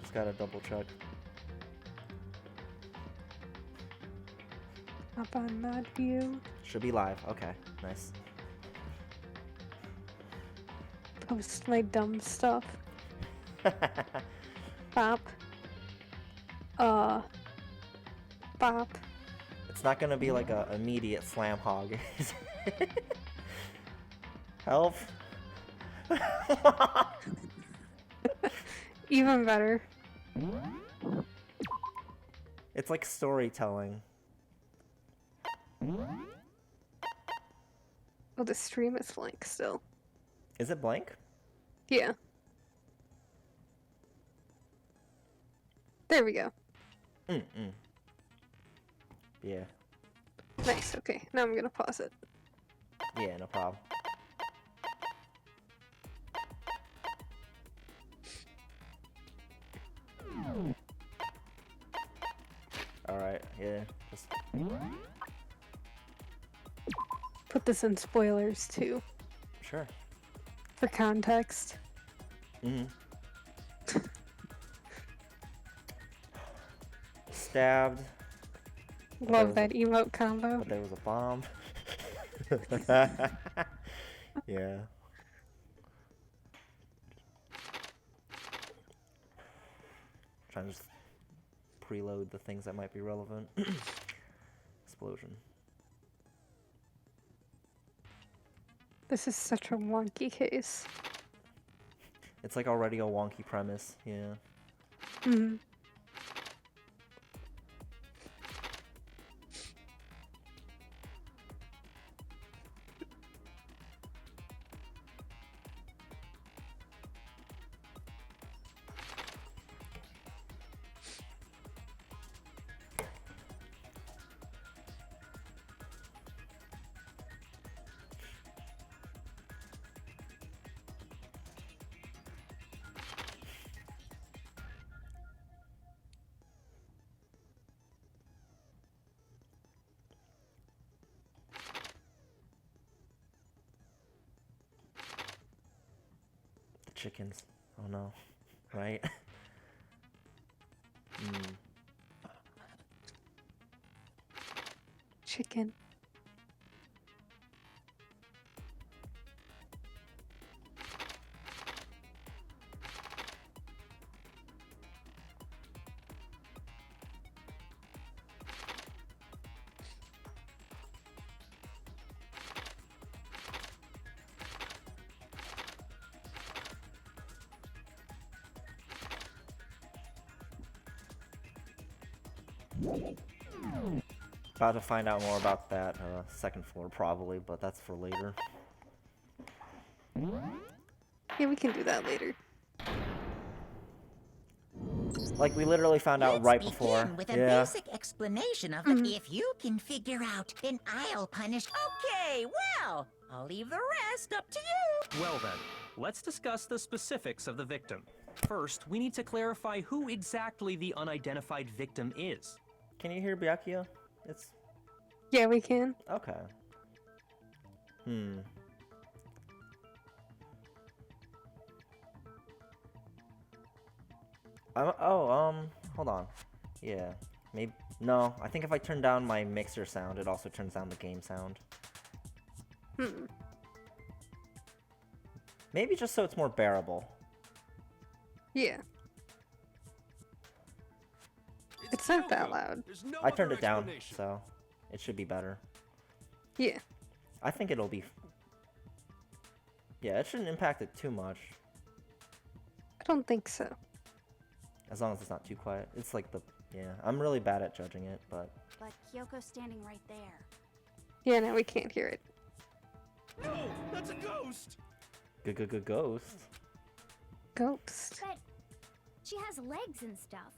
Just gotta double check. Up on mod view. Should be live. Okay, nice. Post my dumb stuff. Bop. Bop. It's not gonna be like a immediate slam hog. Help! Even better. It's like storytelling. Oh, the stream is blank still. Is it blank? Yeah. There we go. Yeah. Nice, okay. Now I'm gonna pause it. Yeah, no problem. Alright, yeah. Just... Put this in spoilers too, Sure. for context. Stabbed. Love that emote combo. But there was a bomb. Yeah. Trying to just preload the things that might be relevant. Explosion. This is such a wonky case. It's like already a wonky premise, yeah. Chickens. Oh no. Right? Chicken. About to find out more about that second floor probably, but that's for later. Yeah, we can do that later. Like we literally found out right before. Let's begin with a basic explanation of the if you can figure out, then I'll punish. Okay, well, I'll leave the rest up to you. Well then, let's discuss the specifics of the victim. First, we need to clarify who exactly the unidentified victim is. Can you hear Byakuya? It's... Yeah, we can. Okay. Hold on. Yeah, maybe... No, I think if I turn down my mixer sound, it also turns down the game sound. Maybe just so it's more bearable. Yeah. It's not that loud. I turned it down, so it should be better. Yeah. I think it'll be... Yeah, it shouldn't impact it too much. I don't think so. As long as it's not too quiet. It's like the... Yeah, I'm really bad at judging it, but... But Kyoko's standing right there. Yeah, now we can't hear it. No, that's a ghost! Ghost? Ghost. But she has legs and stuff.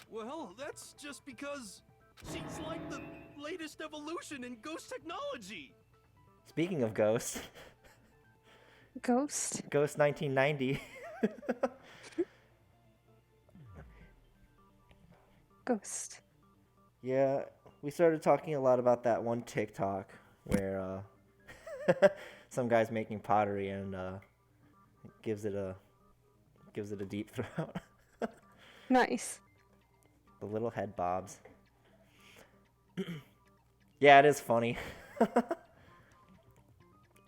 Well, that's just because she's like the latest evolution in ghost technology. Speaking of Ghost... Ghost? Ghost 1990. Ghost. Yeah, we started talking a lot about that one TikTok where some guy's making pottery and gives it a Gives it a deep throat. Nice. The little head bobs. Yeah, it is funny.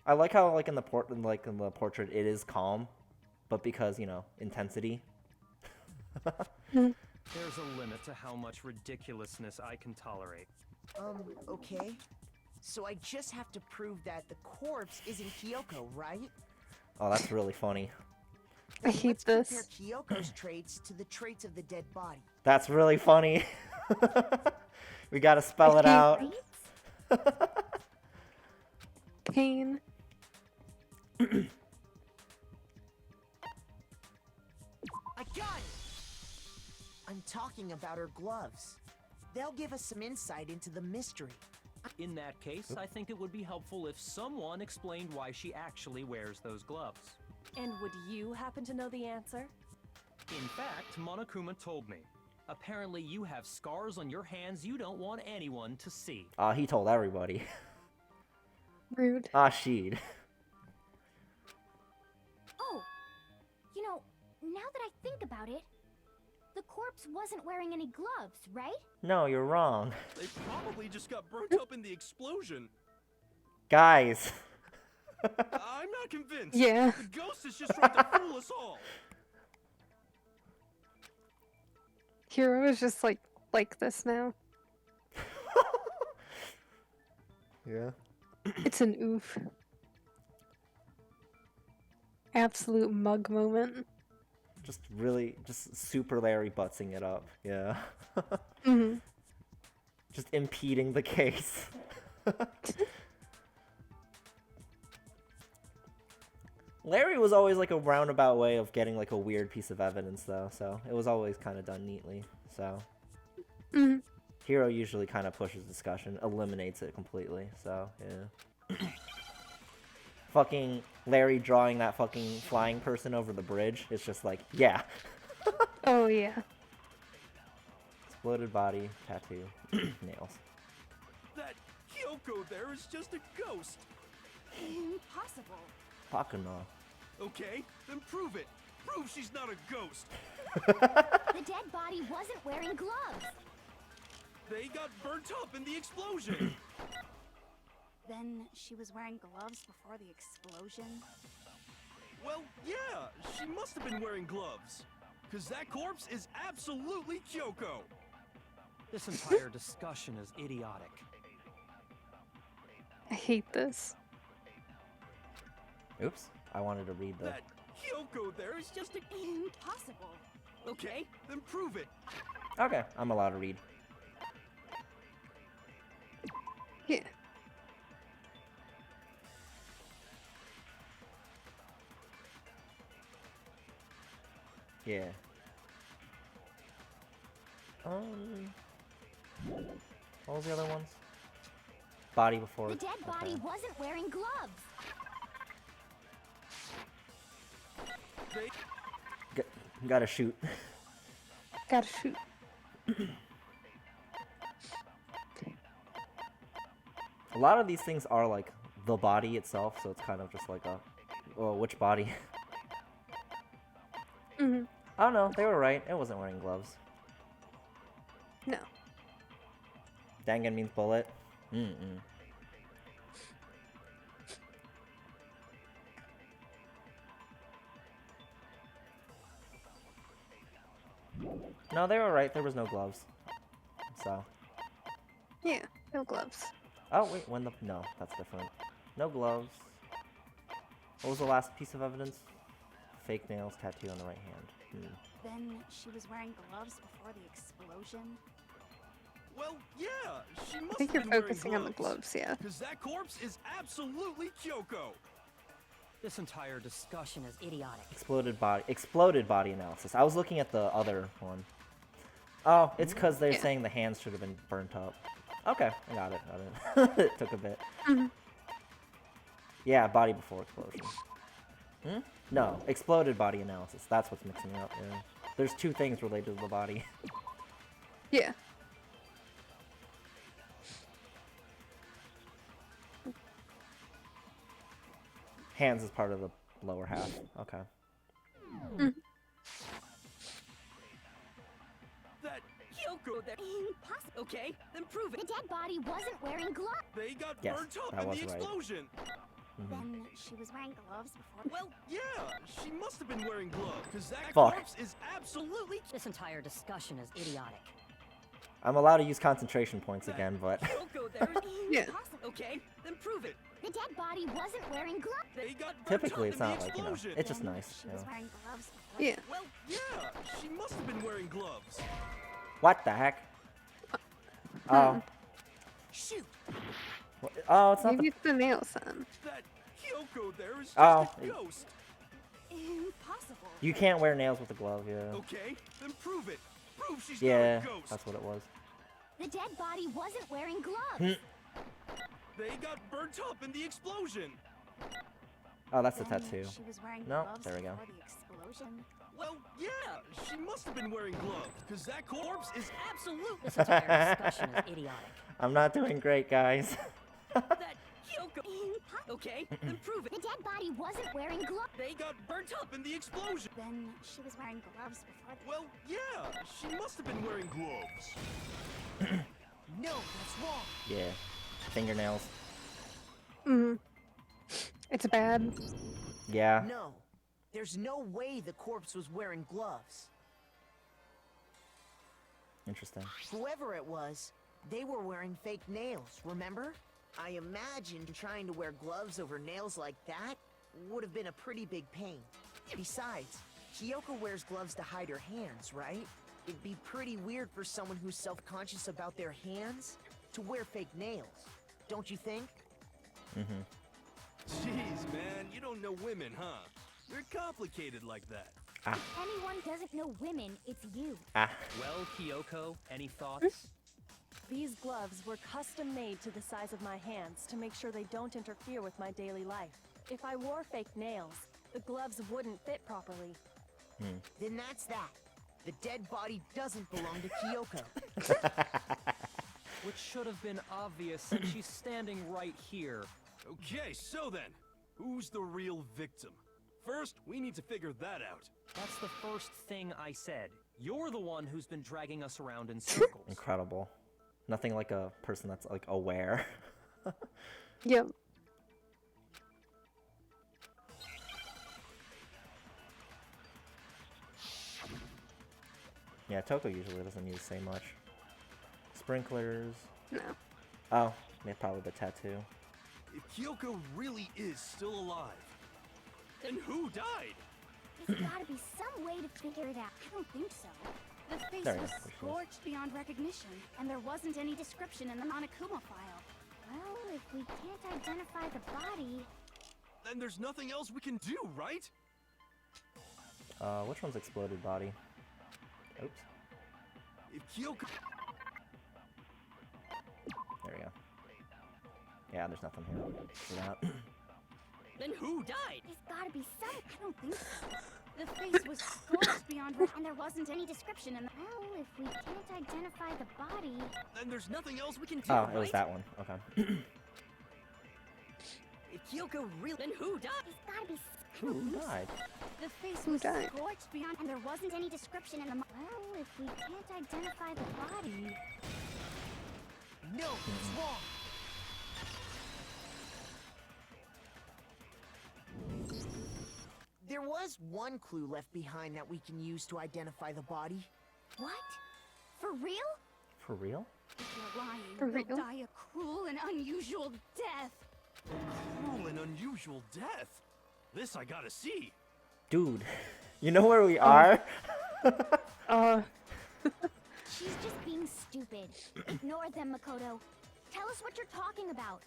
I like how like in the portrait it is calm, but because, you know, intensity. There's a limit to how much ridiculousness I can tolerate. Okay. So I just have to prove that the corpse isn't Kyoko, right? Oh, that's really funny. I hate Let's this. compare Kyoko's traits to the traits of the dead body. That's really funny. We gotta spell it out. Pain. I got it! I'm talking about her gloves. They'll give us some insight into the mystery. In that case, I think it would be helpful if someone explained why she actually wears those gloves. And would you happen to know the answer? In fact, Monokuma told me. Apparently you have scars on your hands you don't want anyone to see. He told everybody. Rude. She'd. Oh, you know, now that I think about it, the corpse wasn't wearing any gloves, right? No, you're wrong. They probably just got burnt up in the explosion. Guys. I'm not convinced. Yeah. The ghost is just trying to fool us all. Hero is just like this now. Yeah. It's an oof. Absolute mug moment. Just really, just super Larry Buttsing it up. Yeah. Hmm. Just impeding the case. Larry was always like a roundabout way of getting like a weird piece of evidence though, so it was always kind of done neatly, so. Hmm. Hero usually kind of pushes discussion, eliminates it completely, so, yeah. Fucking Larry drawing that fucking flying person over the bridge, it's just like, yeah. Oh yeah. Exploded body, tattoo, nails. That Kyoko there is just a ghost. Impossible. Bakuna. Okay, then prove it. Prove she's not a ghost. The dead body wasn't wearing gloves. They got burnt up in the explosion. Then she was wearing gloves before the explosion. Well, yeah, she must have been wearing gloves. Because that corpse is absolutely Kyoko. This entire discussion is idiotic. I hate this. Oops, I wanted to read the... That Kyoko there is just a... Impossible. Okay, then prove it. Okay, I'm allowed to read. Yeah. Yeah. What was the other ones? Body before. The dead body okay. wasn't wearing gloves. They... Gotta shoot. Gotta shoot. A lot of these things are like the body itself, so it's kind of just like a, well, which body? Hmm. I don't know. They were right. It wasn't wearing gloves. No. Dangan means bullet. Mm-mm. No, they were right. There was no gloves. So. Yeah. No gloves. Oh, wait. When the... No, that's different. No gloves. What was the last piece of evidence? Fake nails, tattoo on the right hand. Then she was wearing gloves before the explosion. Well, yeah, she must I think have you're been wearing focusing on the gloves, yeah. Because that corpse is absolutely Kyoko. This entire discussion is idiotic. Exploded body analysis. I was looking at the other one. Oh, it's because they're Yeah. saying the hands should have been burnt up. Okay, I got it. It took a bit. Mhm. Yeah, body before explosion. Hmm? No, exploded body analysis. That's what's mixing me up. Yeah. There's two things related to the body. Yeah. Hands is part of the lower half. Okay. Mm. go there. Impossible. Okay, then prove The it. dead body wasn't wearing gloves. They got Yes, burnt up that in was the right. explosion. Then she was wearing gloves before. Well, yeah, she must have been wearing gloves, because that Fuck. corpse is absolutely... This entire discussion is idiotic. I'm allowed to use concentration points again, but Don't go there. Yeah. Impossible. Okay, then prove it. The dead body wasn't wearing gloves. They got burnt typically up it's in the not like, you know, explosion. it's just Then nice. She You was know. wearing gloves before. Yeah. Well, yeah, she must have been wearing gloves. What the heck? Oh. Shoot! Oh, it's not Maybe the... it's the nail son. That Kyoko there is just Oh. a ghost. Impossible. You can't wear nails with a glove, yeah. Okay, then prove it. Prove she's Yeah, not a ghost. that's what it was. The dead body wasn't wearing gloves. They got burnt up in the explosion. Oh, that's the Then tattoo. She was wearing No, gloves there we go. before the explosion. Well, yeah, she must have been wearing gloves, because that corpse is absolutely... This entire discussion is idiotic. I'm not doing great, guys. That Kyoko. Impossible. Okay, then prove it. The dead body wasn't wearing gloves. They got burnt up in the explosion. Then she was wearing gloves before the... Well, yeah, she must have been wearing gloves. No, that's wrong. Yeah. Fingernails. It's bad. Yeah. No, there's no way the corpse was wearing gloves. Interesting. Whoever it was, they were wearing fake nails, remember? I imagine trying to wear gloves over nails like that would have been a pretty big pain. Besides, Kyoko wears gloves to hide her hands, right? It'd be pretty weird for someone who's self-conscious about their hands to wear fake nails, don't you think? Jeez, man, you don't know women, huh? They're complicated like that. If anyone doesn't know women, it's you. Ah. Well, Kyoko, any thoughts? These gloves were custom made to the size of my hands to make sure they don't interfere with my daily life. If I wore fake nails, the gloves wouldn't fit properly. Then that's that. The dead body doesn't belong to Kyoko. Which should have been obvious since she's standing right here. Okay, so then, who's the real victim? First, we need to figure that out. That's the first thing I said. You're the one who's been dragging us around in circles. Incredible. Nothing like a person that's like aware. Yep. Yeah, Toko usually doesn't need to say much. Sprinklers. No. Oh, yeah, probably the tattoo. If Kyoko really is still alive, then who died? There's gotta be some way to figure it out. I don't think so. The face There it was is. There she is. scorched beyond recognition, and there wasn't any description in the Monokuma file. Well, if we can't identify the body... Then there's nothing else we can do, right? Which one's exploded body? Oops. If Kyoko... There we go. Yeah, there's nothing here for that. Then who died? There's gotta be some... I don't think so. The face was scorched beyond and there wasn't any description in the... Well, if we can't identify the body... Then there's nothing else we can do, Oh, right? it was that one. Okay. If Kyoko really... Then who died? There's gotta be... Who died? The face Who was died? scorched beyond and there wasn't any description in the... Well, if we can't identify the body... No, it's wrong. There was one clue left behind that we can use to identify the body. What? For real? For real? If you're lying, For you'll real? die a cruel and unusual death. Cruel and unusual death. This I gotta see. Dude, you know where we are? She's just being stupid. Ignore them, Makoto. Tell us what you're talking about.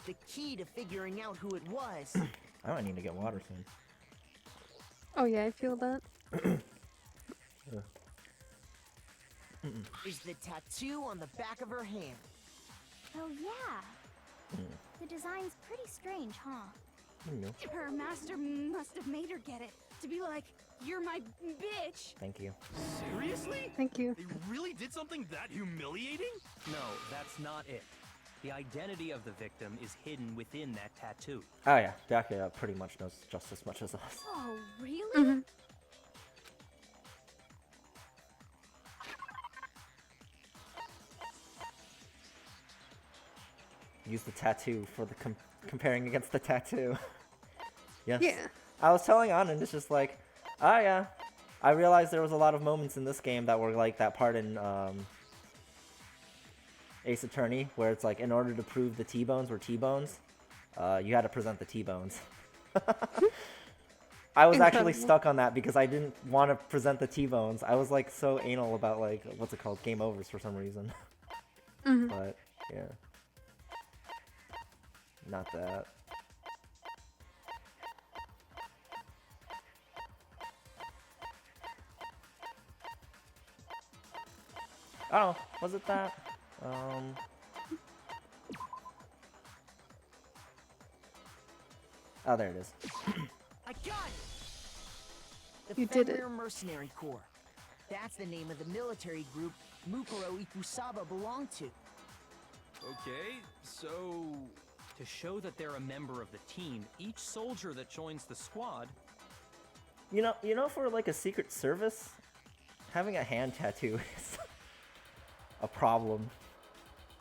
The key to figuring out who it was. I might need to get water soon. Oh yeah, I feel that. Is the tattoo on the back of her hand. Oh, yeah. The design's pretty strange, huh? You know. Her master must have made her get it. To be like, you're my bitch. Thank you. Seriously? Thank you. They really did something that humiliating? No, that's not it. The identity of the victim is hidden within that tattoo. Oh yeah, Byakuya pretty much knows just as much as us. Oh, really? use the tattoo for the comparing against the tattoo. Yes. Yeah. I was telling Anand, it's just like, oh yeah, I realized there was a lot of moments in this game that were like that part in Ace Attorney, where it's like in order to prove the T-bones were T-bones, you had to present the T-bones. I was actually Incredible. stuck on that because I didn't want to present the T-bones. I was like so anal about like, what's it called, game overs for some reason. But yeah, not that. Oh, was it that? Oh, there it is. I got it! The You did it. Fenrir Mercenary Corps. That's the name of the military group Mukuro Ikusaba belonged to. Okay, so To show that they're a member of the team, each soldier that joins the squad. You know, for like a Secret Service, having a hand tattoo is a problem.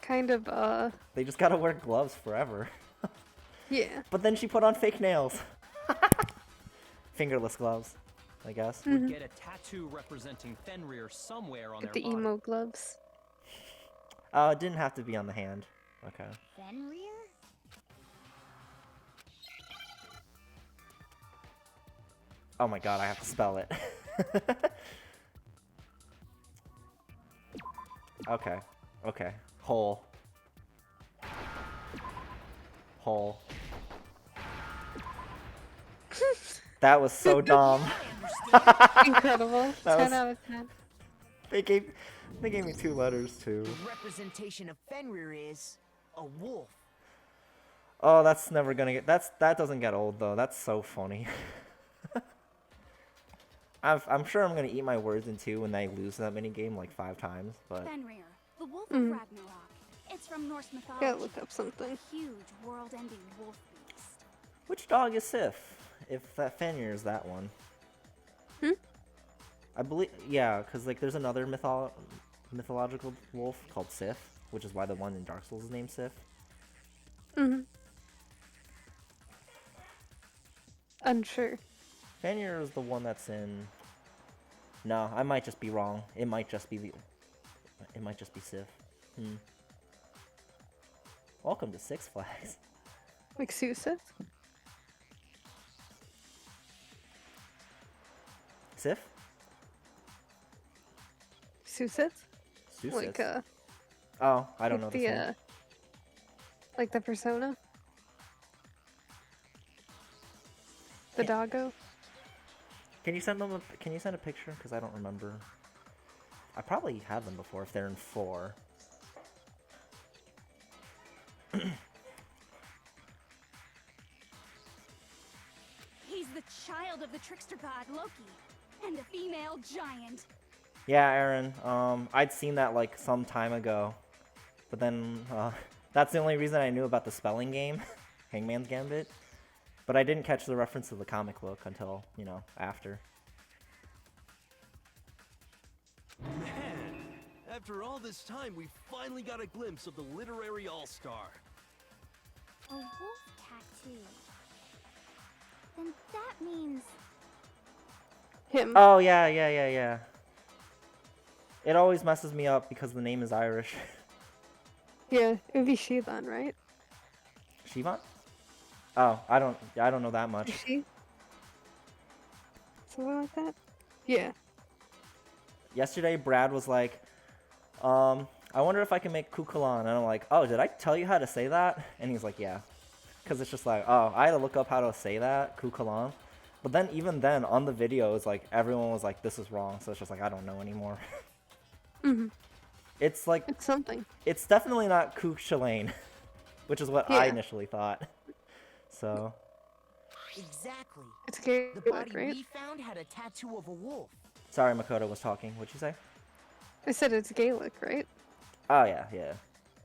Kind of, They just gotta wear gloves forever. yeah. But then she put on fake nails. Fingerless gloves, I guess. Would get a tattoo representing Fenrir somewhere on Get their the body. emo gloves. It didn't have to be on the hand. Okay. Fenrir? Oh my god, I have to spell it. Okay. Okay. Hole. Hole. That was so dumb. Incredible. That 10 was- out of 10. They gave me 2 letters too. The representation of Fenrir is a wolf. Oh, that's never gonna get. That doesn't get old though. That's so funny. I'm sure I'm gonna eat my words in 2 when I lose that mini game like 5 times. But Fenrir, the wolf of Ragnarok. It's from Norse mythology. Gotta look up something. A huge, world-ending wolf beast. which dog is Sif? If that Fenrir is that one. I believe, yeah, because like there's another mythological wolf called Sif, which is why the one in Dark Souls is named Sif. Unsure. Fenrir is the one that's in. No, I might just be wrong. It might just be Sif. Welcome to Six Flags. Like Suseth? Sif? Suseth? Susith? Like, Oh, I don't know like this one. like the persona? The doggo? Can you send them? Can you send a picture? Because I don't remember. I probably have them before if they're in 4. He's the child of the trickster god Loki, and a female giant. Yeah, Aaron. I'd seen that like some time ago, but then that's the only reason I knew about the spelling game, Hangman's Gambit. But I didn't catch the reference to the comic book until after. man, after all this time, we finally got a glimpse of the literary all-star. A wolf tattoo. Then that means Him. Oh yeah. It always messes me up because the name is Irish. Yeah, it would be she then, right? Shivan? Oh, I don't know that much. Is she? Something like that? Yeah. Yesterday, Brad was like, I wonder if I can make Kukulon. And I'm like, oh, did I tell you how to say that? And he's like, yeah. Because it's just like, oh, I had to look up how to say that, Kukulon. But then, even then, on the videos, like, everyone was like, this is wrong. So it's just like, I don't know anymore. It's like, It's something. it's definitely not Kuchalain, which is what I Yeah. initially thought. So, Exactly. It's The Gaelic, body right? we found had a tattoo of a wolf. sorry, Makoto was talking. What'd you say? I said it's Gaelic, right? Oh, yeah.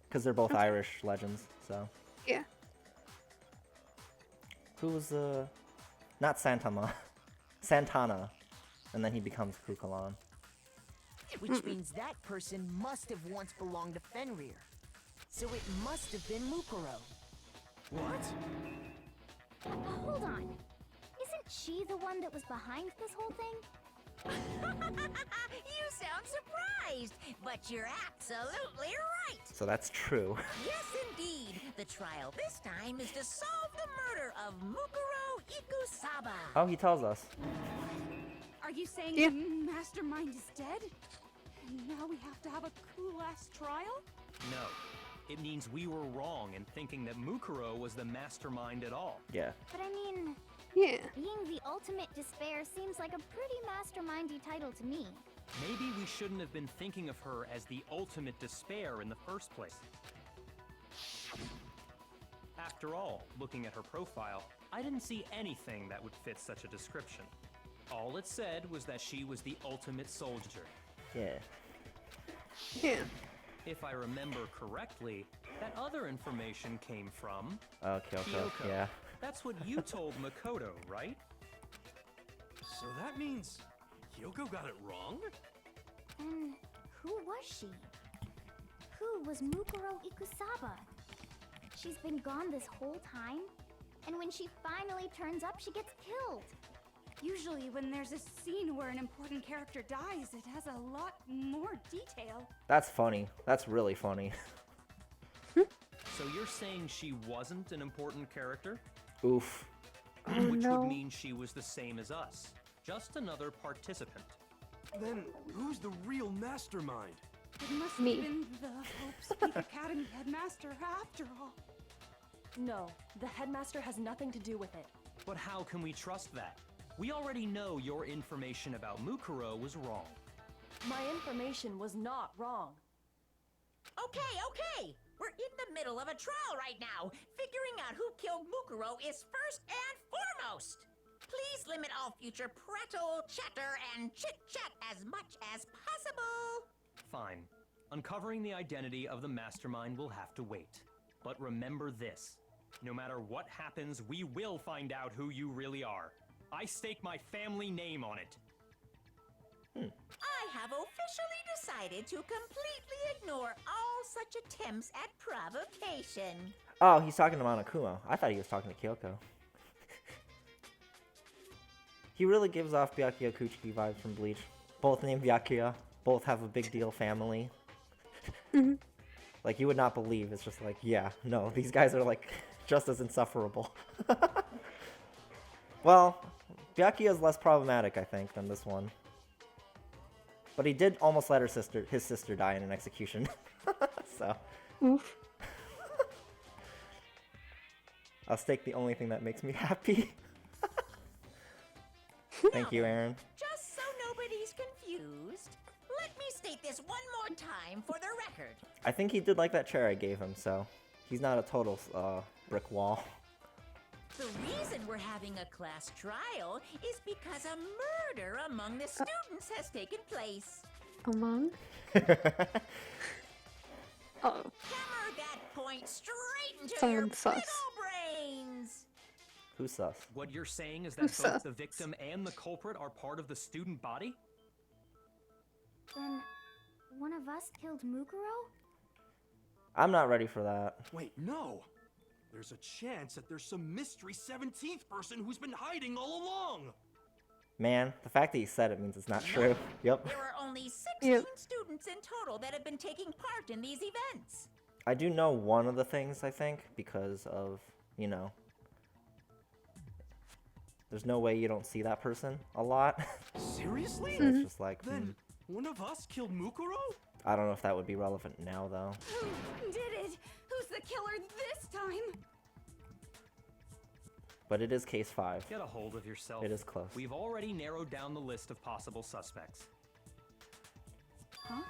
Because they're both Irish legends, so. Yeah. Who's, not Santana. And then he becomes Kukulon. Which means that person must have once belonged to Fenrir. So it must have been Mukuro. What? Hold on. Isn't she the one that was behind this whole thing? You sound surprised, but you're absolutely right. So that's true. Yes, indeed. The trial this time is to solve the murder of Mukuro Ikusaba. Oh, he tells us. Are you saying Yeah. the mastermind is dead? And now we have to have a cool-ass trial? No. It means we were wrong in thinking that Mukuro was the mastermind at all. Yeah. But I mean, Yeah. being the ultimate despair seems like a pretty mastermindy title to me. Maybe we shouldn't have been thinking of her as the ultimate despair in the first place. After all, looking at her profile, I didn't see anything that would fit such a description. All it said was that she was the ultimate soldier. Yeah. Yeah. If I remember correctly, that other information came from Oh, Kyoko. Kyoko. Yeah. That's what you told Makoto, right? So that means Kyoko got it wrong? Then who was she? Who was Mukuro Ikusaba? She's been gone this whole time, and when she finally turns up, she gets killed. Usually when there's a scene where an important character dies, it has a lot more detail. That's funny. That's really funny. So you're saying she wasn't an important character? Oof. Which no. would mean she was the same as us. Just another participant. Then who's the real mastermind? It must Me. have been the Hope's Peak Academy headmaster after all. No, the headmaster has nothing to do with it. But how can we trust that? We already know your information about Mukuro was wrong. My information was not wrong. Okay. We're in the middle of a trial right now. Figuring out who killed Mukuro is first and foremost. Please limit all future prattle, chatter, and chit-chat as much as possible. Fine. Uncovering the identity of the mastermind will have to wait. But remember this. No matter what happens, we will find out who you really are. I stake my family name on it. I have officially decided to completely ignore all such attempts at provocation. Oh, he's talking to Monokuma. I thought he was talking to Kyoko. He really gives off Byakuya Kuchiki vibes from Bleach. Both named Byakuya. Both have a big deal family. Like, you would not believe. It's just like, yeah, no, these guys are like just as insufferable. Well, Byakuya is less problematic, I think, than this one. But he did almost let his sister die in an execution. So. Oof. I'll stake the only thing that makes me happy. Thank you, Aaron. Just so nobody's confused, let me state this one more time for the record. I think he did like that chair I gave him, so he's not a total brick wall. The reason we're having a class trial is because a murder among the students has taken place. Among? Oh. Hammer that point straight into your Someone's sus. brittle brains. Who's sus? What you're saying is that Who's both sus? the victim and the culprit are part of the student body? Then one of us killed Mukuro? I'm not ready for that. Wait, no! There's a chance that there's some mystery 17th person who's been hiding all along! Man, the fact that he said it means it's not true. Yep. There are only 16 Yep. students in total that have been taking part in these events. I do know one of the things, I think, because of, you know, there's no way you don't see that person a lot. Seriously? So it's just like, Then one of us killed Mukuro? I don't know if that would be relevant now, though. Who did it? Who's the killer this time? But it is case 5. Get a hold of yourself. It is close. We've already narrowed down the list of possible suspects. Huh?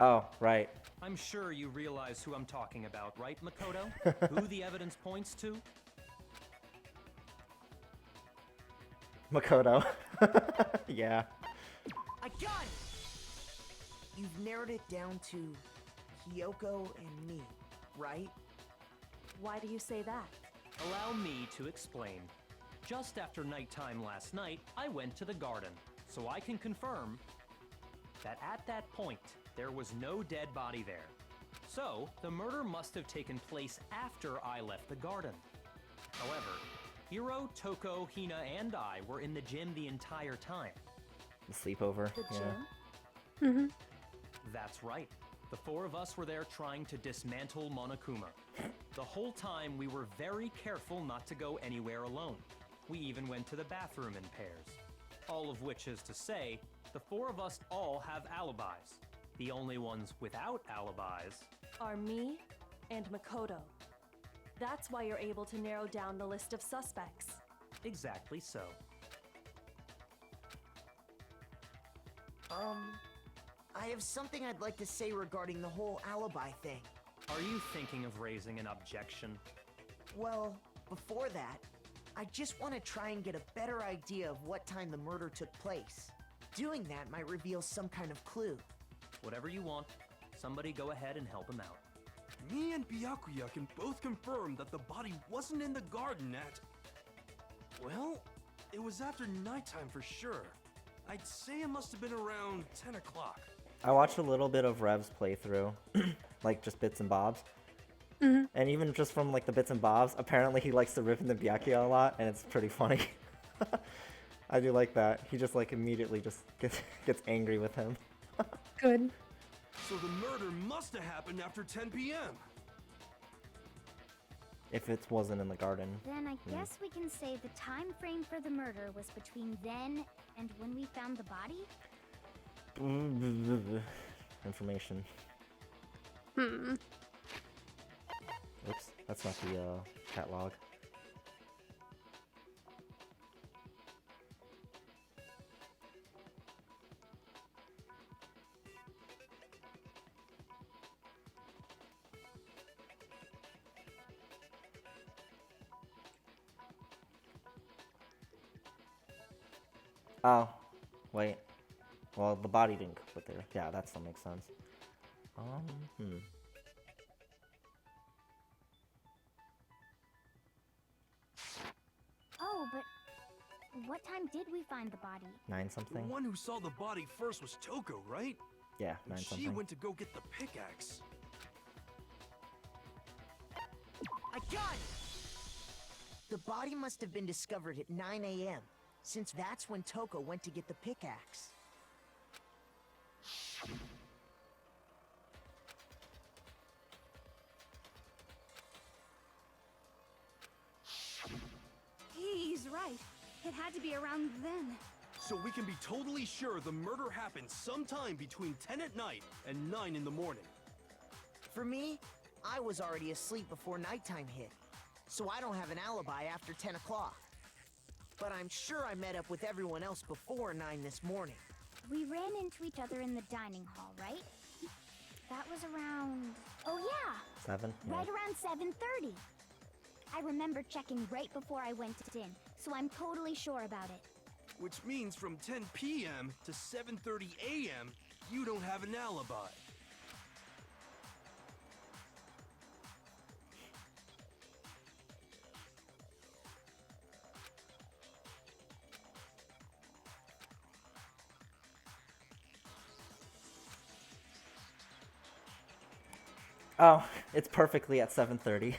Oh, right. I'm sure you realize who I'm talking about, right, Makoto? Who the evidence points to? Makoto. Yeah. I got it! You've narrowed it down to Kyoko and me, right? Why do you say that? Allow me to explain. Just after nighttime last night, I went to the garden, so I can confirm that at that point, there was no dead body there. So, the murder must have taken place after I left the garden. However, Hiro, Toko, Hina, and I were in the gym the entire time. The sleepover. The Yeah. gym? Mm-hmm. That's right. The four of us were there trying to dismantle Monokuma. The whole time we were very careful not to go anywhere alone. We even went to the bathroom in pairs. All of which is to say, the four of us all have alibis. The only ones without alibis Are me and Makoto. That's why you're able to narrow down the list of suspects. exactly so. I have something I'd like to say regarding the whole alibi thing. Are you thinking of raising an objection? Well, before that, I just want to try and get a better idea of what time the murder took place. Doing that might reveal some kind of clue. Whatever you want, somebody go ahead and help him out. Me and Byakuya can both confirm that the body wasn't in the garden at... Well, it was after nighttime for sure. I'd say it must have been around 10 o'clock. I watched a little bit of Rev's playthrough, like just bits and bobs. Mm-hmm. And even just from like the bits and bobs, apparently he likes to rip into Byakuya a lot, and it's pretty funny. I do like that. He just like immediately just gets angry with him. Good. So the murder must have happened after 10 p.m. If it wasn't in the garden. Then I guess we can say the time frame for the murder was between then and when we found the body? Information. Hmm. Oops, that's not the catalog. Oh, wait. Well, the body didn't put there. Yeah, that still makes sense. Oh, but what time did we find the body? 9 The something? one who saw the body first was Toko, right? Yeah, And 9 she something. went to go get the pickaxe. I got it! The body must have been discovered at 9 a.m., since that's when Toko went to get the pickaxe. He's right. It had to be around then. So we can be totally sure the murder happened sometime between 10 at night and 9 in the morning. For me, I was already asleep before nighttime hit, so I don't have an alibi after 10 o'clock. But I'm sure I met up with everyone else before 9 this morning. We ran into each other in the dining hall, right? That was around... Oh yeah! 7? Yeah. Right around 7:30. I remember checking right before I went in, so I'm totally sure about it. Which means from 10 p.m. to 7:30 a.m., you don't have an alibi. Oh, it's perfectly at 7:30.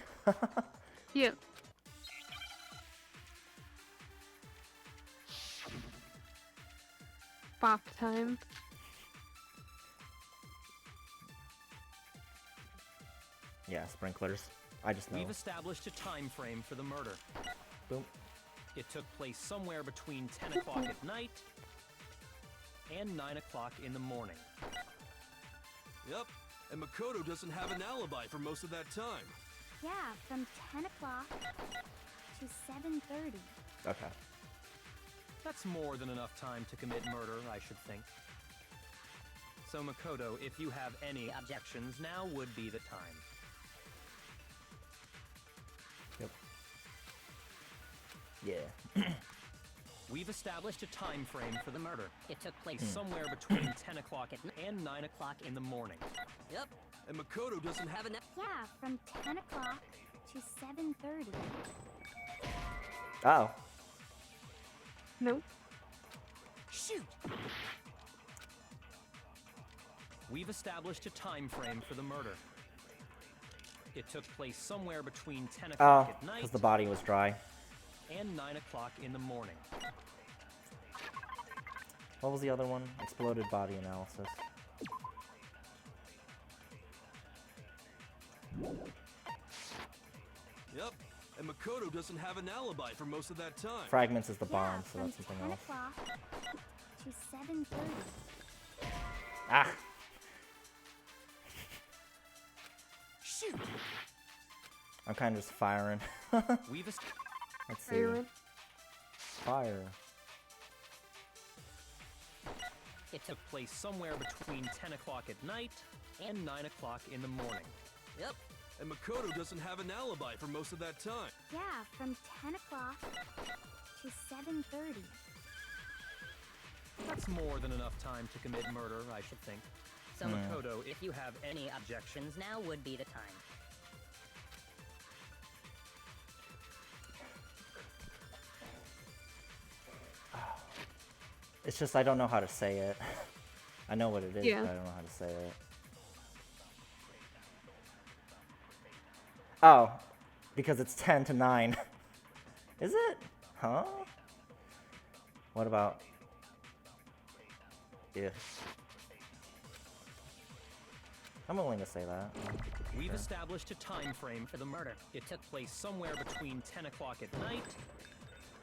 Yeah. Bath time. Yeah, sprinklers. I just know. We've established a time frame for the murder. Boom. It took place somewhere between 10 o'clock at night and 9 o'clock in the morning. Yep, and Makoto doesn't have an alibi for most of that time. Yeah, from 10 o'clock to 7:30. Okay. That's more than enough time to commit murder, I should think. So Makoto, if you have any objections, now would be the time. Yep. Yeah. We've established a time frame for the murder. It took place Somewhere between 10 o'clock and 9 o'clock in the morning. Yep. And Makoto doesn't have an... Yeah, from 10 o'clock to 7:30. Oh. Nope. Shoot! We've established a time frame for the murder. It took place somewhere between 10 Oh, o'clock at night because the body was dry. and 9 o'clock in the morning. What was the other one? Exploded body analysis. Yep, and Makoto doesn't have an alibi for most of that time. Fragments is the Yeah, bomb, so from that's something 10 else. o'clock to 7:30. Ah! Shoot! I'm kind of just firing. We've es- Let's see. Firing. Fire. It took place somewhere between 10 o'clock at night and 9 o'clock in the morning. Yep, and Makoto doesn't have an alibi for most of that time. Yeah, from 10 o'clock to 7:30. That's more than enough time to commit murder, I should think. So Makoto, if you have any objections, now would be the time. It's just I don't know how to say it. I know what it is, Yeah. but I don't know how to say it. Oh, because it's 10 to 9. Is it? Huh? What about... If? I'm willing to say that. We've Sure. established a time frame for the murder. It took place somewhere between 10 o'clock at night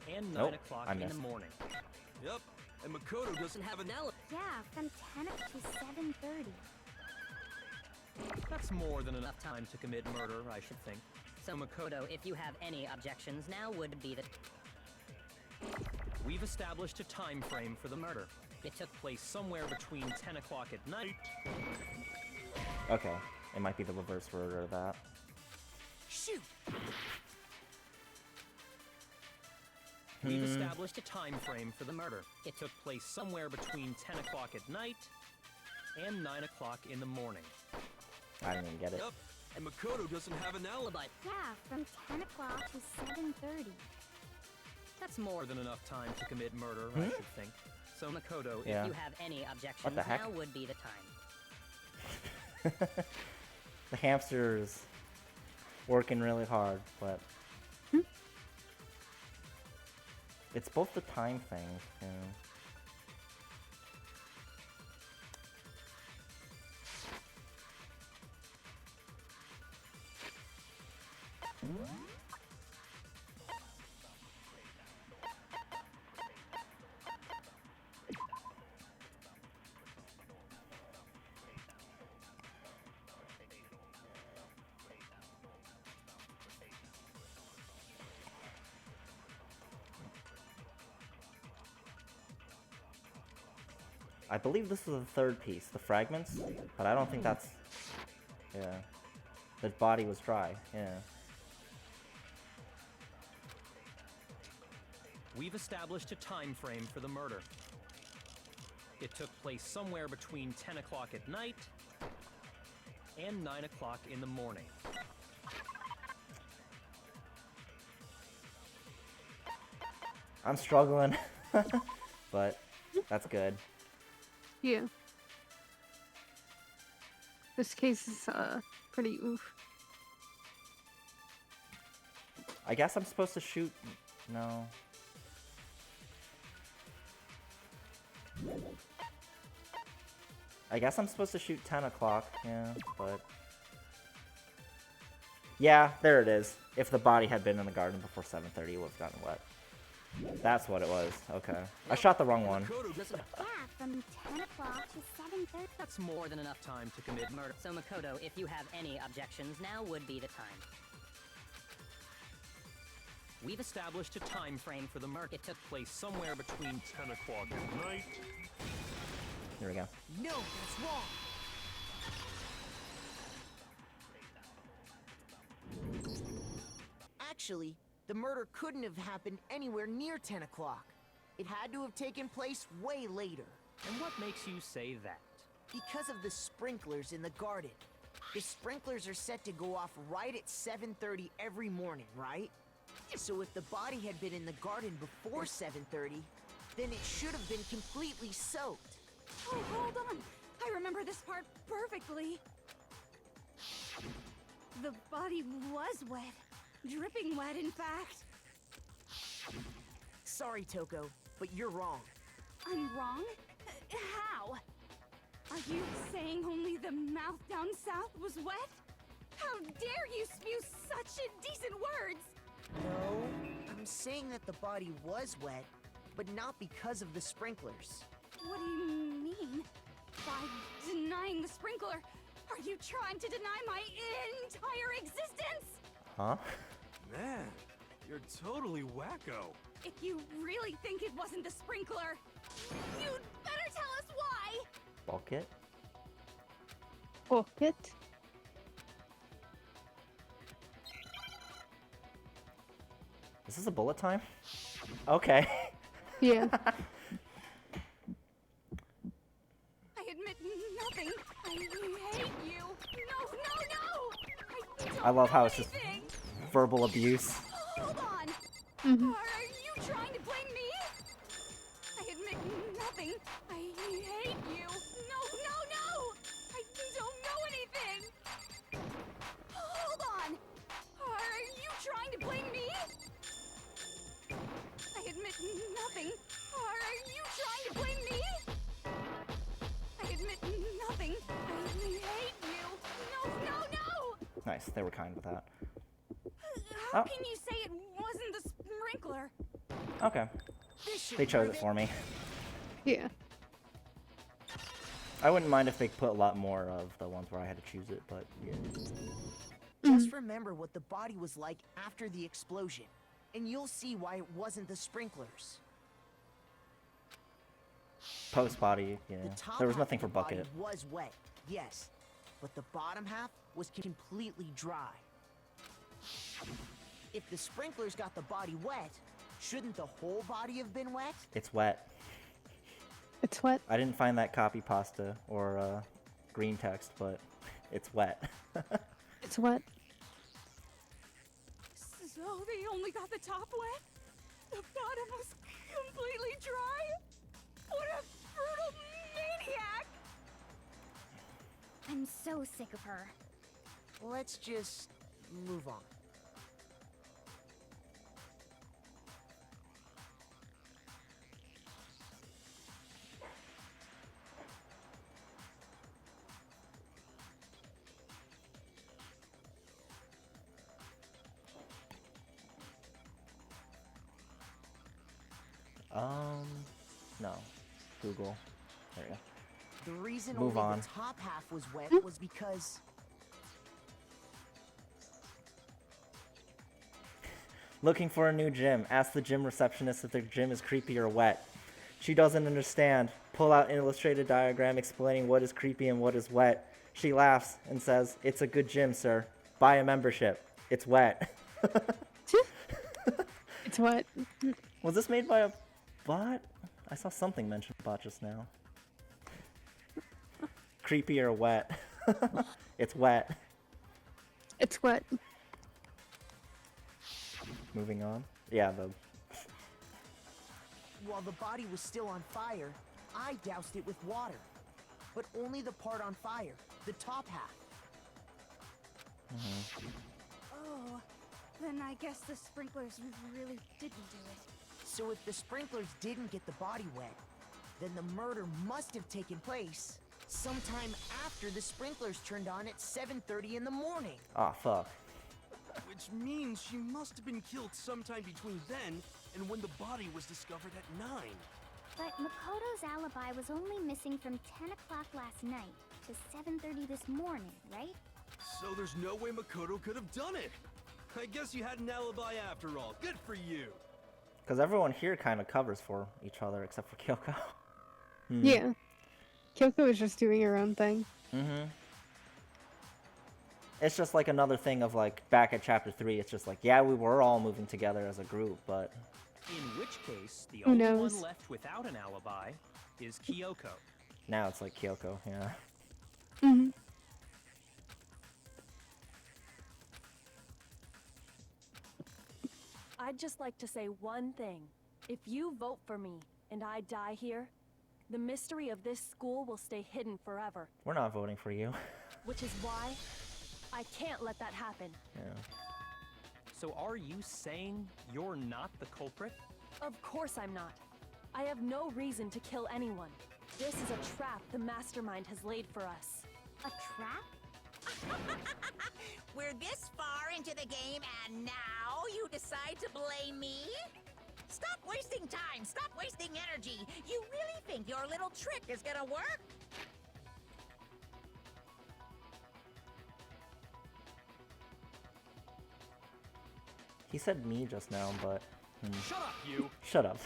and 9 Nope, o'clock I in the missed. morning. Yep, and Makoto doesn't have an alibi. Yeah, from 10 to 7:30. That's more than enough time to commit murder, I should think. So Makoto, if you have any objections, now would be the... We've established a time frame for the murder. It took place somewhere between 10 o'clock at night. Okay, it might be the reverse order of that. Shoot! We've established a time frame for the murder. It took place somewhere between 10 o'clock at night and 9 o'clock in the morning. I didn't even get it. Yep, and Makoto doesn't have an alibi. Yeah, from 10 o'clock to 7:30. That's more than enough time to commit murder, I should think. So Makoto, Yeah. if you have any objections, the heck? now would be the time. The hamster's working really hard, but... It's both the time thing, you know. I believe this is the third piece, the fragments, but I don't think that's... Yeah. The body was dry, yeah. We've established a time frame for the murder. It took place somewhere between 10 o'clock at night and 9 o'clock in the morning. I'm struggling, but that's good. Yeah. This case is pretty oof. I guess I'm supposed to shoot... No. I guess I'm supposed to shoot 10 o'clock, yeah, but... Yeah, there it is. If the body had been in the garden before 7:30, it would have gotten wet. That's what it was. Okay. I shot the wrong one. Makoto doesn't. Yeah, from 10 o'clock to 7:30. That's more than enough time to commit murder. So Makoto, if you have any objections, now would be the time. We've established a time frame for the murder. It took place somewhere between 10 o'clock at night. Here we go. No, that's wrong. Actually, the murder couldn't have happened anywhere near 10 o'clock. It had to have taken place way later. And what makes you say that? Because of the sprinklers in the garden. The sprinklers are set to go off right at 7:30 every morning, right? So if the body had been in the garden before 7:30, then it should have been completely soaked. Oh, hold on. I remember this part perfectly. The body was wet. Dripping wet, in fact. Sorry, Toko, but you're wrong. I'm wrong? How? Are you saying only the mouth down south was wet? How dare you spew such indecent words! No, I'm saying that the body was wet, but not because of the sprinklers. What do you mean? By denying the sprinkler, are you trying to deny my entire existence? Huh? Man, you're totally wacko. If you really think it wasn't the sprinkler, you'd better tell us why! Bucket? Bucket? Is this a bullet time? Okay. Yeah. I admit nothing. I hate you. No, no, no! I love how it's just anything. verbal abuse. Hold on! Mhm. Are you trying to blame me? I admit nothing. I hate you. No, no, no! I don't know anything! Hold on! Are you trying to blame me? I admit nothing. Are you trying to blame me? I admit nothing. I hate you. No, no, no! Nice, they were kind with that. How Oh. can you say it wasn't the sprinkler? Okay. They chose it for me. Yeah. I wouldn't mind if they put a lot more of the ones where I had to choose it, but yeah. Just remember what the body was like after the explosion, and you'll see why it wasn't the sprinklers. Post body, yeah. The top There was half nothing of for the body bucket. was wet, yes, but the bottom half was completely dry. If the sprinklers got the body wet, shouldn't the whole body have been wet? It's wet. It's wet. I didn't find that copy pasta or green text, but it's wet. It's wet. So they only got the top wet? The bottom was completely dry? What a brutal maniac! I'm so sick of her. Let's just move on. No. Google. There you go. The reason Move only on. the top half was wet was because Looking for a new gym. Ask the gym receptionist if their gym is creepy or wet. She doesn't understand. Pull out an illustrated diagram explaining what is creepy and what is wet. She laughs and says, "It's a good gym, sir. Buy a membership. It's wet." It's wet. Was this made by a bot? I saw something mention bot just now. Creepy or wet? It's wet. It's wet. Moving on. Yeah, the while the body was still on fire, I doused it with water. But only the part on fire, the top half. Oh, then I guess the sprinklers really didn't do it. So if the sprinklers didn't get the body wet, then the murder must have taken place sometime after the sprinklers turned on at 7:30 in the morning. ah fuck. Which means she must have been killed sometime between then and when the body was discovered at 9. But Makoto's alibi was only missing from 10 o'clock last night to 7:30 this morning, right? So there's no way Makoto could have done it. I guess you had an alibi after all. Good for you. Because everyone here kind of covers for each other except for Kyoko. Yeah. Kyoko was just doing her own thing. It's just like another thing of like back at chapter 3. It's just like, yeah, we were all moving together as a group, but In which case, the Who only knows? one left without an alibi is Kyoko. now it's like Kyoko. Yeah. Hmm. I'd just like to say one thing. If you vote for me and I die here, the mystery of this school will stay hidden forever. We're not voting for you. Which is why I can't let that happen. Yeah. So are you saying you're not the culprit? Of course I'm not. I have no reason to kill anyone. This is a trap the mastermind has laid for us. A trap? We're this far into the game and now you decide to blame me? Stop wasting time! Stop wasting energy! You really think your little trick is gonna work? He said me just now, but Shut up, you! shut up.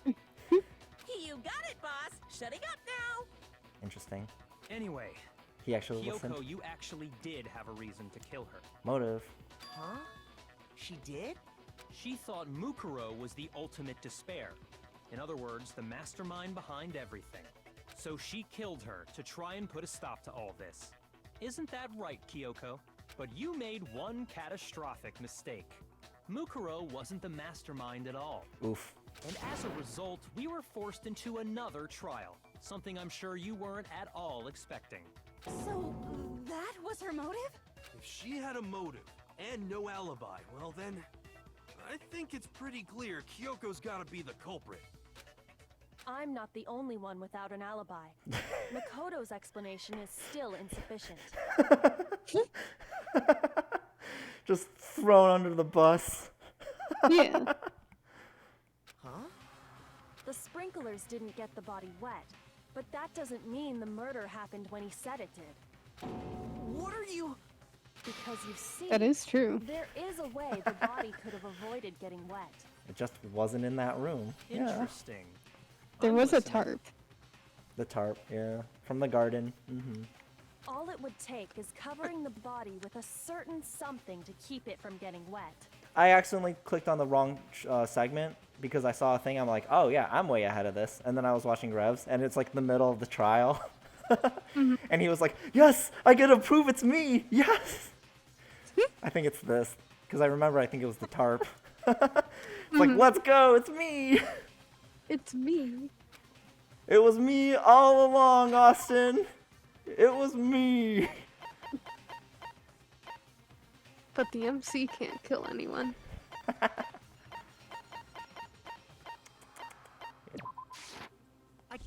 You got it, boss! Shutting up now! Interesting. Anyway, He actually listened. Kyoko, you actually did have a reason to kill her. Motive. Huh? She did? She thought Mukuro was the ultimate despair. In other words, the mastermind behind everything. So she killed her to try and put a stop to all this. Isn't that right, Kyoko? But you made one catastrophic mistake. Mukuro wasn't the mastermind at all. Oof. And as a result, we were forced into another trial. Something I'm sure you weren't at all expecting. So, that was her motive? If she had a motive and no alibi, well then, I think it's pretty clear Kyoko's gotta be the culprit. I'm not the only one without an alibi. Makoto's explanation is still insufficient. Just thrown under the bus. Yeah. Huh? The sprinklers didn't get the body wet, but that doesn't mean the murder happened when he said it did. What are you... Because you see, That is true. there is a way the body could have avoided getting wet. It just wasn't in that room. Yeah. Interesting. There I'm was a listening. tarp. The tarp, yeah. From the garden. All it would take is covering the body with a certain something to keep it from getting wet. I accidentally clicked on the wrong segment because I saw a thing. I'm like, oh yeah, I'm way ahead of this. And then I was watching Revs, and it's like the middle of the trial. And he was like, yes, I get to prove it's me. Yes. I think it's this. Because I remember I think it was the tarp. It's like, let's go, it's me. It's me. It was me all along, Austin. It was me. But the MC can't kill anyone. I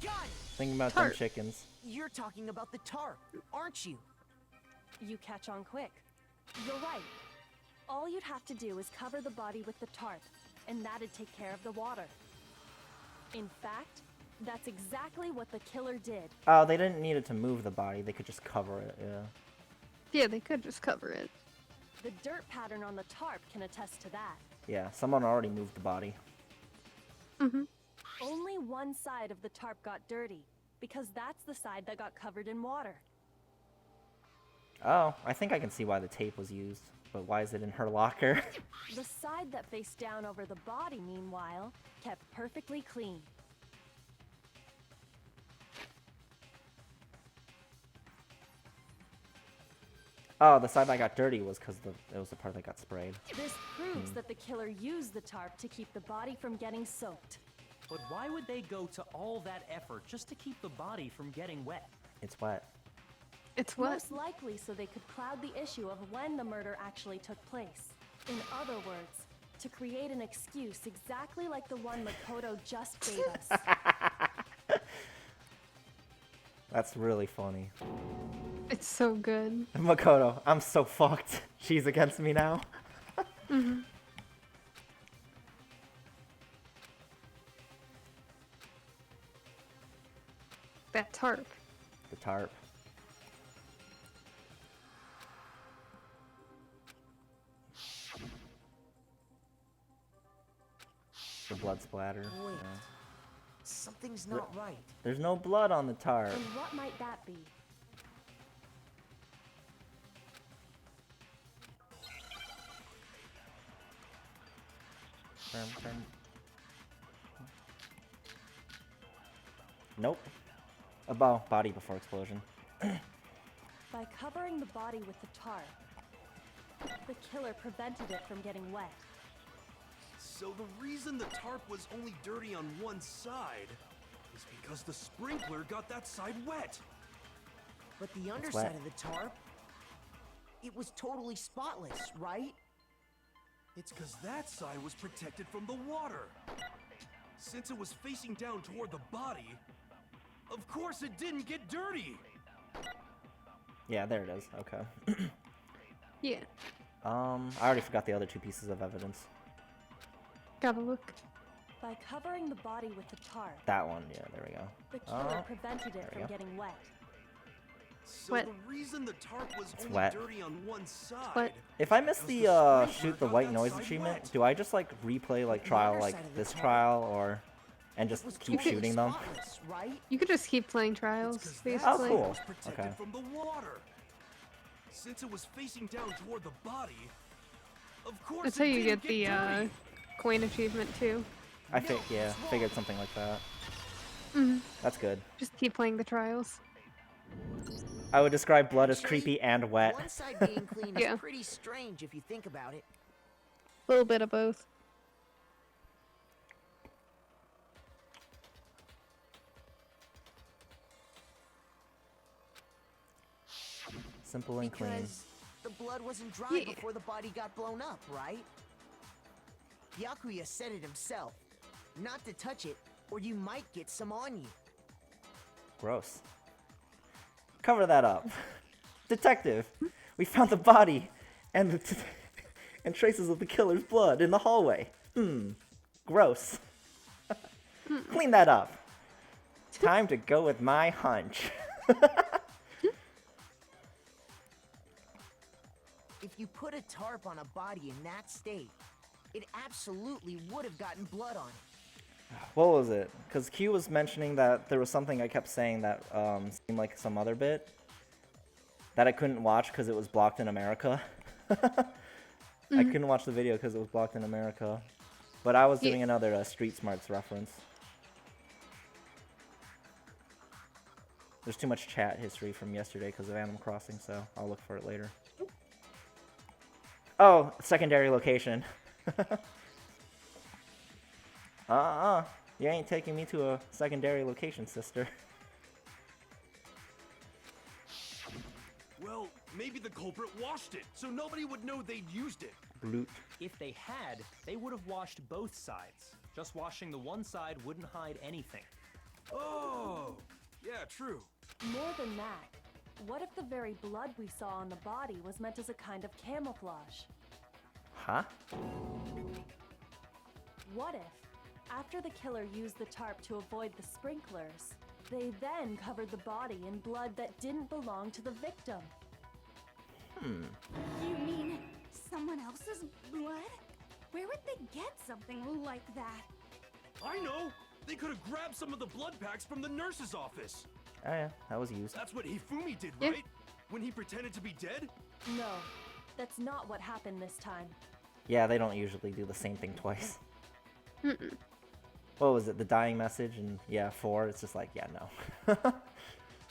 got it! Thinking about them Tarp. chickens. You're talking about the tarp, aren't you? You catch on quick. You're right. All you'd have to do is cover the body with the tarp, and that'd take care of the water. In fact, that's exactly what the killer did. Oh, they didn't need it to move the body. They could just cover it, yeah. Yeah, they could just cover it. The dirt pattern on the tarp can attest to that. Yeah, someone already moved the body. Only one side of the tarp got dirty, because that's the side that got covered in water. Oh, I think I can see why the tape was used. But why is it in her locker? The side that faced down over the body, meanwhile, kept perfectly clean. Oh, the side that got dirty was because it was the part that got sprayed. This proves that the killer used the tarp to keep the body from getting soaked. But why would they go to all that effort just to keep the body from getting wet? It's wet. It's what? Most likely so they could cloud the issue of when the murder actually took place. In other words, to create an excuse exactly like the one Makoto just gave us. That's really funny. It's so good. Makoto, I'm so fucked. She's against me now. That tarp. The tarp. The blood splatter. Wait. Yeah. Something's not right. There's no blood on the tarp. And what might that be? Nope. A body before explosion. By covering the body with the tarp, the killer prevented it from getting wet. So the reason the tarp was only dirty on one side is because the sprinkler got that side wet. But the wet. underside of the tarp... it was totally spotless, right? It's because that side was protected from the water. Since it was facing down toward the body, of course it didn't get dirty. Yeah, there it is. Okay. Yeah. I already forgot the other two pieces of evidence. Gotta look. By covering the body with the tarp, That one, yeah, there we go. the killer prevented there it we from go. getting wet. So Wet. the reason the tarp was only wet. dirty on one side. wet. If I miss was the sprinkler shoot the got white that noise side achievement, wet. do I just like replay like The trial water like side of the this tarp. trial or and It was just keep totally shooting them? spotless, right? You could just keep playing It's trials, 'cause that basically. Oh, side cool. was protected Okay. from the water. Since it was facing down toward the body, of course That's it how you didn't get the dirty. coin achievement too. I think yeah, figured something like that. hmm That's good. Just keep playing the trials. I would describe blood as Actually, creepy and wet. One side being clean Yeah. is pretty strange if you think about it. A little bit of both. Simple and clean. Because the blood wasn't dry Yeah. before the body got blown up, right? Yakuya said it himself. Not to touch it, or you might get some on you. Gross. Cover that up. Detective, we found the body and and traces of the killer's blood in the hallway. Gross. Clean that up. Time to go with my hunch. If you put a tarp on a body in that state, it absolutely would have gotten blood on it. What was it? Because Q was mentioning that there was something I kept saying that seemed like some other bit that I couldn't watch because it was blocked in America. I couldn't watch the video because it was blocked in America. But I was doing another Street Smarts reference. There's too much chat history from yesterday because of Animal Crossing, so I'll look for it later. Oh, secondary location. You ain't taking me to a secondary location, sister. Well, maybe the culprit washed it, so nobody would know they'd used it. Bloot. If they had, they would have washed both sides. Just washing the one side wouldn't hide anything. Oh, yeah, true. More than that, what if the very blood we saw on the body was meant as a kind of camouflage? Huh? What if, after the killer used the tarp to avoid the sprinklers, they then covered the body in blood that didn't belong to the victim? You mean someone else's blood? Where would they get something like that? I know! They could have grabbed some of the blood packs from the nurse's office. Oh yeah, that was used. That's what Hifumi did, Yeah. right? When he pretended to be dead? No, that's not what happened this time. Yeah, they don't usually do the same thing twice. Mm-mm. What was it? The dying message and yeah, 4. It's just like, yeah, no.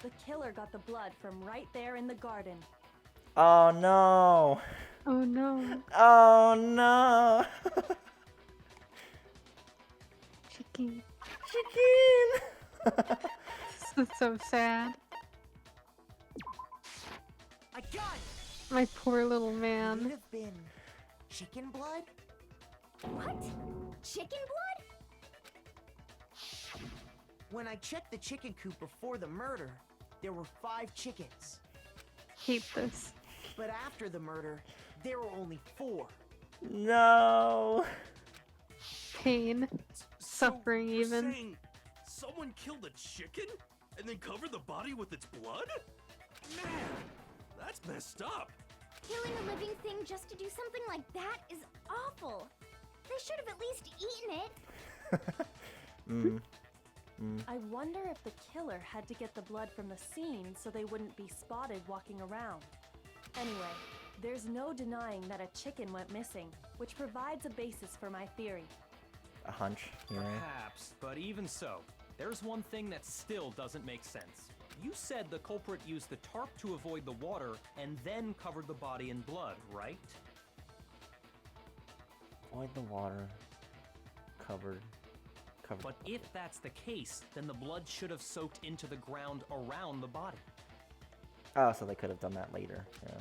The killer got the blood from right there in the garden. Oh no. Oh no. Oh no. Chicken. Chicken. This is so sad. I got it! My poor little Could man. have been chicken blood? What? Chicken blood? When I checked the chicken coop before the murder, there were 5 chickens. Hate this. But after the murder, there were only 4. No. Pain. Suffering So you're even. saying someone killed a chicken and then covered the body with its blood? Man, that's messed up. Killing a living thing just to do something like that is awful. They should have at least eaten it. I wonder if the killer had to get the blood from the scene so they wouldn't be spotted walking around. Anyway, there's no denying that a chicken went missing, which provides a basis for my theory. A hunch, you know? Perhaps, but even so, there's one thing that still doesn't make sense. You said the culprit used the tarp to avoid the water and then covered the body in blood, right? Avoid the water. Covered. But if that's the case, then the blood should have soaked into the ground around the body. Oh, so they could have done that later. Yeah.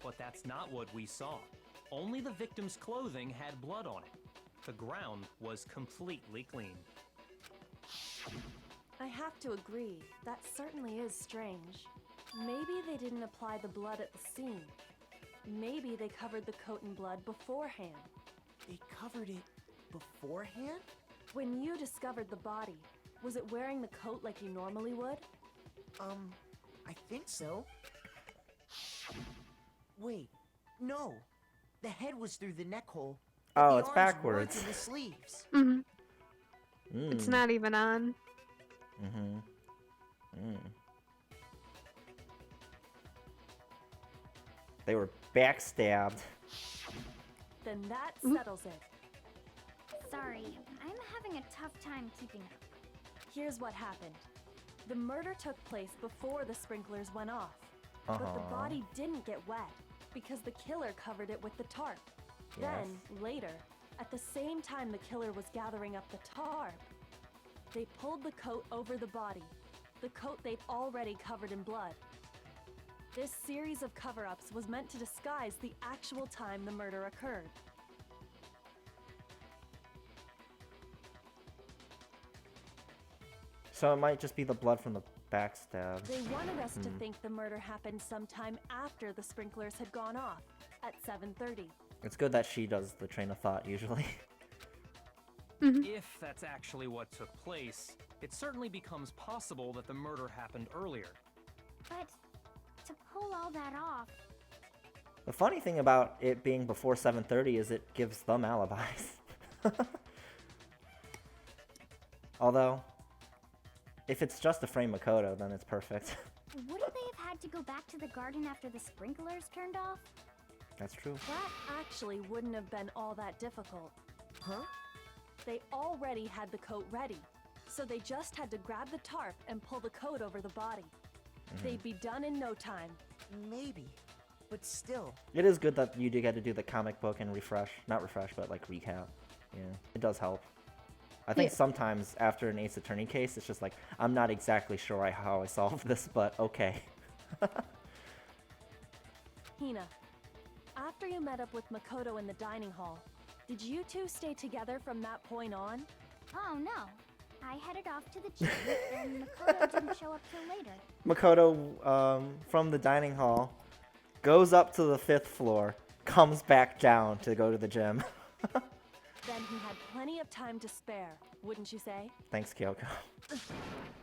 But that's not what we saw. Only the victim's clothing had blood on it. The ground was completely clean. I have to agree, that certainly is strange. Maybe they didn't apply the blood at the scene. Maybe they covered the coat in blood beforehand. They covered it beforehand? When you discovered the body, was it wearing the coat like you normally would? I think so. Wait, no. The head was through the neck hole. but Oh, the it's arms backwards. weren't in the sleeves. Mm-hmm. It's not even on. They were backstabbed. Then that settles it. Sorry, I'm having a tough time keeping up. Here's what happened. The murder took place before the sprinklers went off. But the body didn't get wet because the killer covered it with the tarp. Then, later, at the same time the killer was gathering up the tarp, they pulled the coat over the body, the coat they'd already covered in blood. This series of cover-ups was meant to disguise the actual time the murder occurred. So it might just be the blood from the backstab. They wanted us to think the murder happened sometime after the sprinklers had gone off, at 7:30. It's good that she does the train of thought usually. If that's actually what took place, it certainly becomes possible that the murder happened earlier. But to pull all that off, The funny thing about it being before 7:30 is it gives them alibis. Although, if it's just a frame Makoto, then it's perfect. wouldn't they have had to go back to the garden after the sprinklers turned off? That's true. That actually wouldn't have been all that difficult. Huh? They already had the coat ready, so they just had to grab the tarp and pull the coat over the body. They'd be done in no time. Maybe. But still. It is good that you do get to do the comic book and refresh. Not refresh, but like recap. Yeah, it does help. I think sometimes after an Ace Attorney case, it's just like, I'm not exactly sure how I solved this, but okay. Hina, after you met up with Makoto in the dining hall, did you two stay together from that point on? Oh no. I headed off to the gym, and Makoto didn't show up till later. Makoto, from the dining hall, goes up to the 5th floor, comes back down to go to the gym. Then he had plenty of time to spare, wouldn't you say? Thanks, Kyoko.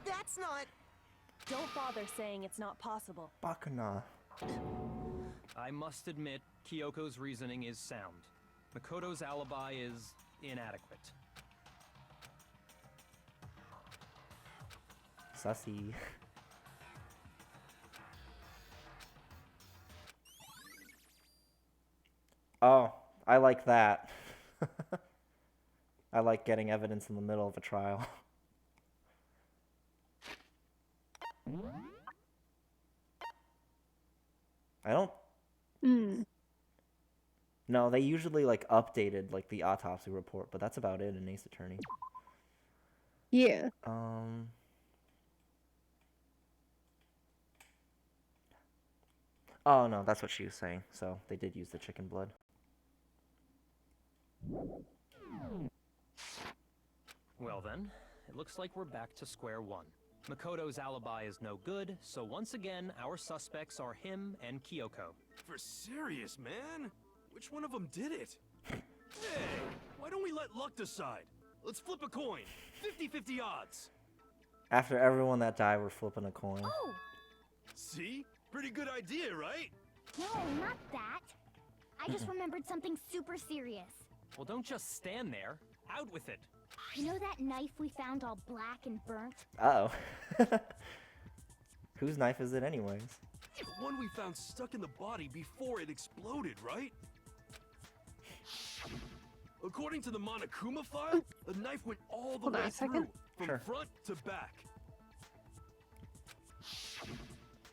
That's not. Don't bother saying it's not possible. Bakuna. I must admit, Kyoko's reasoning is sound. Makoto's alibi is inadequate. Sussy. Oh, I like that. I like getting evidence in the middle of a trial. I don't... No, they usually like updated like the autopsy report, but that's about it in Ace Attorney. Yeah. Oh no, that's what she was saying. So they did use the chicken blood. Well then, it looks like we're back to square one. Makoto's alibi is no good, so once again, our suspects are him and Kyoko. For serious, man? Which one of them did it? Hey, why don't we let luck decide? Let's flip a coin. 50-50 odds. After everyone that died, we're flipping a coin. Oh! See? Pretty good idea, right? No, not that. I just remembered something super serious. Well, don't just stand there. Out with it. You know that knife we found all black and burnt? Uh-oh. Whose knife is it anyways? The one we found stuck in the body before it exploded, right? According to the Monokuma file, the knife went all the Hold on way a second. through, from Sure. front to back.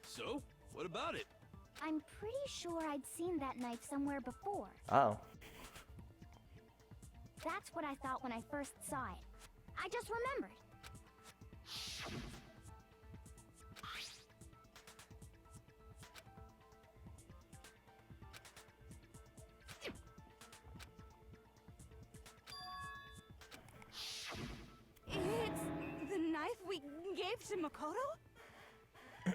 So, what about it? I'm pretty sure I'd seen that knife somewhere before. Uh-oh. That's what I thought when I first saw it. I just remembered. gave to Makoto?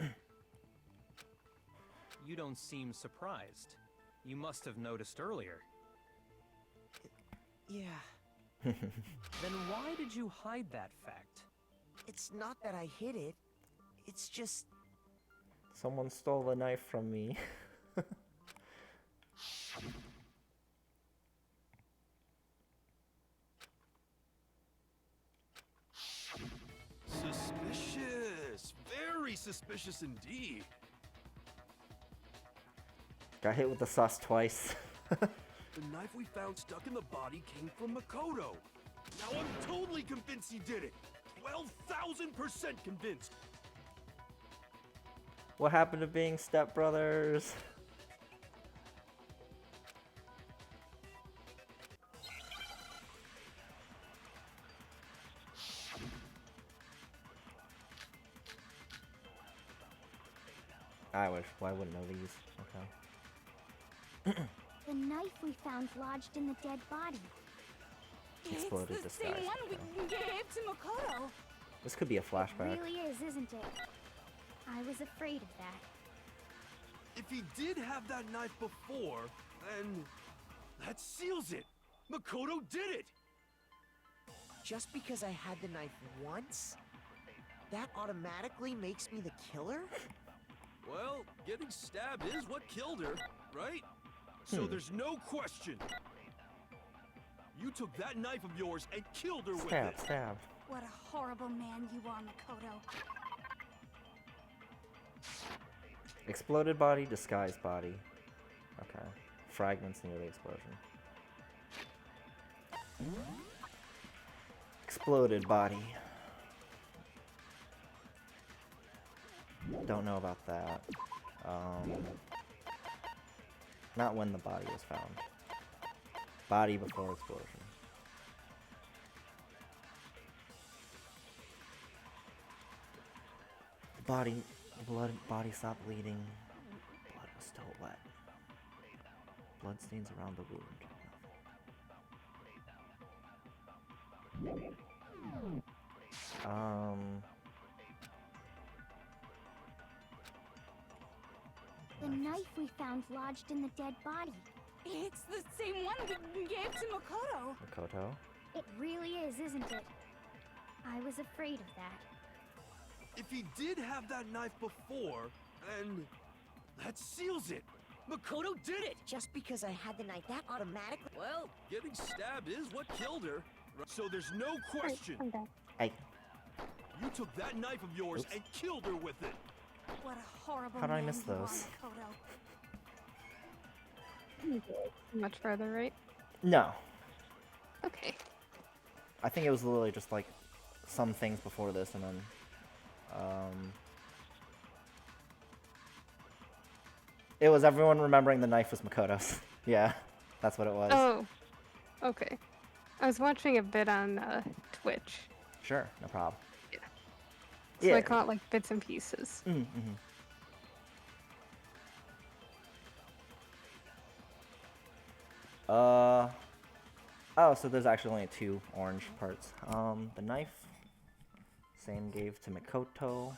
You don't seem surprised. You must have noticed earlier. Yeah, Then why did you hide that fact? it's not that I hid it. It's just... Someone stole the knife from me. Suspicious. Very suspicious indeed. Got hit with the sauce twice. The knife we found stuck in the body came from Makoto. Now I'm totally convinced he did it. 12,000% convinced. What happened to being stepbrothers? I wish. Well, I wouldn't know these. Okay. The knife we found lodged in the dead body. Exploded It's the disguise. same one we Okay. gave to Makoto. This could be a flashback. Really is, isn't it? I was afraid of that. If he did have that knife before, then that seals it. Makoto did it. Just because I had the knife once, that automatically makes me the killer? Well, getting stabbed is what killed her, right? So there's no question. You took that knife of yours and killed her with Stab, it. stab. What a horrible man you are, Makoto. Exploded body, disguised body. Okay. Fragments near the explosion. Exploded body. Don't know about that. Not when the body was found. Body before explosion. Body, body stopped bleeding. Blood was still wet. Blood stains around the wound. The knife we found lodged in the dead body. It's the same one we gave to Makoto. Makoto. It really is, isn't it? I was afraid of that. If he did have that knife before, then that seals it. Makoto did it. Just because I had the knife, that automatically... Well, getting stabbed is what killed her. So there's no question. I'm back. Hey, You took that knife of yours Oops. and killed her with it. What a horrible How did I man miss you are, those? Makoto. Much further, right? no. Okay. I think it was literally just like some things before this, and then it was everyone remembering the knife was Makoto's. Yeah, that's what it was. Oh, okay. I was watching a bit on Twitch, Sure, no problem. so I caught like bits and pieces. Mm-hmm. Oh, so there's actually only two orange parts. The knife, same gave to Mikoto.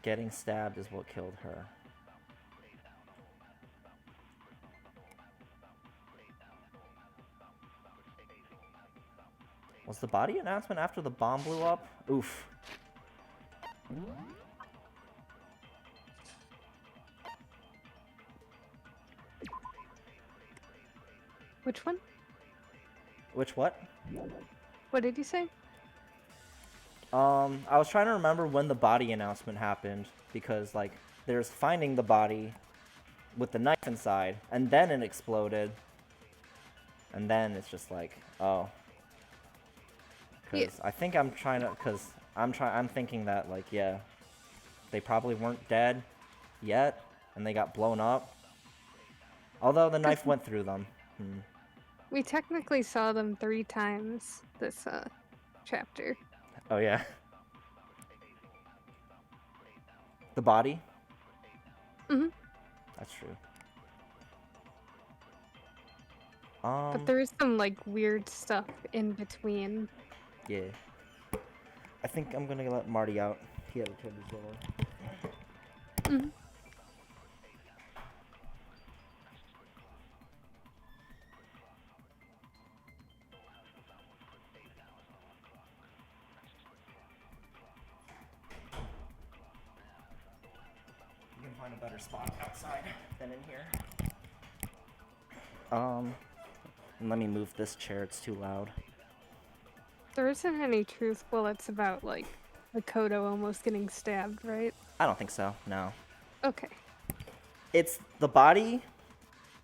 Getting stabbed is what killed her. Was the body announcement after the bomb blew up? Oof. Which one? Which what? What did you say? I was trying to remember when the body announcement happened, because like there's finding the body with the knife inside, and then it exploded, and then it's just like, oh. Because I think I'm trying to, because I'm thinking that like, yeah, they probably weren't dead yet, and they got blown up. Although the knife went through them. We technically saw them 3 times this chapter. Oh yeah. The body? Mhm. That's true. But there is some like weird stuff in between. Yeah. I think I'm gonna let Marty out. He had to turn his door. Mhm. You can find a better spot outside than in here. And let me move this chair. It's too loud. There isn't any truth bullets about, like, Makoto almost getting stabbed, right? I don't think so. No. Okay. It's the body.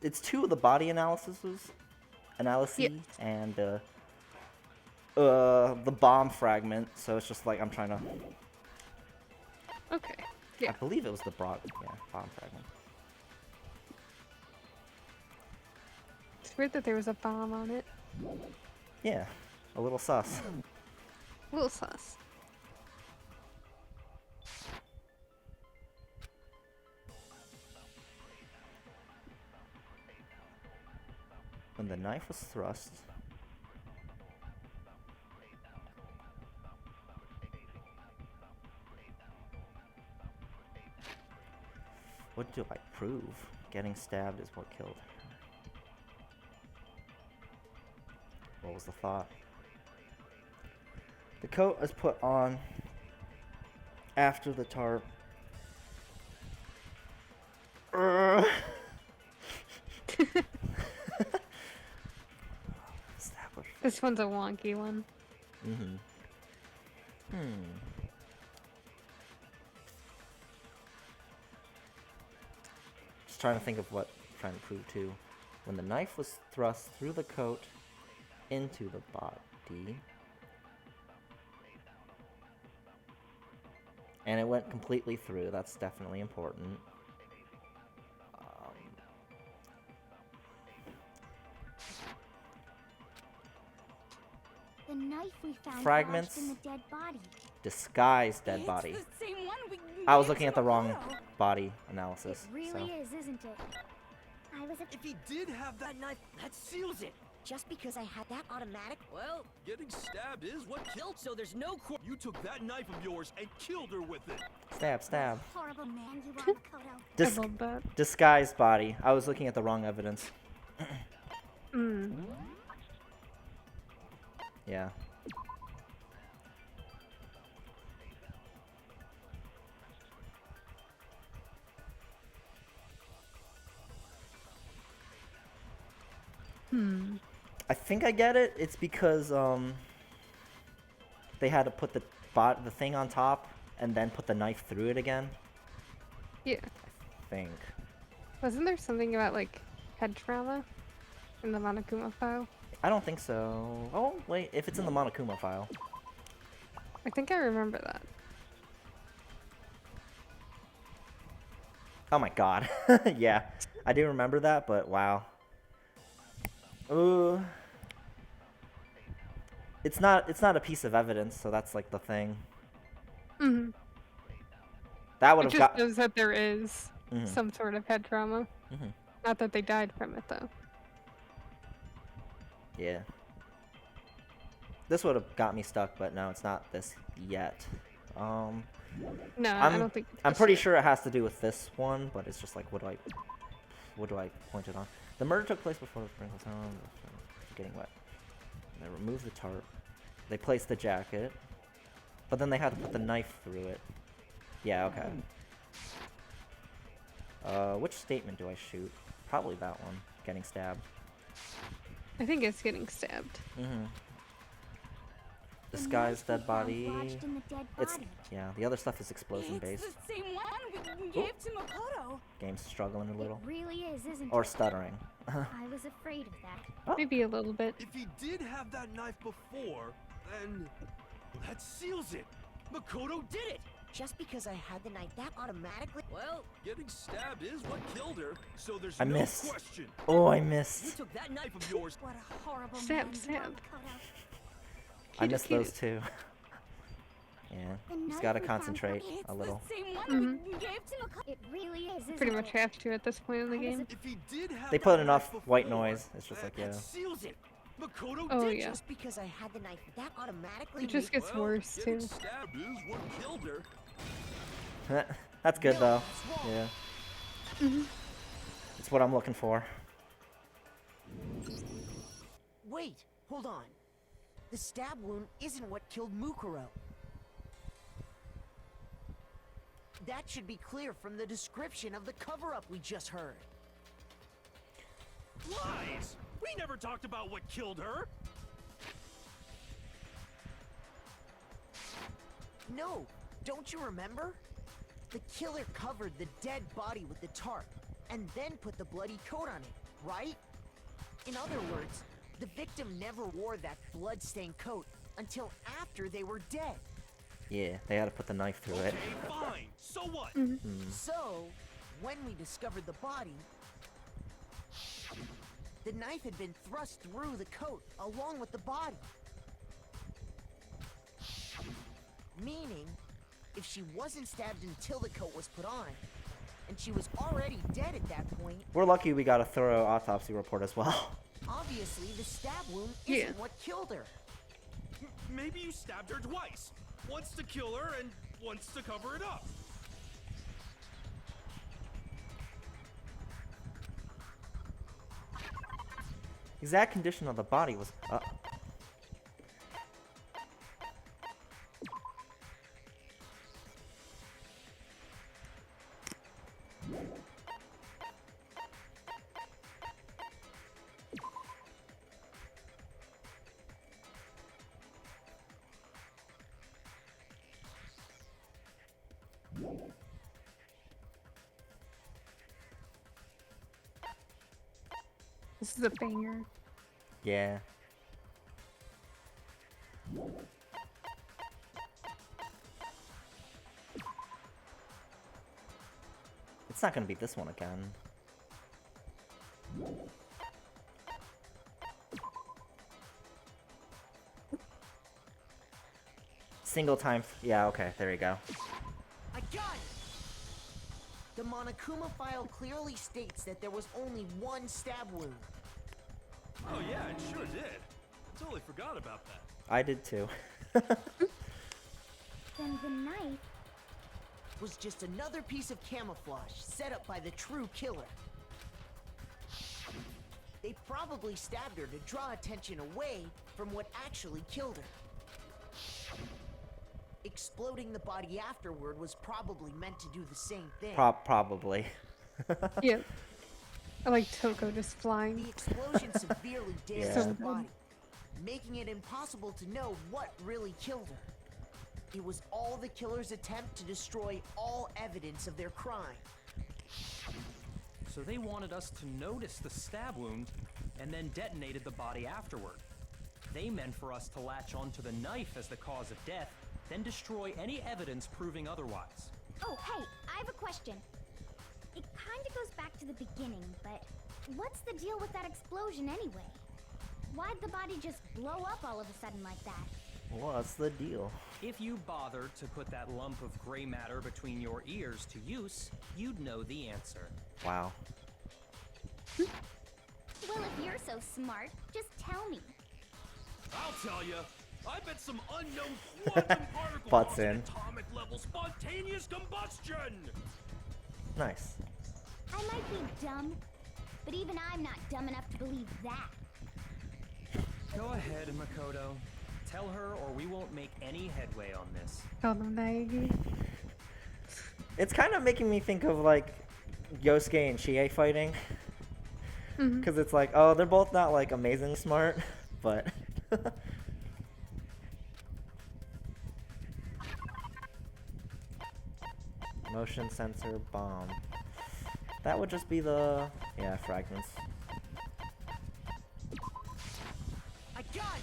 It's two of the body analyses, Yep. and the bomb fragment. So it's just like I'm trying to. Okay. Yeah. I believe it was the bomb fragment. It's weird that there was a bomb on it. Yeah, a little sus. A little sus. When the knife was thrust. What do I prove? Getting stabbed is what killed her. What was the thought? The coat is put on after the tarp. This one's a wonky one. Just trying to think of what I'm trying to prove too. When the knife was thrust through the coat into the body, and it went completely through. That's definitely important. The knife we found Fragments. lodged in the dead body. Disguised dead body. It's the same one we I was gave looking to at the wrong Makoto. body analysis. It really so. is, isn't it? I was If he did have that knife, that seals it. Just because I had that automatic. Well, getting stabbed is what killed, so there's no You took that knife of yours and killed her with it. Stab, stab. horrible man you are, Makoto. Dis- I love that. disguised body. I was looking at the wrong evidence. Yeah. I think I get it. It's because they had to put the thing on top and then put the knife through it again. Yeah. I think. Wasn't there something about, like, head trauma in the Monokuma file? I don't think so. Oh wait, if it's in the Monokuma file. I think I remember that. Oh my god. Yeah, I do remember that, but wow. It's not a piece of evidence, so that's like the thing. That would It have just got. shows that there is some sort of head trauma. Not that they died from it, though. Yeah. This would have got me stuck, but no, it's not this yet. No, I don't think. I'm pretty sure it has to do with this one, but it's just like, what do I point it on? The murder took place before the sprinkles on. Getting wet. They removed the tarp. They placed the jacket, but then they had to put the knife through it. Yeah, okay. Which statement do I shoot? Probably that one. Getting stabbed. I think it's getting stabbed. Disguised dead body. lodged in the dead It's body. yeah. The other stuff is explosion based. It's the same one we gave to Makoto. Game's struggling a little, It really is, isn't or it? stuttering. I was afraid of that. Maybe a little bit. If he did have that knife before, then that seals it. Makoto did it. Just because I had the knife, that automatically. Well, getting stabbed is what killed her, so there's I no missed. question. Oh, I You missed. took that knife of yours. What a horrible Stab, man stab. you are, Makoto. I missed those two. Yeah, The just knife gotta we found concentrate It's a little. the same one we gave to Makoto. It really is, isn't Pretty much it? have to at this point in the game. If he did have They that put knife enough before, white noise. It's just like, that yeah. seals it. Makoto Oh did yeah. Just because I had the knife, that automatically It just makes... gets worse getting too. stabbed is what killed her. That's good No, though. that's wrong. Yeah. Mhm. It's what I'm looking for. Wait, hold on. The stab wound isn't what killed Mukuro. That should be clear from the description of the cover-up we just heard. Lies! We never talked about what killed her. No, don't you remember? The killer covered the dead body with the tarp, and then put the bloody coat on it, right? In other words, the victim never wore that blood-stained coat until after they were dead. Yeah, they had to put the knife through it. Okay, fine. So what? So, when we discovered the body, the knife had been thrust through the coat along with the body. Meaning, if she wasn't stabbed until the coat was put on, and she was already dead at that point, We're lucky we got a thorough autopsy report as well. obviously the stab wound Yeah. isn't what killed her. Maybe you stabbed her twice. Once to kill her and once to cover it up. Exact condition of the body was. This is a banger. Yeah. It's not gonna be this one again. Single time. Yeah, okay, there you go. I got it! The Monokuma file clearly states that there was only one stab wound. Oh yeah, it sure did. I totally forgot about that. I did too. Then the knife. Was just another piece of camouflage set up by the true killer. They probably stabbed her to draw attention away from what actually killed her. Exploding the body afterward was probably meant to do the same thing. Probably. Yeah. I like Toko just The flying. explosion severely damaged Yeah. the body, making it impossible to know what really killed her. It was all the killer's attempt to destroy all evidence of their crime. So they wanted us to notice the stab wound and then detonated the body afterward. They meant for us to latch onto the knife as the cause of death, then destroy any evidence proving otherwise. Oh, hey, I have a question. It kinda goes back to the beginning, but what's the deal with that explosion anyway? Why'd the body just blow up all of a sudden like that? What's the deal? If you bothered to put that lump of gray matter between your ears to use, you'd know the answer. Wow. Well, if you're so smart, just tell me. I'll tell you. I bet some unknown quantum particle Butts causing in. atomic level spontaneous combustion. Nice. I might be dumb, but even I'm not dumb enough to believe that. Go ahead, Makoto. Tell her or we won't make any headway on this. Call them Naegi. It's kind of making me think of like Yosuke and Chie fighting. Because it's like, oh, they're both not like amazing smart, but. Motion sensor bomb. That would just be the. Yeah, fragments. I got it!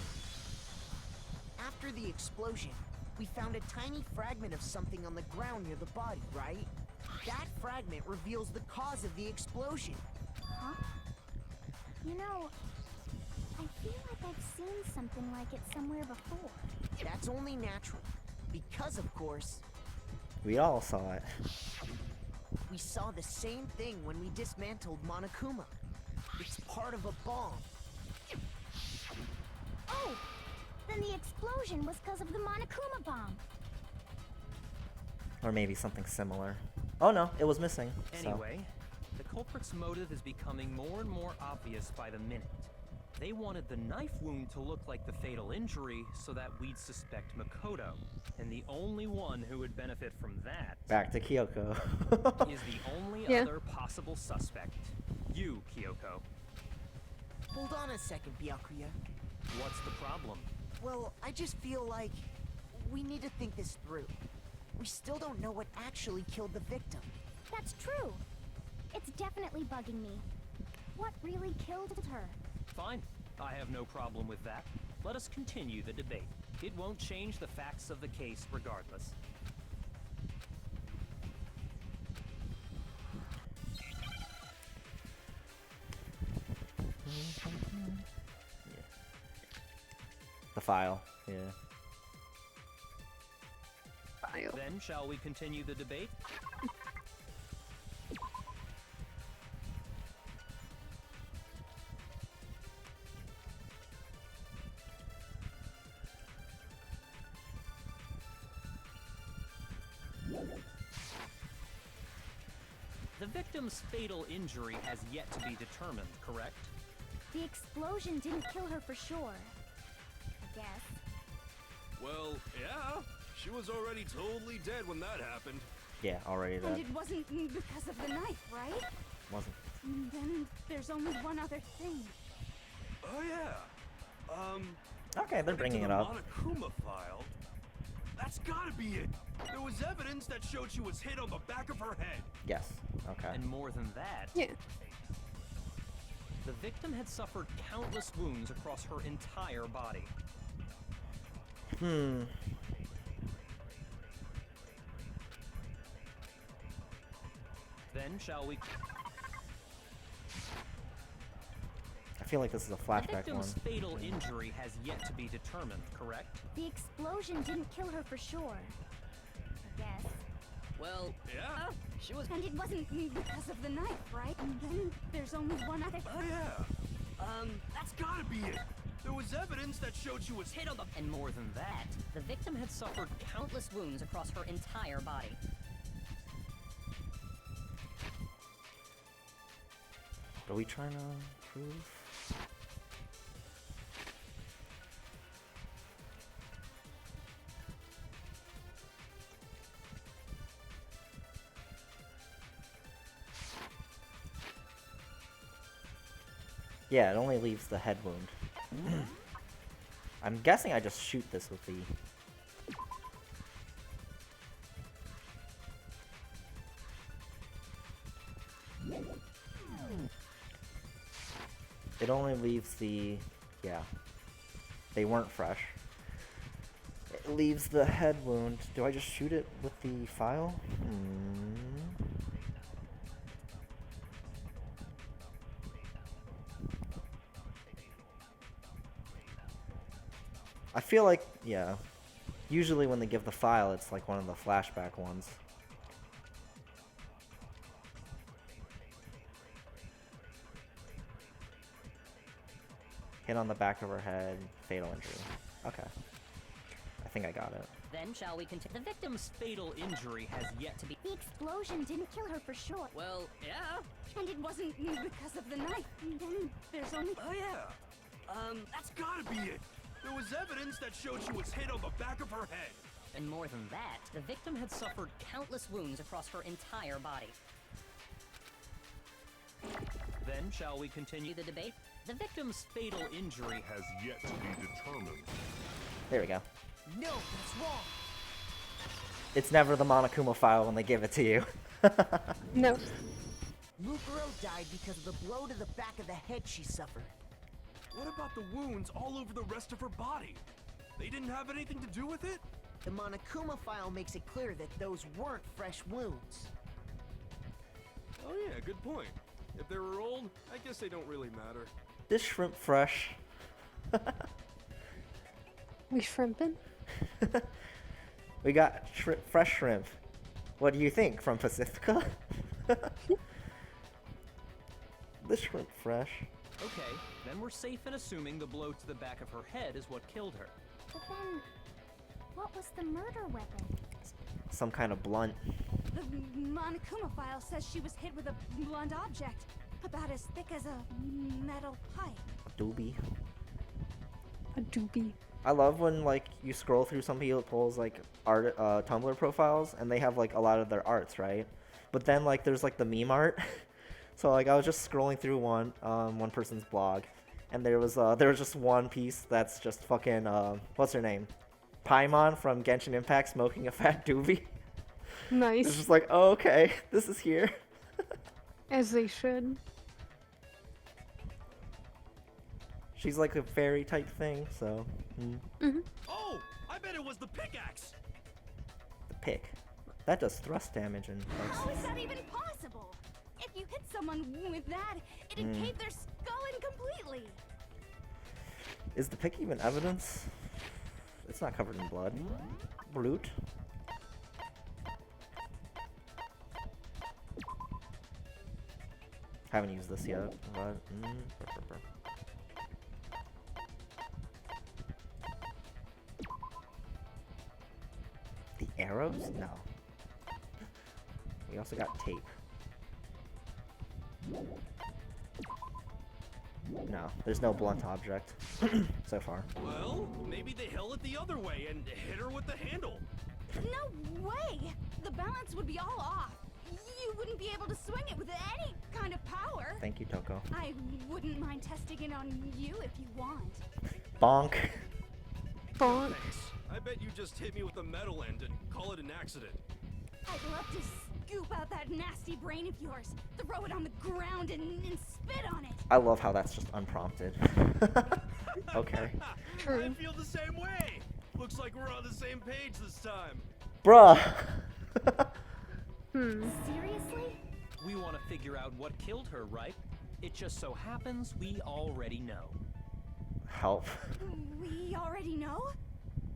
After the explosion, we found a tiny fragment of something on the ground near the body, right? That fragment reveals the cause of the explosion. Huh? You know, I feel like I've seen something like it somewhere before. That's only natural. Because, of course, We all saw it. we saw the same thing when we dismantled Monokuma. It's part of a bomb. Then the explosion was because of the Monokuma bomb. Or maybe something similar. Oh no, it was missing. So. Anyway, the culprit's motive is becoming more and more obvious by the minute. They wanted the knife wound to look like the fatal injury so that we'd suspect Makoto. And the only one who would benefit from that Back to Kyoko. is the only Yeah. other possible suspect. You, Kyoko. Hold on a second, Byakuya. What's the problem? Well, I just feel like we need to think this through. We still don't know what actually killed the victim. That's true. It's definitely bugging me. What really killed her? Fine. I have no problem with that. Let us continue the debate. It won't change the facts of the case regardless. The file. Yeah. File. Then, shall we continue the debate? The victim's fatal injury has yet to be determined, correct? The explosion didn't kill her for sure. I guess. Well, yeah. She was already totally dead when that happened. Yeah, already And that it wasn't because of the knife, right? wasn't. Then there's only one other thing. Oh yeah. Okay, they're bringing it the up. Monokuma file. That's gotta be it. There was evidence that showed she was hit on the back of her head. Yes. Okay. And more than that, Yeah. the victim had suffered countless wounds across her entire body. Hmm. Then, shall we... I feel like this is a The flashback one. victim's fatal injury has yet to be determined, correct? The explosion didn't kill her for sure. I guess. Well, Yeah. she was. And it wasn't because of the knife, right? And then there's only one other Oh yeah. That's gotta be it. There was evidence that showed she was hit on the. And more than that, the victim had suffered countless wounds across her entire body. Are we trying to prove? Yeah, it only leaves the head wound. I'm guessing I just shoot this with the... It only leaves the... yeah. They weren't fresh. It leaves the head wound. Do I just shoot it with the file? I feel like, yeah. Usually when they give the file, it's like one of the flashback ones. Hit on the back of her head, fatal injury. Okay. I think I got it. Then shall we continue? The victim's fatal injury has yet to be... The explosion didn't kill her for sure. Well, yeah. And it wasn't because of the knife. And then there's only... Oh yeah. That's gotta be it. There was evidence that showed she was hit on the back of her head. And more than that, the victim had suffered countless wounds across her entire body. Then, shall we continue The debate? The victim's fatal injury has Yet to be determined. There we go. No, that's wrong. It's never the Monokuma file when they give it to you. No. Mukuro died because of the blow to the back of the head she suffered. What about the wounds all over the rest of her body? They didn't have anything to do with it? The Monokuma file makes it clear that those weren't fresh wounds. Oh yeah, good point. If they were old, I guess they don't really matter. This shrimp fresh. We shrimping? We got fresh shrimp. What do you think, from Pacifica? This shrimp fresh. Okay, then we're safe in assuming the blow to the back of her head is what killed her. Then, what was the murder weapon? Some kind of blunt. The Monokuma file says she was hit with a blunt object, about as thick as a metal pipe. Doobie. A doobie. I love when like you scroll through some people's like art Tumblr profiles and they have like a lot of their arts, right? But then like there's like the meme art. So like I was just scrolling through one person's blog, and there was just one piece that's just fucking what's her name? Paimon from Genshin Impact smoking a fat doobie. It's Nice. just like, oh, okay, this is here. As they should. She's like a fairy type thing, so Oh, I bet it was the pickaxe. the pick. That does thrust damage and How is that even possible? If you hit someone with that, it'd cave their skull in completely. Is the pick even evidence? It's not covered in blood. Brute. Haven't used this yet, but the arrows? No. We also got tape. No, there's no blunt object so far. Well, maybe they held it the other way and hit her with the handle. No way! The balance would be all off. You wouldn't be able to swing it with any kind of power. Thank you, Toko. I wouldn't mind testing it on you if you want. Bonk. Bonk. Thanks. I bet you just hit me with a metal end and call it an accident. I'd love to scoop out that nasty brain of yours, throw it on the ground, and spit on it. I love how that's just unprompted. Okay. True. I feel the same way. Looks like we're on the same page this time. Bruh. Seriously? We want to figure out what killed her, right? It just so happens we already know. Help. We already know?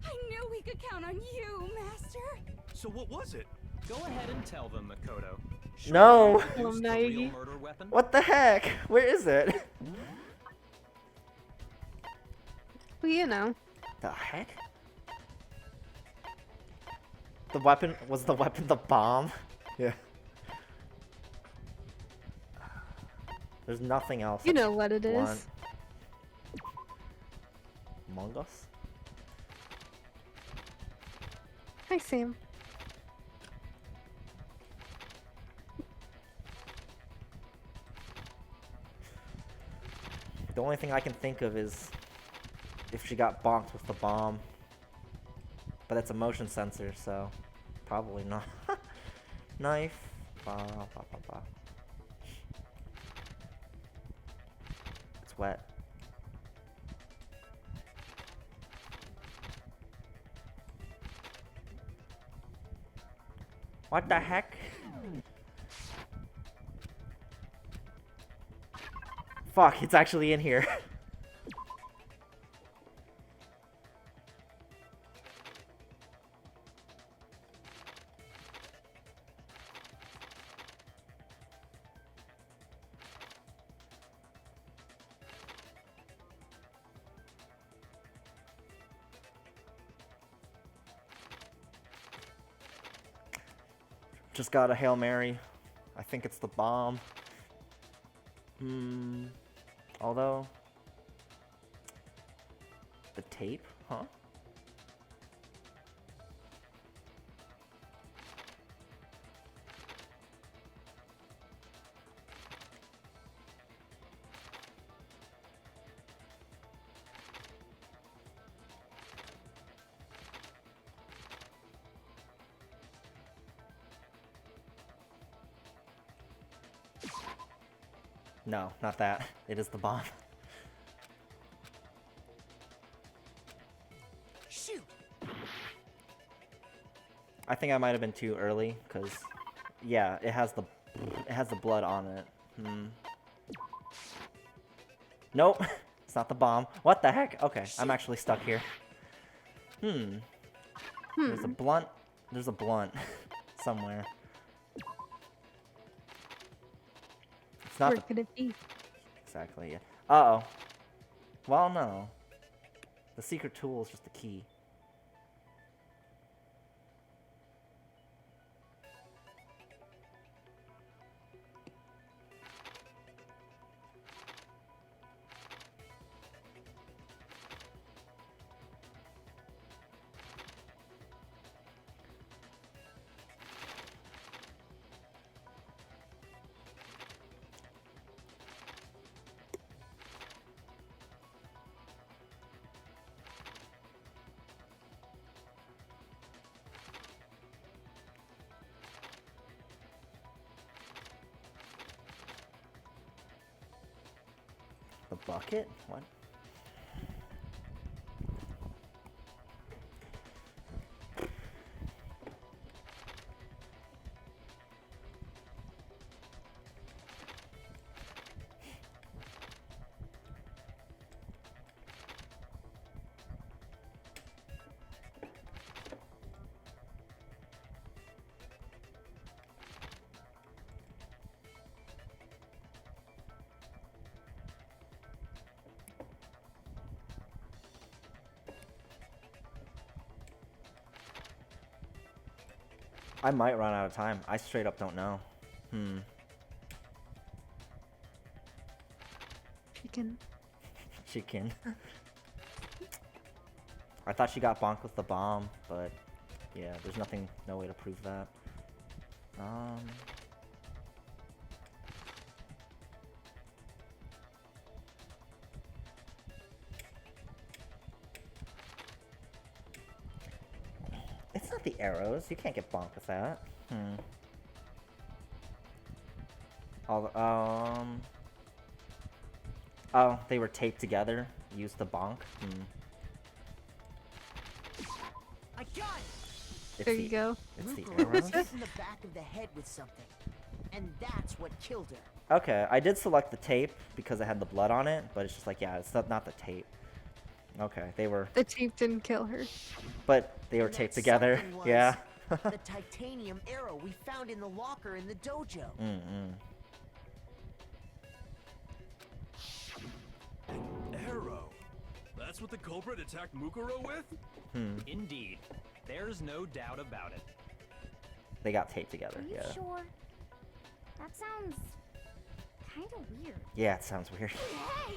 I knew we could count on you, Master. So what was it? Go ahead and tell them, Makoto. Should No. we introduce the Naegi. real murder weapon? What the heck? Where is it? Well, you know. The heck? The weapon was the bomb? Yeah. There's nothing else. You that's know what it is. blunt. Among Us? Hi, Sam. The only thing I can think of is if she got bonked with the bomb. But it's a motion sensor, so probably not. Knife. Ba, ba, ba, ba. It's wet. What the heck? Fuck, it's actually in here. Just got a Hail Mary. I think it's the bomb. Although... The tape? Huh? No, not that. It is the bomb. Shoot! I think I might have been too early, because yeah, it has the blood on it. Nope, it's not the bomb. What the heck? Okay, I'm actually stuck here. There's a blunt. There's a blunt somewhere. It's not Where the, could it be? exactly. Yeah. Uh-oh. Well, no. The secret tool is just the key. The bucket? What? I might run out of time. I straight up don't know. Chicken. Chicken. I thought she got bonked with the bomb, but yeah, there's nothing, no way to prove that. It's not the arrows. You can't get bonked with that. Oh, they were taped together. Used the bonk. I got it! It's There you go. It's the Mukuro arrows. was hit in the back of the head with something, and that's what killed her. Okay, I did select the tape because it had the blood on it, but it's just like, yeah, it's not the tape. Okay, they were, The tape didn't kill her. but they were And taped that together. something was Yeah. the titanium arrow we found in the locker in the dojo. Arrow. That's what the culprit attacked Mukuro with? Indeed. There's no doubt about it. They got taped together. Are you Yeah. sure? That sounds kind of weird. Yeah, it sounds weird. Hey!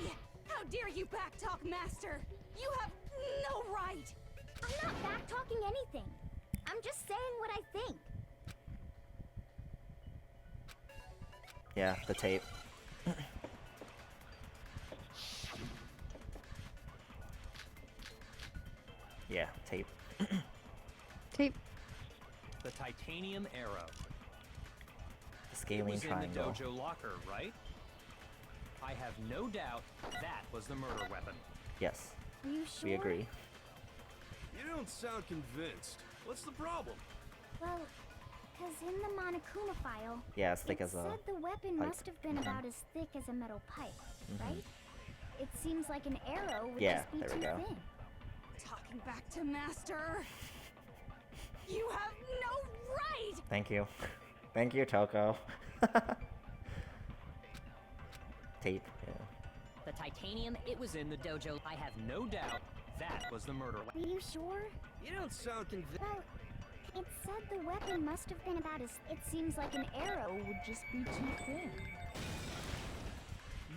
How dare you backtalk, Master? You have no right! I'm not back-talking anything. I'm just saying what I think. Yeah, the tape. Yeah, tape. Tape. The titanium arrow. The It scaling was in triangle. the dojo locker, right? I have no doubt that was the murder weapon. Yes, Are you sure? we agree. You don't sound convinced. What's the problem? Well, because in the Monokuma file, Yeah, it's thick it as a said the weapon pipe. must have been about as thick as a metal pipe, right? It seems like an arrow would Yeah, just be there we too go. thin. Talking back to Master. You have no right! Thank you. Thank you, Toko. Tape, yeah. The titanium, it was in the dojo. I have no doubt that was the murder weapon. Are you sure? You don't sound convinced. Well, it said the weapon must have been about as. It seems like an arrow would just be too thin.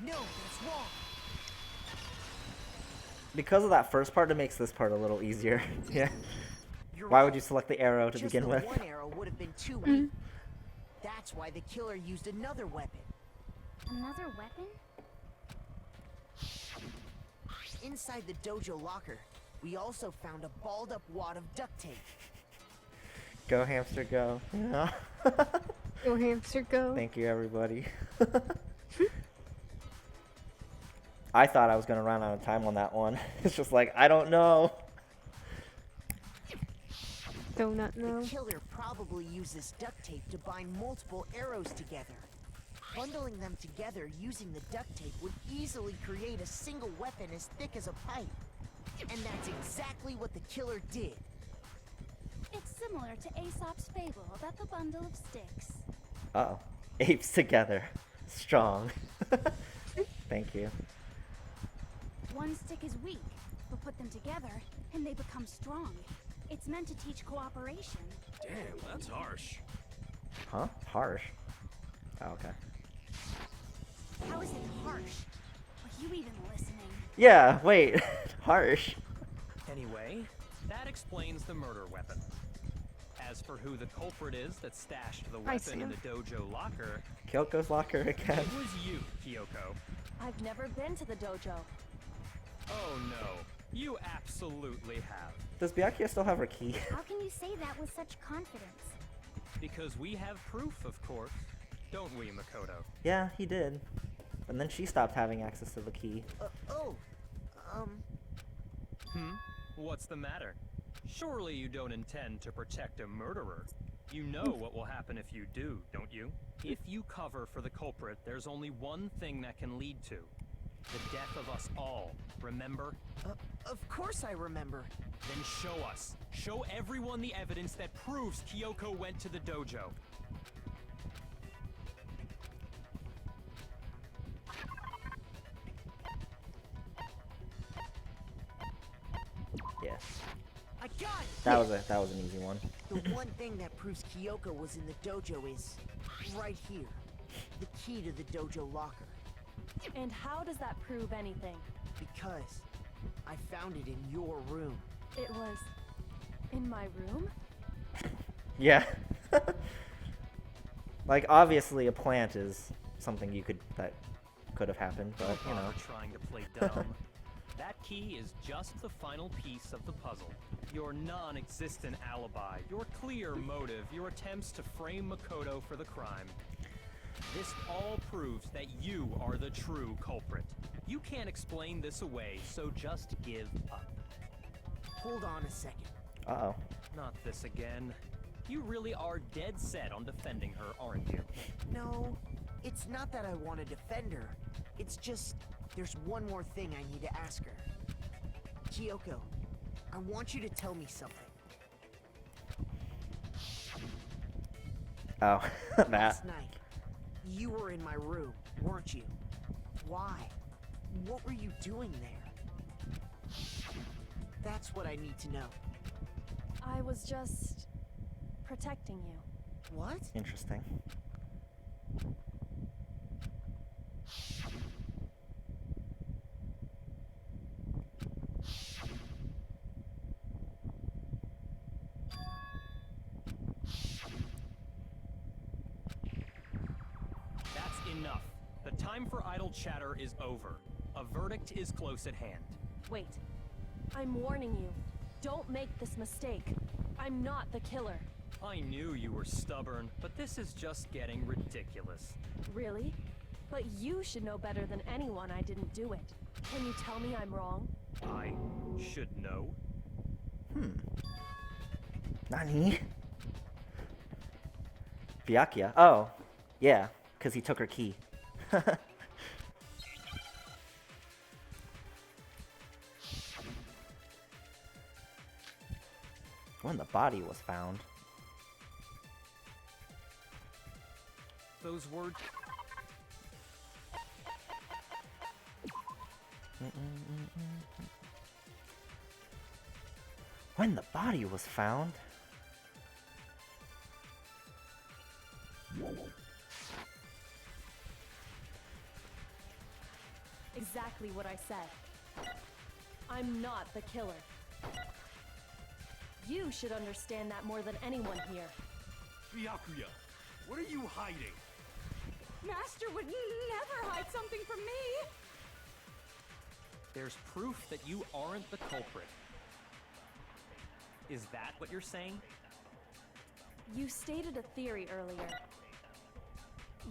No, that's wrong. Because of that first part, it makes this part a little easier. Yeah. You're Why right. would you select the arrow to Just begin the with? one arrow would have been too weak. That's why the killer used another weapon. Another weapon? Inside the dojo locker, we also found a balled-up wad of duct tape. Go hamster, go. Yeah. Go hamster, go. Thank you, everybody. I thought I was gonna run out of time on that one. It's just like, I don't know. Do not know. The killer probably uses duct tape to bind multiple arrows together. Bundling them together using the duct tape would easily create a single weapon as thick as a pipe. And that's exactly what the killer did. It's similar to Aesop's fable about the bundle of sticks. Uh-oh. Apes together. Strong. Thank you. One stick is weak, but put them together, and they become strong. It's meant to teach cooperation. Damn, that's harsh. Huh? Harsh. Oh, okay. How is it harsh? Are you even listening? Yeah, wait. Harsh. Anyway, that explains the murder weapon. As for who the culprit is that stashed the I see weapon in him. the dojo locker, Kyoko's locker again. it was you, Kyoko. I've never been to the dojo. Oh no, you absolutely have. Does Byakuya still have her key? How can you say that with such confidence? Because we have proof, of course. Don't we, Makoto? Yeah, he did. and then she stopped having access to the key. What's the matter? Surely you don't intend to protect a murderer. You know what will happen if you do, don't you? If you cover for the culprit, there's only one thing that can lead to the death of us all, remember? Of course I remember. Then show us. Show everyone the evidence that proves Kyoko went to the dojo. Yes. I got it! That was an easy one. The one thing that proves Kyoko was in the dojo is right here. The key to the dojo locker. And how does that prove anything? Because I found it in your room. It was in my room? Yeah. Like, obviously a plant is something that could have happened, but, you know. Bother trying to play dumb. That key is just the final piece of the puzzle. Your non-existent alibi, your clear motive, your attempts to frame Makoto for the crime. This all proves that you are the true culprit. You can't explain this away, so just give up. Hold on a second. Uh-oh. Not this again. You really are dead set on defending her, aren't you? No, it's not that I want to defend her. It's just, there's one more thing I need to ask her. Kyoko, I want you to tell me something. Oh, that. Last night, you were in my room, weren't you? Why? What were you doing there? That's what I need to know. I was just protecting you. What? Interesting. That's enough. The time for idle chatter is over. A verdict is close at hand. Wait. I'm warning you. Don't make this mistake. I'm not the killer. I knew you were stubborn, but this is just getting ridiculous. Really? But you should know better than anyone I didn't do it. Can you tell me I'm wrong? I should know. Nani? Byakuya? Oh, yeah, because he took her key. When the body was found. Those words... When the body was found? Exactly what I said. I'm not the killer. You should understand that more than anyone here. Byakuya, what are you hiding? Master would never hide something from me. There's proof that you aren't the culprit. Is that what you're saying? You stated a theory earlier.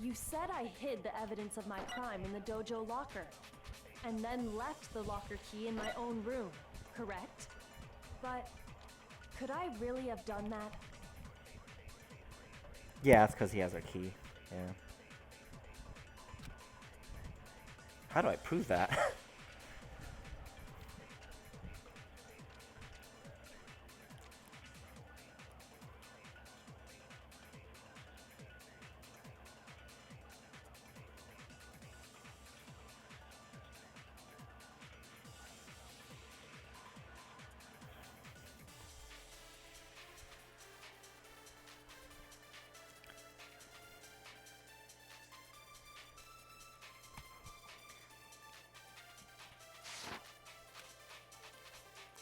You said I hid the evidence of my crime in the dojo locker, and then left the locker key in my own room, correct? But could I really have done that? Yeah, it's because he has her key. Yeah. How do I prove that?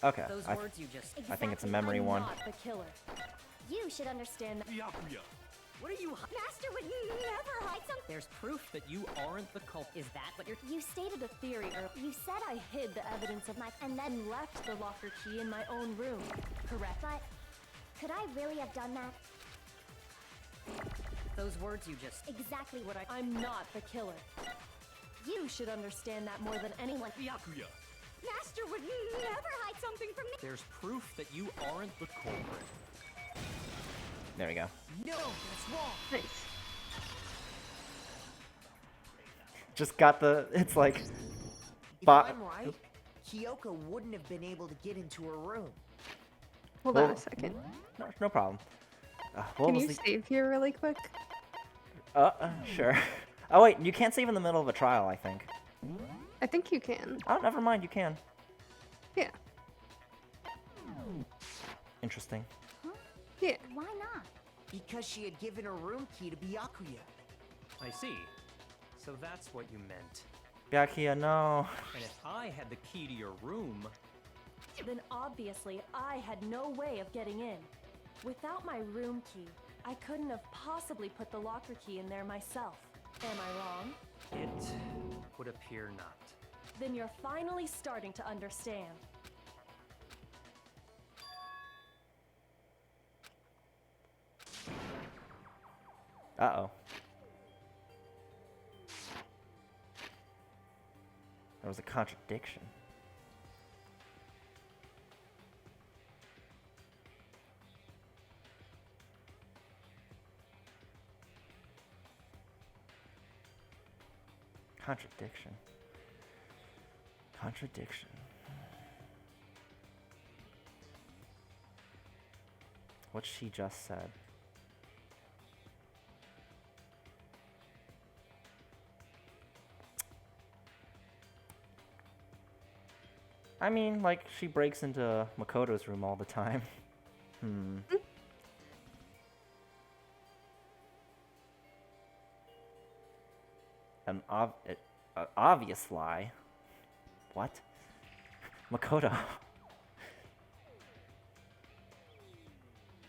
Okay, Those words you just... I think it's a memory one. I'm not the killer. You should understand that. Byakuya, What are you... Master would never hide something. There's proof that you aren't the culprit. Is that what you're... You stated a theory earlier. You said I hid the evidence of my... and then left the locker key in my own room, correct? But could I really have done that? Those words you just... Exactly what I'm not the killer. You should understand that more than anyone. Byakuya, Master would never hide something from me. there's proof that you aren't the culprit. There we go. No, that's wrong. Nice. Just got the. It's like. If I'm right, Kyoko wouldn't have been able to get into her room. Hold on Well, a second. No problem. What Can was you the- save here really quick? Sure. Oh wait, you can't save in the middle of a trial, I think. I think you can. Oh, never mind, you can. Yeah. Interesting. Yeah. Why not? Because she had given her room key to Byakuya. I see. So that's what you meant. Byakuya, no. And if I had the key to your room, Then obviously I had no way of getting in. Without my room key, I couldn't have possibly put the locker key in there myself. Am I wrong? it would appear not. Then you're finally starting to understand. Uh-oh. There was a contradiction. Contradiction. Contradiction. What she just said. I mean, like, she breaks into Makoto's room all the time. An obvious lie. What? Makoto.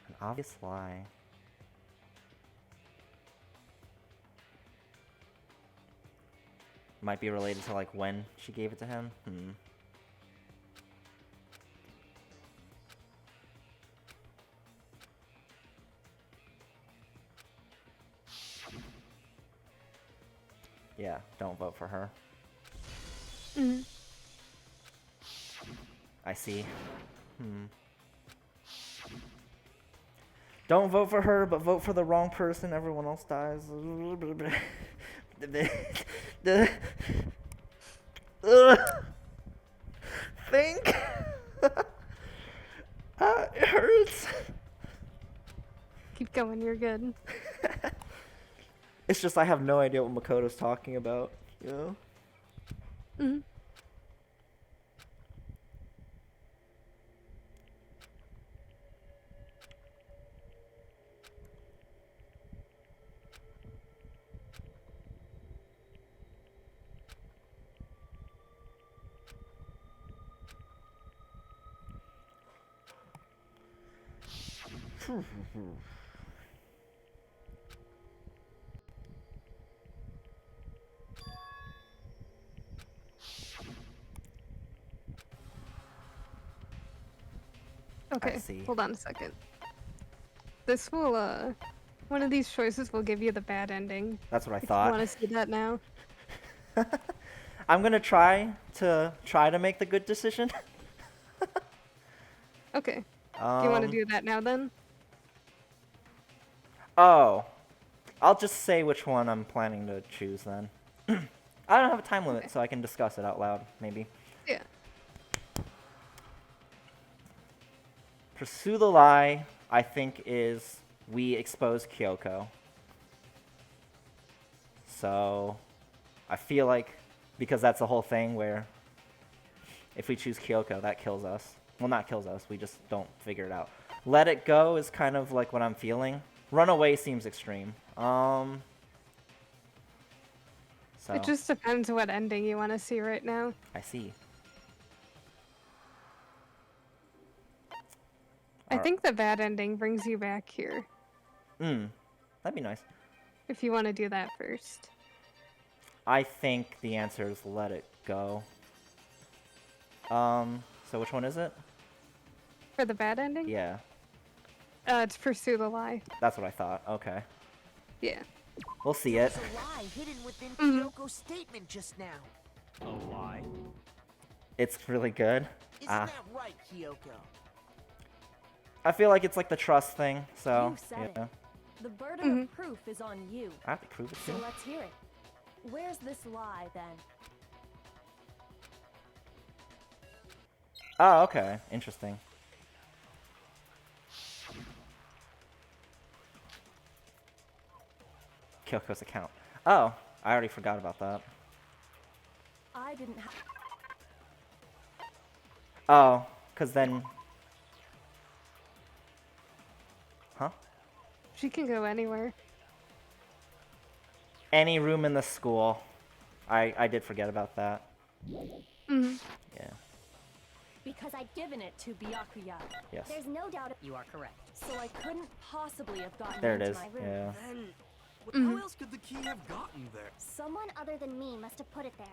An obvious lie. Might be related to, like, when she gave it to him. Yeah, don't vote for her. Mhm. I see. Don't vote for her, but vote for the wrong person. Everyone else dies. Think. It hurts. Keep going, you're good. It's just I have no idea what Makoto's talking about, you know? Mhm. Okay, see. hold on a second. This will, one of these choices will give you the bad ending. That's what I If you thought. want to see that now. I'm gonna try to make the good decision. Okay. Do you want to do that now then? Oh, I'll just say which one I'm planning to choose then. I don't have a time limit, Okay. so I can discuss it out loud, maybe. Yeah. Pursue the lie, I think, is we expose Kyoko. So, I feel like, because that's the whole thing where if we choose Kyoko, that kills us. Well, not kills us, we just don't figure it out. Let it go is kind of like what I'm feeling. Run away seems extreme. So. It just depends what ending you want to see right now. I see. I think the bad ending brings you back here. That'd be nice. If you want to do that first. I think the answer is let it go. So which one is it? For the bad ending? Yeah, It's pursue the lie. that's what I thought. Okay. Yeah. We'll see it. There's a lie hidden within Kyoko's statement just now. A lie? It's really good. Isn't that right, Kyoko? I feel like it's like the trust thing, so You said yeah. it. The burden of proof is on you. I have to prove it So too. let's hear it. Where's this lie then? Oh, okay. Interesting. Kyoko's account. Oh, I already forgot about that. I didn't have. Oh, because then... Huh? She can go anywhere. Any room in the school. I did forget about that. Mm-hmm. Yeah. Because I'd given it to Byakuya. Yes. There's no doubt. You are correct. So I couldn't possibly have gotten There it into is. my room. Yeah. Then, how else could the key have gotten there? Someone other than me must have put it there.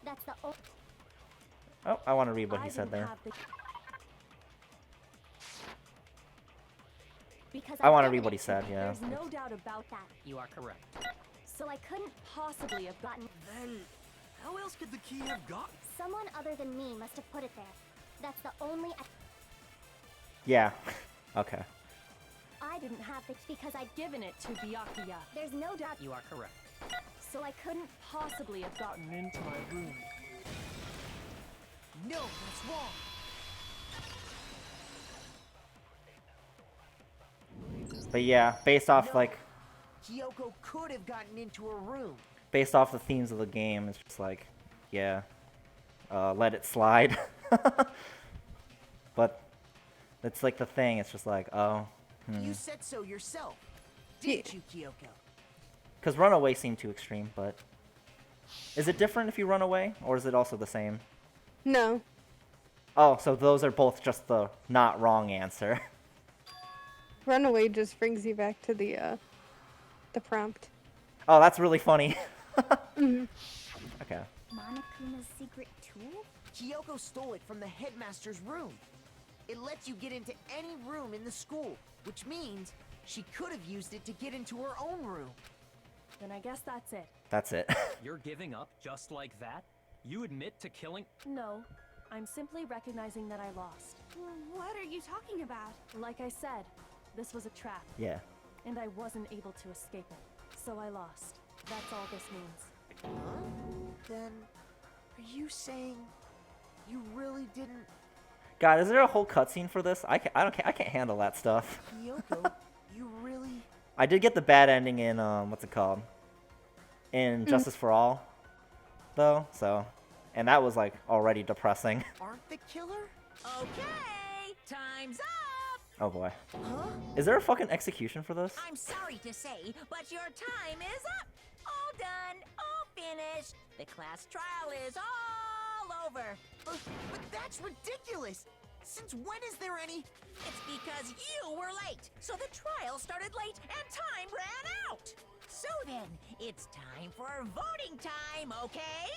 That's the only. Oh, I want to read what I he said didn't there. have the- Because I want to I've read given what he it to said, me. yeah. There's no doubt about that. You are correct. So I couldn't. Possibly have gotten. Then, how else could the key have gotten? Someone other than me must have put it there. That's the only. Yeah. Okay. I didn't have the because I'd given it to Byakuya. There's no doubt. You are correct. So I couldn't possibly have gotten into my room. No, that's wrong. But yeah, based off No. like Kyoko could have gotten into her room. based off the themes of the game, it's just like, yeah, let it slide. But it's like the thing. It's just like, oh, You said so yourself. Didn't you, Kyoko? because runaway seemed too extreme. But is it different if you run away, or is it also the same? No. Oh, so those are both just the not wrong answer. Runaway just brings you back to the prompt. Oh, that's really funny. Okay. Monokuma's secret tool? Kyoko stole it from the headmaster's room. It lets you get into any room in the school, which means she could have used it to get into her own room. Then I guess that's it. That's it. You're giving up just like that? You admit to killing? No, I'm simply recognizing that I lost. What are you talking about? Like I said, this was a trap, Yeah. and I wasn't able to escape it. So I lost. That's all this means. Huh? Then, are you saying you really didn't... God, is there a whole cutscene for this? I can't handle that stuff. Kyoko, you really... I did get the bad ending in what's it called? In Justice for All, though. So, and that was like already depressing. aren't the killer? Okay, time's up! Oh boy. Huh? Is there a fucking execution for this? I'm sorry to say, but your time is up. All done, all finished. The class trial is all over. But that's ridiculous! Since when is there any... It's because you were late, so the trial started late and time ran out. So then, it's time for voting time, okay?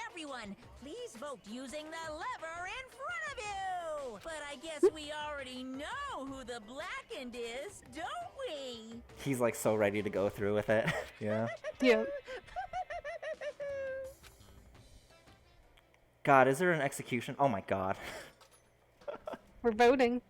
Everyone, please vote using the lever in front of you. But I guess we already know who the blackened is, don't we? He's like so ready to go through with it. Yeah. Yep. God, is there an execution? Oh my god. We're voting.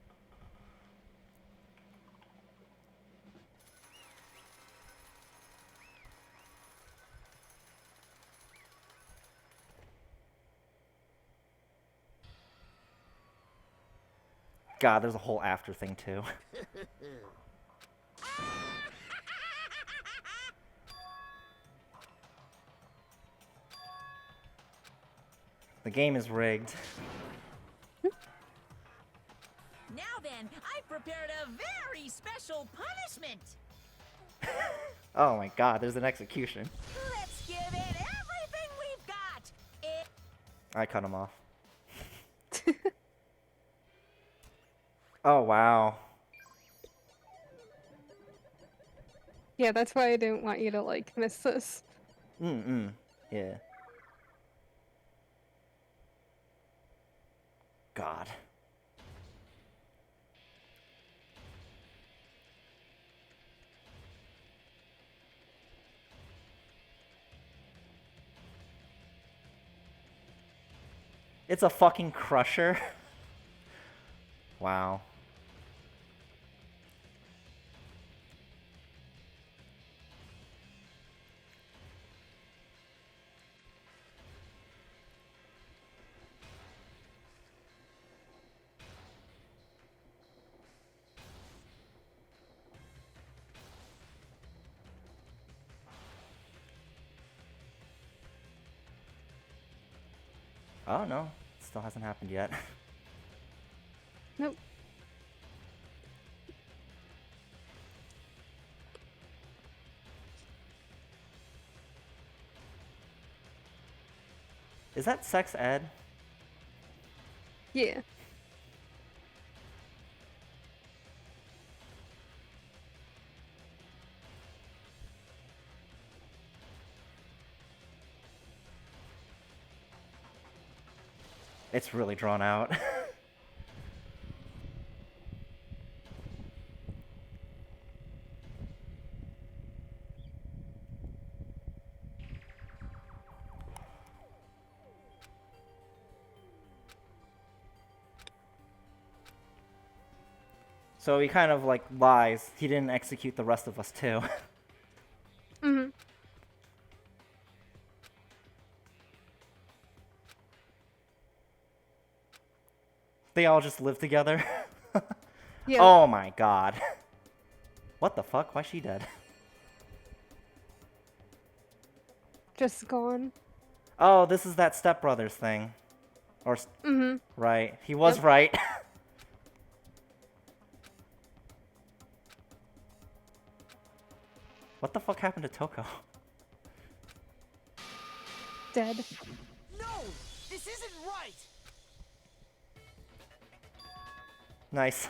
God, there's a whole after thing too. The game is rigged. Now then, I've prepared a very special punishment. Oh my god, there's an execution. Let's give it everything we've got. I cut him off. Oh wow. Yeah, that's why I didn't want you to like miss this. Yeah. God. It's a fucking crusher. Wow. Oh no, still hasn't happened yet. Nope. Is that sex ed? Yeah. It's really drawn out. So he kind of like lies. He didn't execute the rest of us too. Mhm. They all just live together. Yeah. Oh my god. What the fuck? Why's she dead? Just gone. Oh, this is that Step Brothers thing. Or Mhm. right. He was Yep. right. What the fuck happened to Toko? Dead. No! This isn't right! Nice.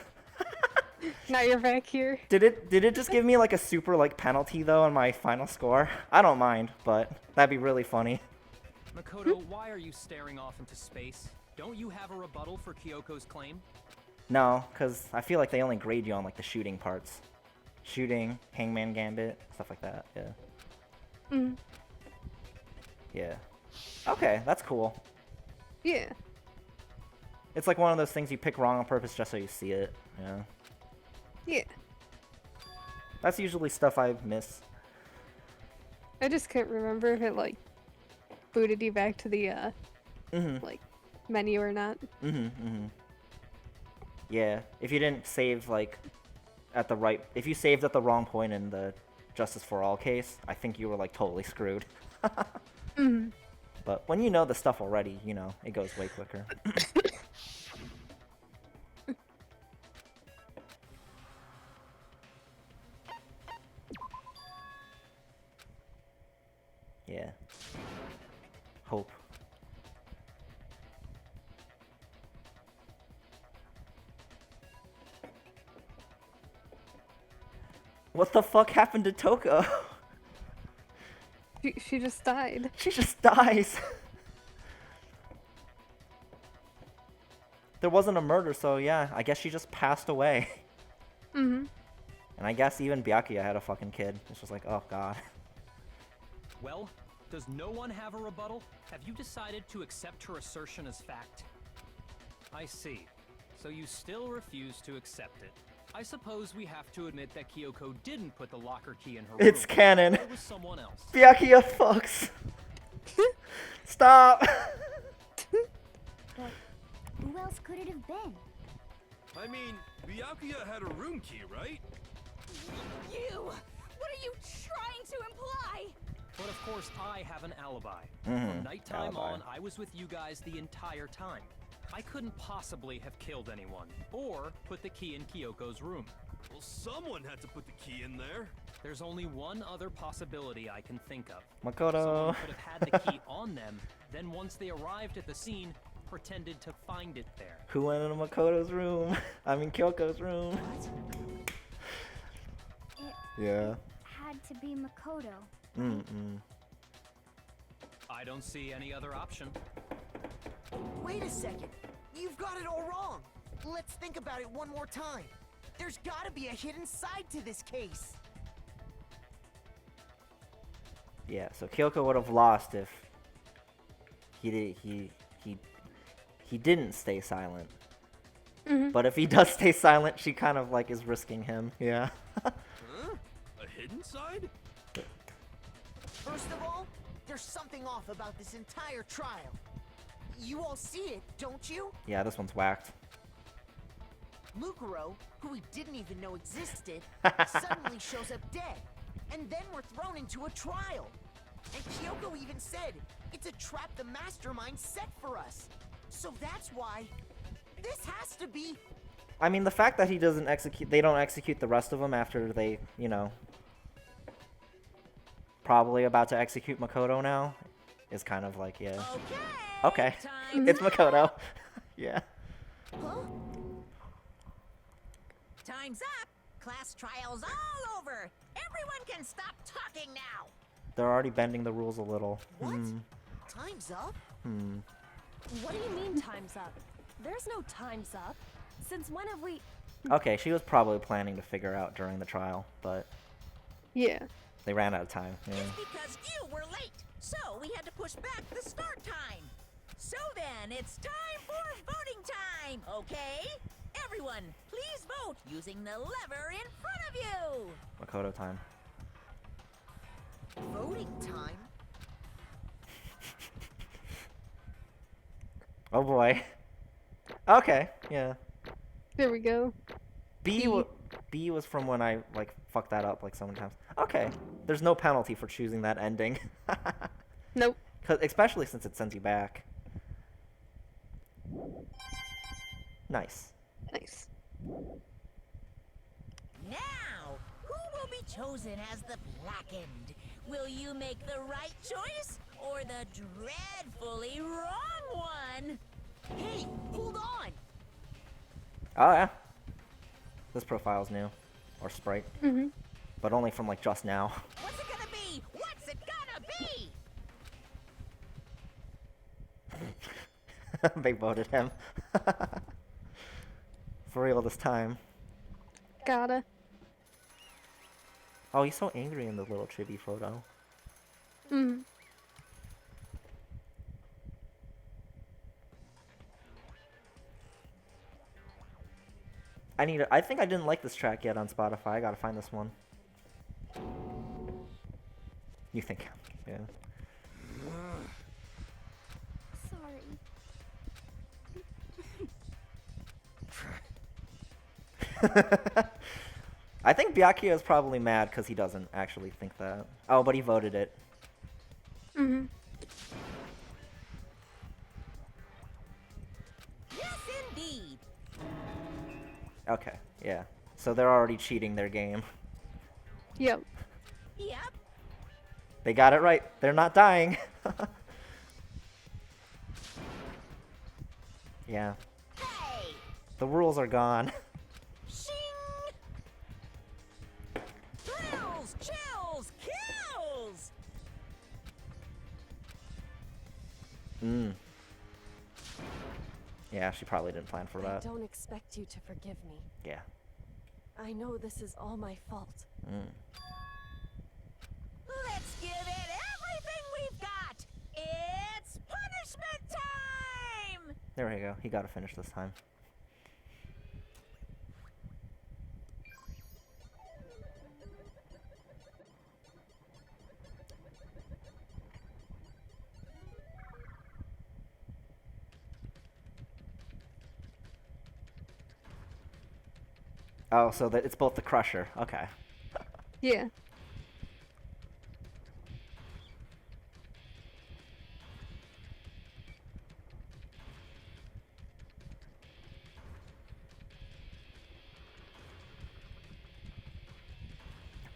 Now you're back here. Did it just give me like a super like penalty though on my final score? I don't mind, but that'd be really funny. Makoto, why are you staring off into space? Don't you have a rebuttal for Kyoko's claim? No, because I feel like they only grade you on like the shooting parts. Shooting, Hangman Gambit, stuff like that, yeah. Mhm. Yeah. Okay, that's cool. Yeah. It's like one of those things you pick wrong on purpose just so you see it, yeah. Yeah. That's usually stuff I miss. I just can't remember if it like booted you back to the Mm-hmm. like menu or not. Mm-hmm, mm-hmm. Yeah, if you didn't save like at the right, if you saved at the wrong point in the Justice for All case, I think you were like totally screwed. Mhm. But when you know the stuff already, you know, it goes way quicker. Yeah. Hope. What the fuck happened to Toko? She just died. She just dies. There wasn't a murder, so yeah, I guess she just passed away. Mhm. And I guess even Byakuya had a fucking kid. It's just like, oh god. Well, does no one have a rebuttal? Have you decided to accept her assertion as fact? I see. So you still refuse to accept it. I suppose we have to admit that Kyoko didn't put the locker key in her room. It's canon. It was someone else. Byakuya fucks. Stop. But who else could it have been? I mean, Byakuya had a room key, right? You! What are you trying to imply? But of course, I have an alibi. Mhm, From nighttime alibi. on, I was with you guys the entire time. I couldn't possibly have killed anyone, or put the key in Kyoko's room. Well, someone had to put the key in there. There's only one other possibility I can think of. Makoto. Someone could have had the key on them, then once they arrived at the scene, pretended to find it there. Who went into Makoto's room? I mean Kyoko's room. Yeah. Had to be Makoto. Mm-mm. I don't see any other option. Wait a second. You've got it all wrong. Let's think about it one more time. There's gotta be a hidden side to this case. Yeah, so Kyoko would have lost if he he didn't stay silent. Mm-hmm. But if he does stay silent, she kind of like is risking him. Yeah. Huh? A hidden side? First of all, there's something off about this entire trial. You all see it, don't you? Yeah, this one's whacked. Mukuro, who we didn't even know existed, suddenly shows up dead. And then we're thrown into a trial. And Kyoko even said, it's a trap the mastermind set for us. So that's why this has to be... I mean, the fact that he doesn't execute, they don't execute the rest of them after they, you know, probably about to execute Makoto now, is kind of like, yeah. Okay. It's Makoto. Yeah. Huh? Time's up. Class trials all over. Everyone can stop talking now. They're already bending the rules a little. What? Time's up? What do you mean time's up? There's no time's up. Since when have we... Okay, she was probably planning to figure out during the trial, but Yeah. they ran out of time. Yeah. It's because you were late. So we had to push back the start time. So then, it's time for voting time, okay? Everyone, please vote using the lever in front of you. Makoto time. Voting time? Oh boy. Okay, yeah. There we go. B was from when I like fucked that up like so many times. Okay, there's no penalty for choosing that ending. Nope. Especially since it sends you back. Nice. Nice. Now, who will be chosen as the blackened? Will you make the right choice or the dreadfully wrong one? Hey, hold on! Oh yeah. This profile's new. Or sprite. Mm-hmm. But only from like just now. What's it gonna be? What's it gonna be? They voted him. For real this time. Gotta. Oh, he's so angry in the little chibi photo. Mm-hmm. I think I didn't like this track yet on Spotify. I gotta find this one. You think? Yeah. Sorry. I think Byakuya is probably mad because he doesn't actually think that. Oh, but he voted it. Mm-hmm. Yes, indeed. Okay, yeah. So they're already cheating their game. Yep. Yep. They got it right. They're not dying. Yeah. Hey! The rules are gone. Shing! Thrills, chills, kills! Yeah, she probably didn't plan for I that. don't expect you to forgive me. Yeah. I know this is all my fault. Let's give it everything we've got! It's punishment time! There we go. He got to finish this time. Oh, so that it's both the Crusher. Okay. Yeah.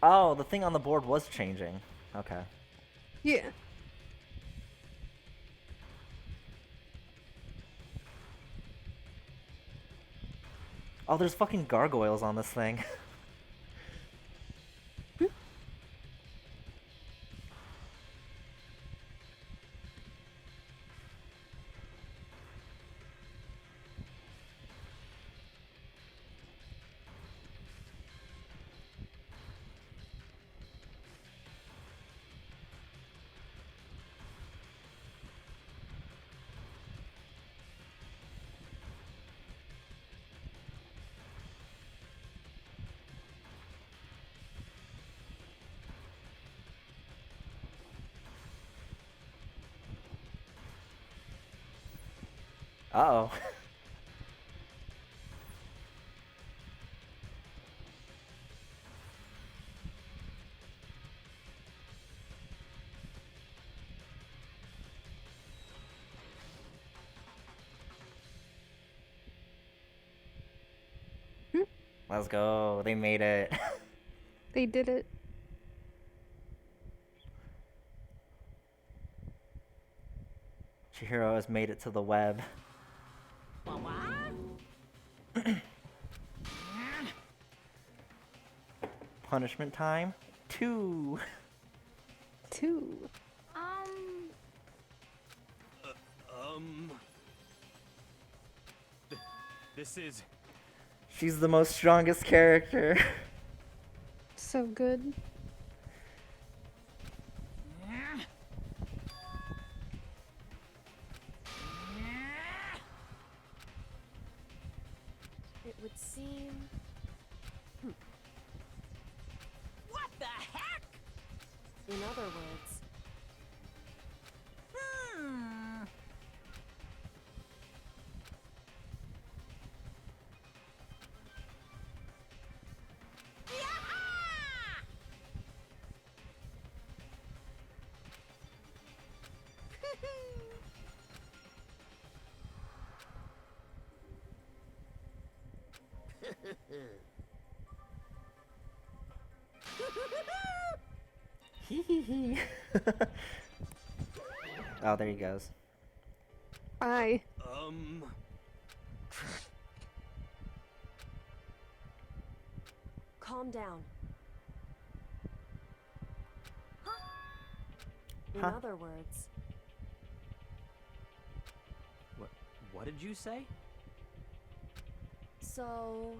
Oh, the thing on the board was changing. Okay. Yeah. Oh, there's fucking gargoyles on this thing. Uh-oh. Let's go. They made it. They did it. Chihiro has made it to the web. Punishment time 2. 2. This is... She's the most strongest character. So good. It would seem. What the heck? In other words, Hee hee hee. Oh, there he goes. Bye. calm down. In Huh? other words, What did you say? so.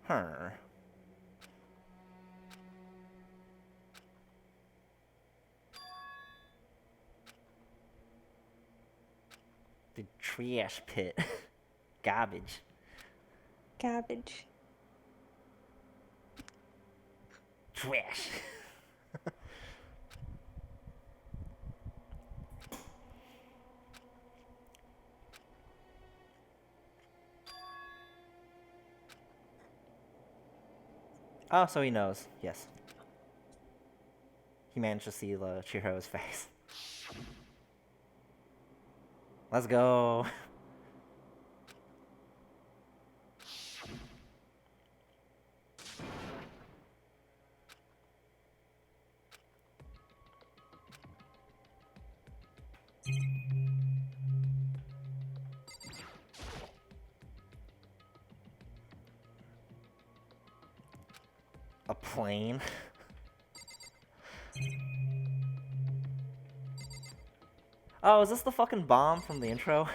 Huh. The trash pit. Garbage. Cabbage. Trash. Oh, so he knows. Yes. He managed to see the Chihiro's face. Let's go. A plane. Oh, is this the fucking bomb from the intro?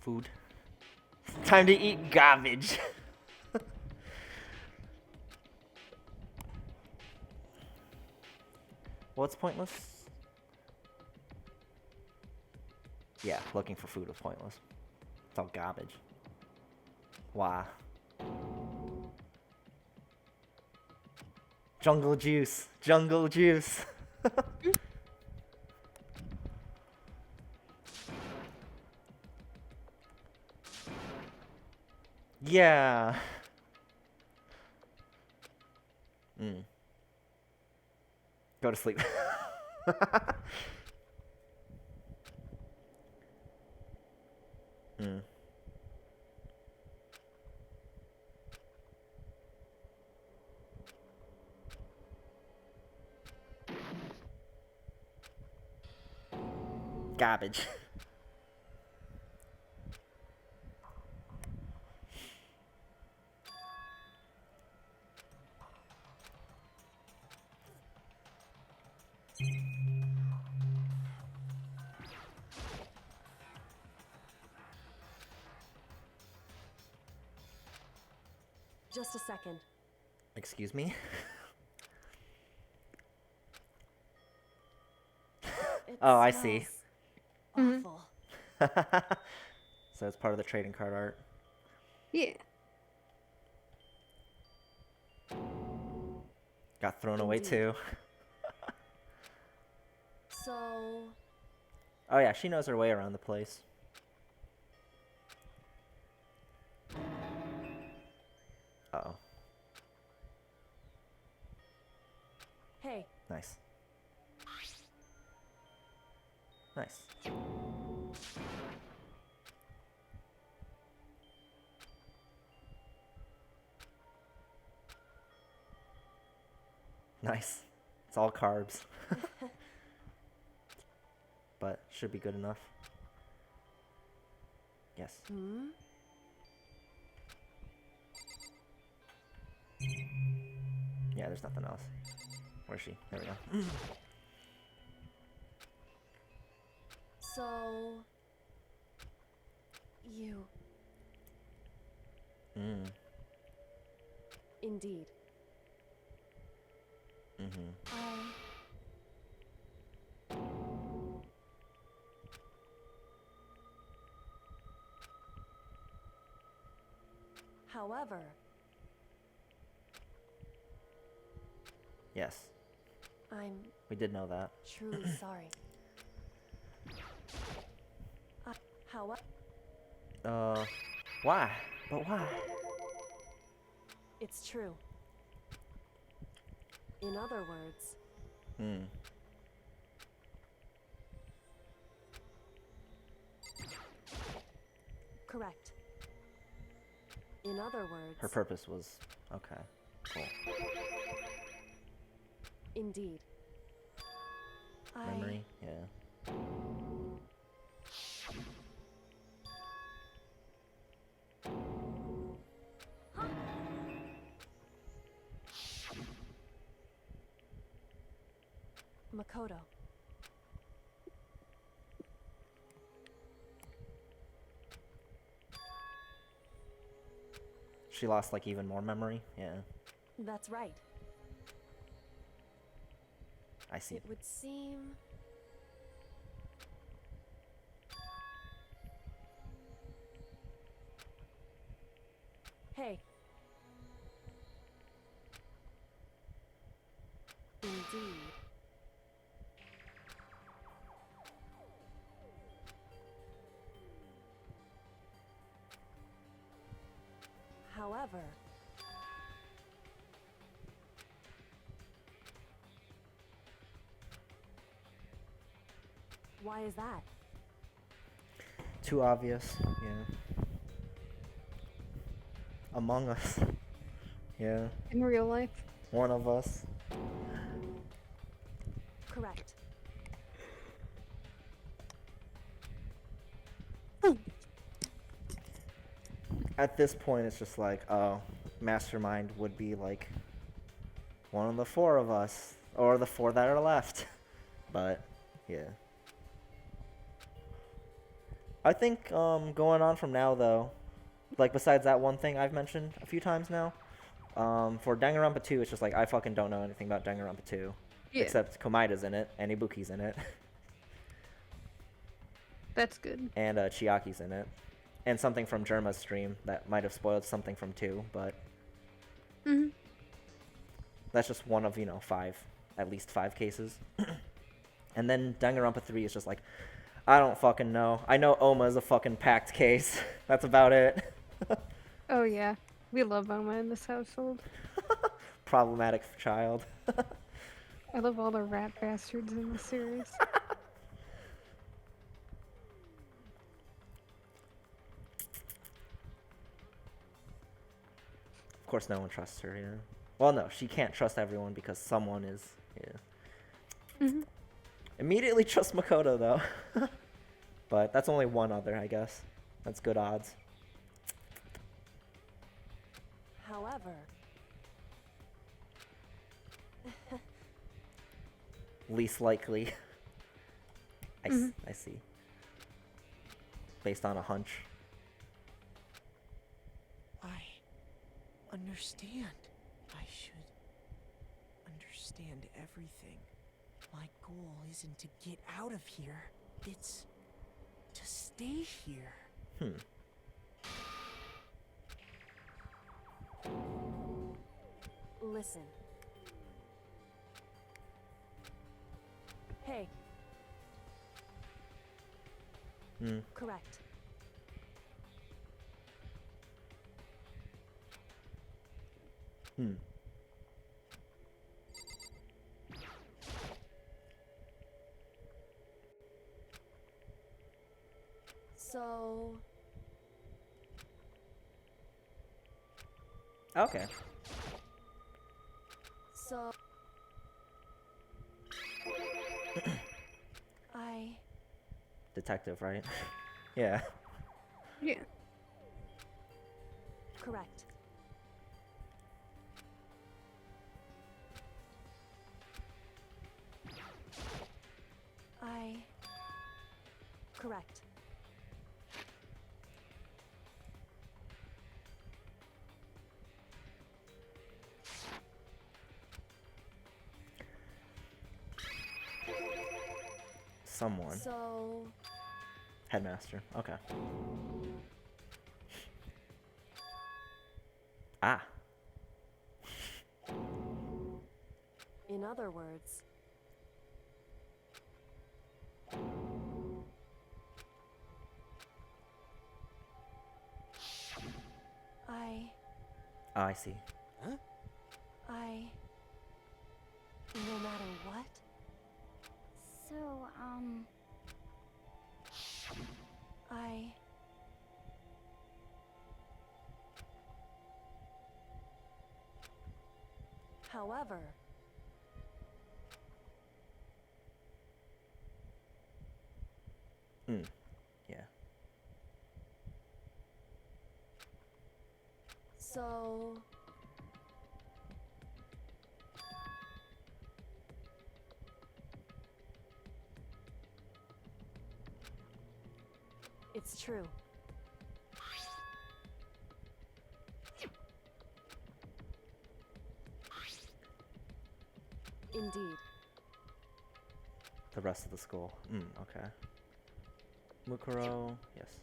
Food. Time to eat garbage. What's pointless? Yeah, looking for food was pointless. It's all garbage. Why? Jungle juice. Jungle juice. Yeah. Go to sleep. Garbage. Just a second. Excuse me? It Oh, I see. smells awful. So it's part of the trading card art. Yeah. Got thrown away Indeed. too. So, Oh yeah, she knows her way around the place. Uh-oh. hey, Nice. Nice. Nice. It's all carbs. But should be good enough. Yes. Yeah, there's nothing else. Where's she? There we go. so you indeed. However, Yes. I'm We did know that. truly sorry. However, Why? But why? it's true. In other words, correct. In other words, Her purpose was okay. Cool. indeed. Memory? Yeah. Makoto. She lost like even more memory? Yeah. That's right. I see. It would seem. Hey. Indeed. However, why is that? Too obvious. Yeah. Among Us. Yeah. In real life. One of us. Correct. At this point, it's just like, oh, Mastermind would be like one of the four of us, or the four that are left. But, yeah. I think going on from now, though, like besides that one thing I've mentioned a few times now, for Danganronpa 2, it's just like I fucking don't know anything about Danganronpa 2. Yeah. Except Komaida's in it, and Ibuki's in it, That's good. and Chiaki's in it, and something from Germa's stream that might have spoiled something from 2, but Hmm. that's just one of, you know, 5, at least 5 cases. And then Danganronpa 3 is just like, I don't fucking know. I know Oma is a fucking packed case. That's about it. Oh yeah, we love Oma in this household. Problematic child. I love all the rat bastards in the series. Of course, no one trusts her, yeah. Well, no, she can't trust everyone because someone is, yeah. Hmm. Immediately trust Makoto, though. But that's only one other, I guess. That's good odds. However, Least likely. I see. Based on a hunch. I understand. I should understand everything. My goal isn't to get out of here. It's to stay here. listen. Hey. Correct. So... Okay. So... I... Detective, right? Yeah. Yeah. Correct. I... Correct. Someone. So... Headmaster. Okay. Ah. In other words... Oh, I see. Huh? No matter what? So, However... Yeah. So... It's true. Indeed. The rest of the school. Okay. Mukuro, yes.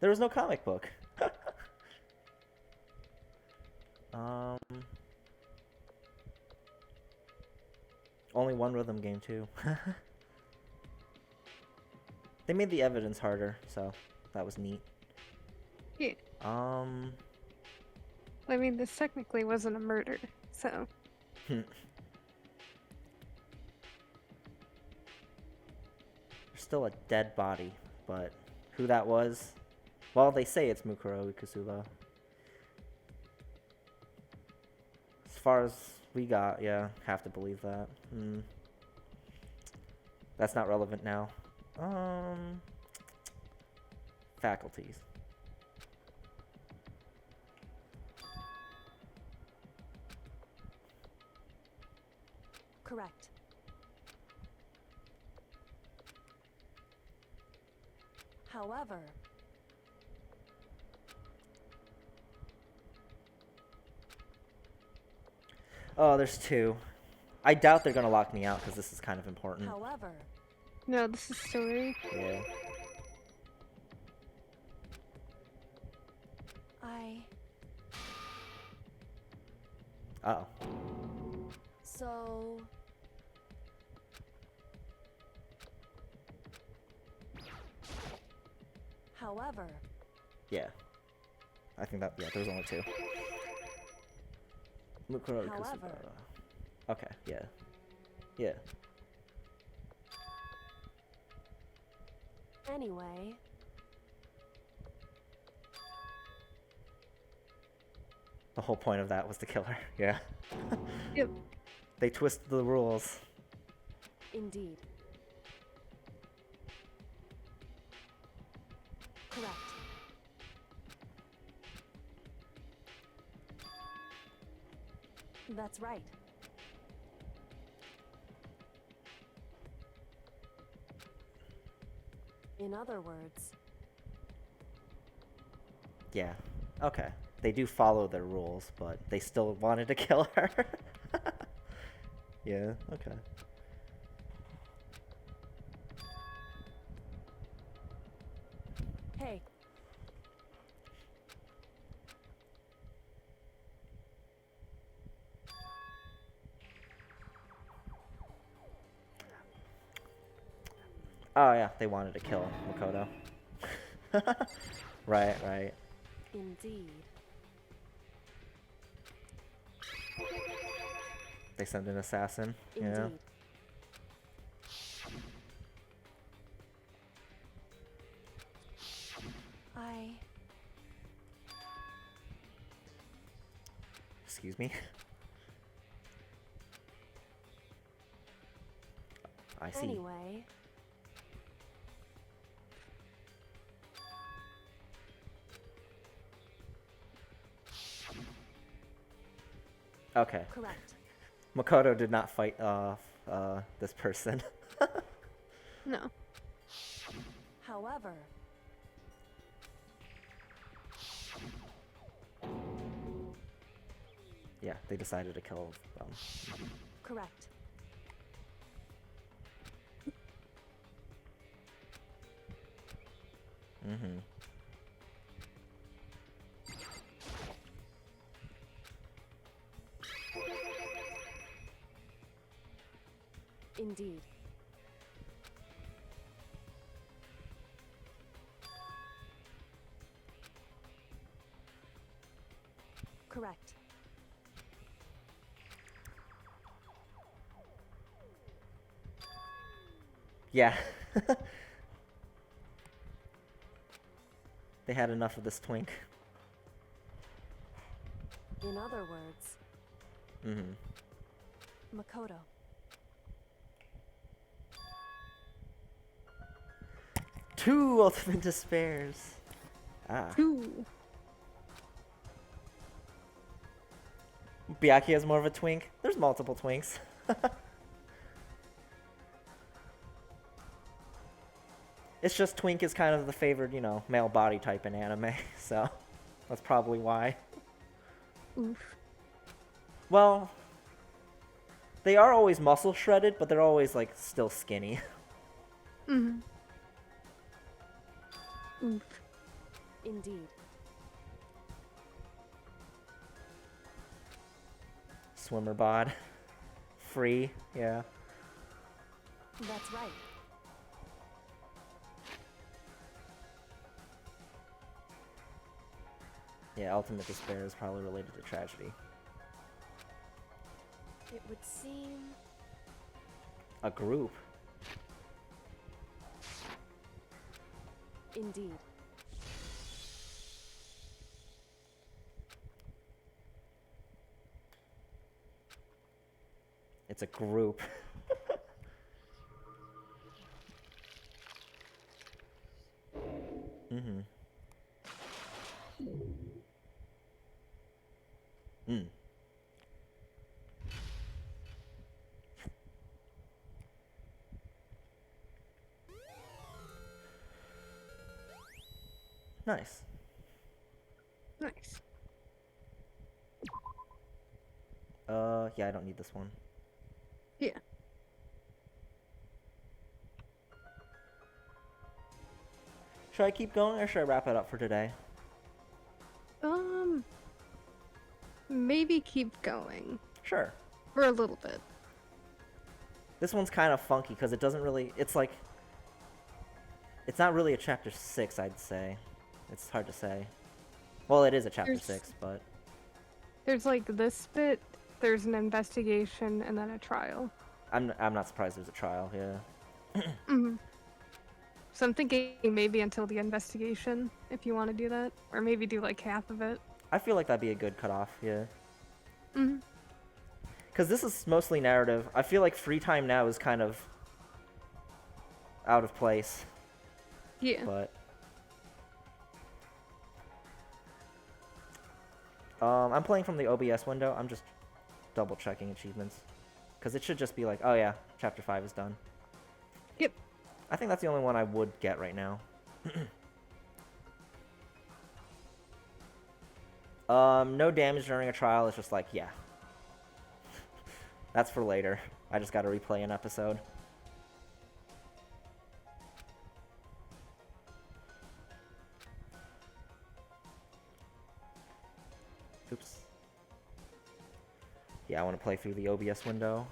There was no comic book. Only one rhythm game too. They made the evidence harder, so that was neat. Yeah. I I mean, this technically wasn't a murder, so. There's still a dead body, but who that was? Well, they say it's Mukuro Ikusuba. As far as we got, yeah, have to believe that. That's not relevant now. Faculties. Correct. However... Oh, there's two. I doubt they're gonna lock me out because this is kind of important. However, No, this is story. Yeah. Uh-oh. So... However... Yeah. I think that, yeah, there's only two. Mukuro However... Kusubara. Okay, yeah. Yeah. Anyway... The whole point of that was to kill her, yeah. Yep. They twisted the rules. Indeed. Correct. That's right. In other words... Yeah. Okay. They do follow their rules, but they still wanted to kill her. Yeah, okay. Hey. Oh yeah, they wanted to kill Makoto. Right, right. Indeed. They send an assassin. Indeed. Yeah. Excuse me. I see. Anyway... Okay. Correct. Makoto did not fight off this person. No. However... Yeah, they decided to kill them. Correct. Mm-hmm. Indeed. Correct. Yeah. They had enough of this twink. In other words... Mm-hmm. Makoto. Two ultimate despairs. Ah. Ooh. Byakuya has more of a twink. There's multiple twinks. It's just twink is kind of the favored, you know, male body type in anime, so that's probably why. Oof. Well, they are always muscle shredded, but they're always like still skinny. Mm-hmm. Oof. Indeed. Swimmer bod. Free, yeah. That's right. Yeah, ultimate despair is probably related to tragedy. It would seem... A group. Indeed. It's a group. Mm-hmm. Mm. Nice. Nice. Yeah, I don't need this one. Yeah. Should I keep going or should I wrap it up for today? Maybe keep going Sure. for a little bit. This one's kind of funky because it doesn't really. It's like. It's not really a chapter 6, I'd say. It's hard to say. Well, it is a chapter 6, but. There's like this bit, there's an investigation, and then a trial. I'm not surprised there's a trial, yeah. Mm-hmm. So I'm thinking maybe until the investigation, if you want to do that. Or maybe do like half of it. I feel like that'd be a good cutoff, yeah. Mm-hmm. Because this is mostly narrative. I feel like free time now is kind of out of place. Yeah. But I'm playing from the OBS window. I'm just double checking achievements. Because it should just be like, oh yeah, chapter 5 is done. Yep. I think that's the only one I would get right now. No damage during a trial. It's just like, yeah. That's for later. I just gotta replay an episode. Oops. Yeah, I want to play through the OBS window.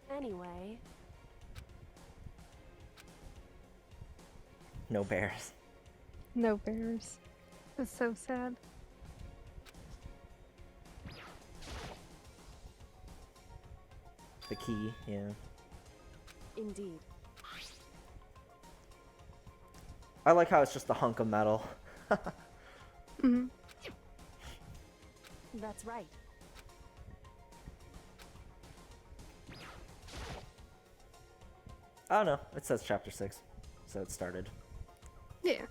Anyway, No bears. No bears. That's so sad. The key, yeah. indeed. I like how it's just a hunk of metal. Mm-hmm. That's right. I don't know. It says chapter 6, so it started. Yeah.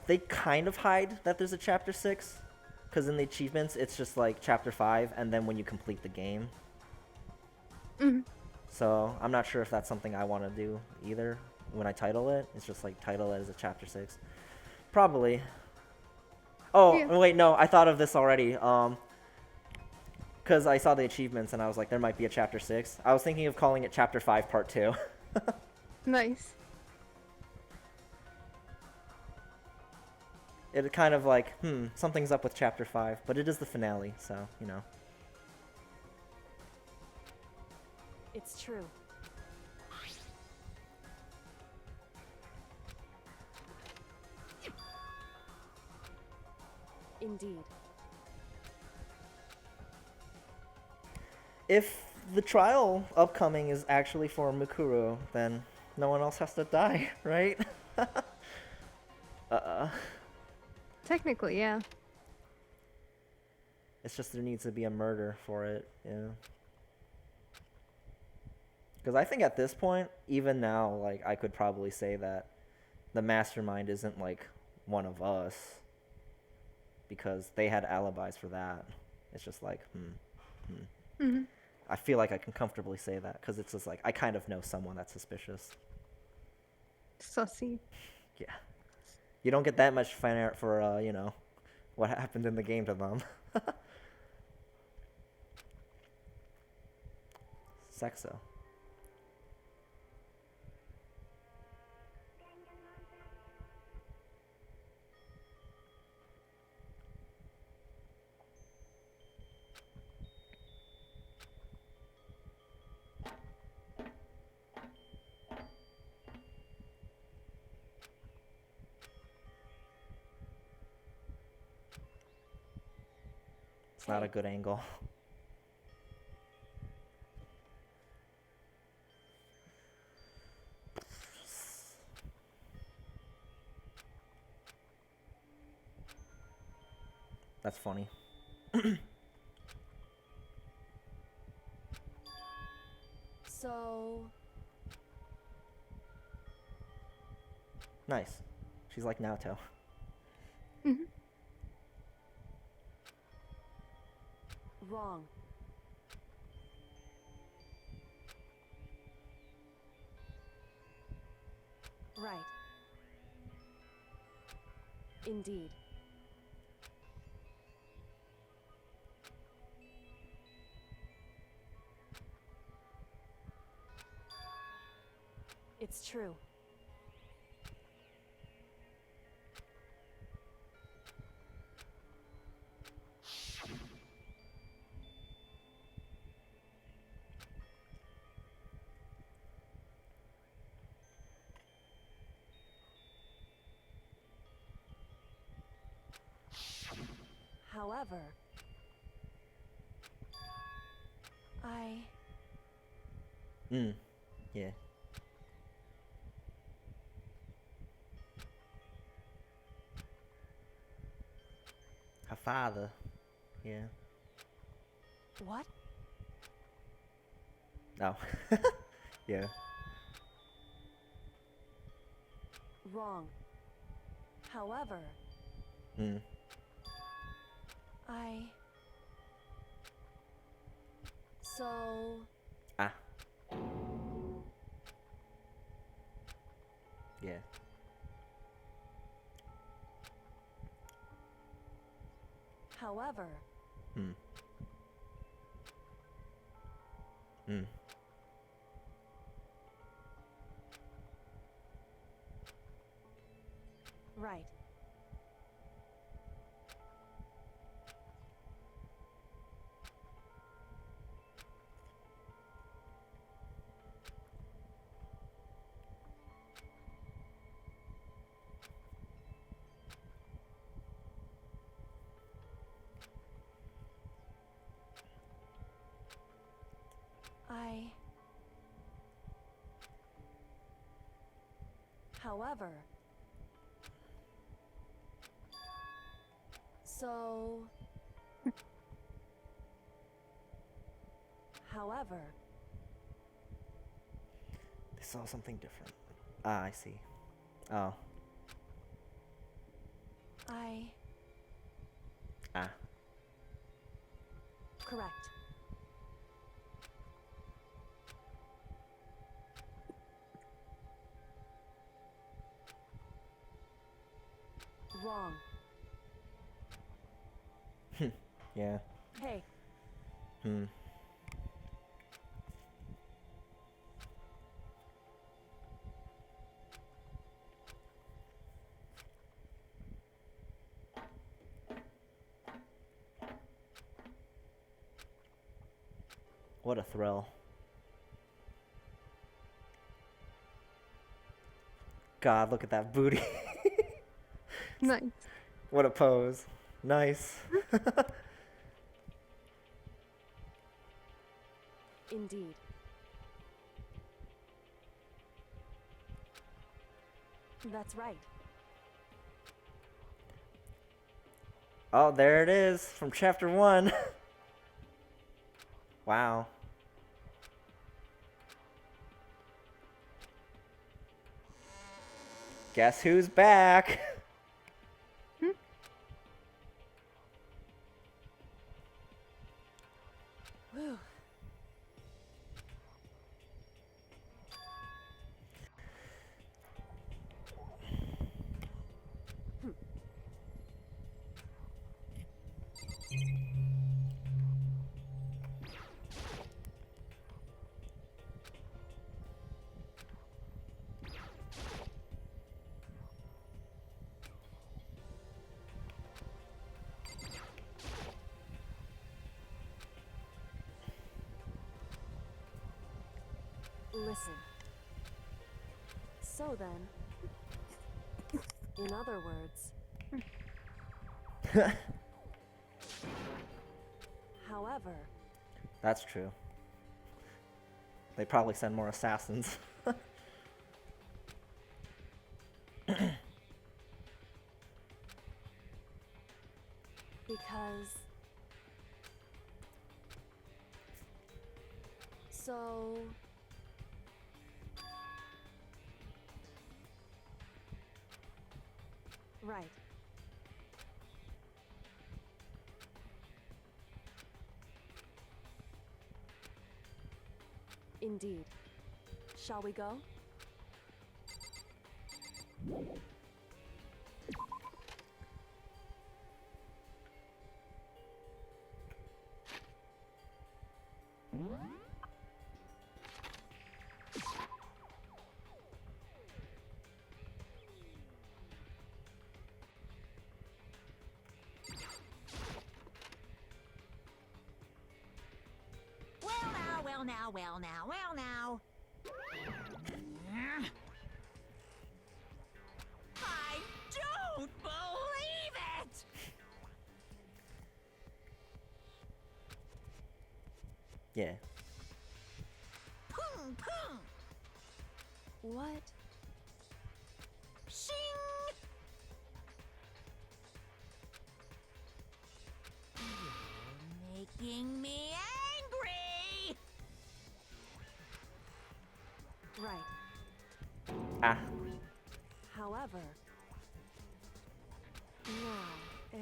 They kind of hide that there's a chapter 6, because in the achievements it's just like chapter 5, and then when you complete the game. Mm-hmm. So I'm not sure if that's something I want to do either. When I title it, it's just like title it as a chapter 6. Probably. Oh, Yeah. wait, no, I thought of this already. Because I saw the achievements and I was like, there might be a chapter 6. I was thinking of calling it chapter 5 part 2. Nice. It kind of like, something's up with chapter 5, but it is the finale, so, you know. It's true. Indeed. If the trial upcoming is actually for Mukuro, then no one else has to die, right? Technically, yeah. It's just there needs to be a murder for it, yeah. Because I think at this point, even now, like, I could probably say that the mastermind isn't, like, one of us. Because they had alibis for that. It's just like, Mm-hmm. I feel like I can comfortably say that, because it's just like, I kind of know someone that's suspicious. Sussy. Yeah. You don't get that much fan art for, you know, what happened in the game to them. Sexo. It's not a good angle. That's funny. So, Nice. She's like Naoto. Mm-hmm. Wrong. Right. Indeed. It's true. However, Yeah. Her father. Yeah. What? Oh. Yeah. Wrong. However, Hmm. So... Ah. Yeah. However, Hmm. Hmm. right. However, so... However, They saw something different. Ah, I see. Oh. Ah. correct. Wrong. Yeah. Hey, Hmm. What a thrill. God, look at that booty. Nice. What a pose. Nice. indeed. That's right. Oh, there it is from chapter 1. Wow. Guess who's back? Whew. Listen. So then, in other words, however, That's true. They probably send more assassins. because... So... Right. Indeed. Shall we go? Well now. I don't believe it! Yeah. Pung, pung, What? shing! You're making me angry! Right. Ah. However, now, if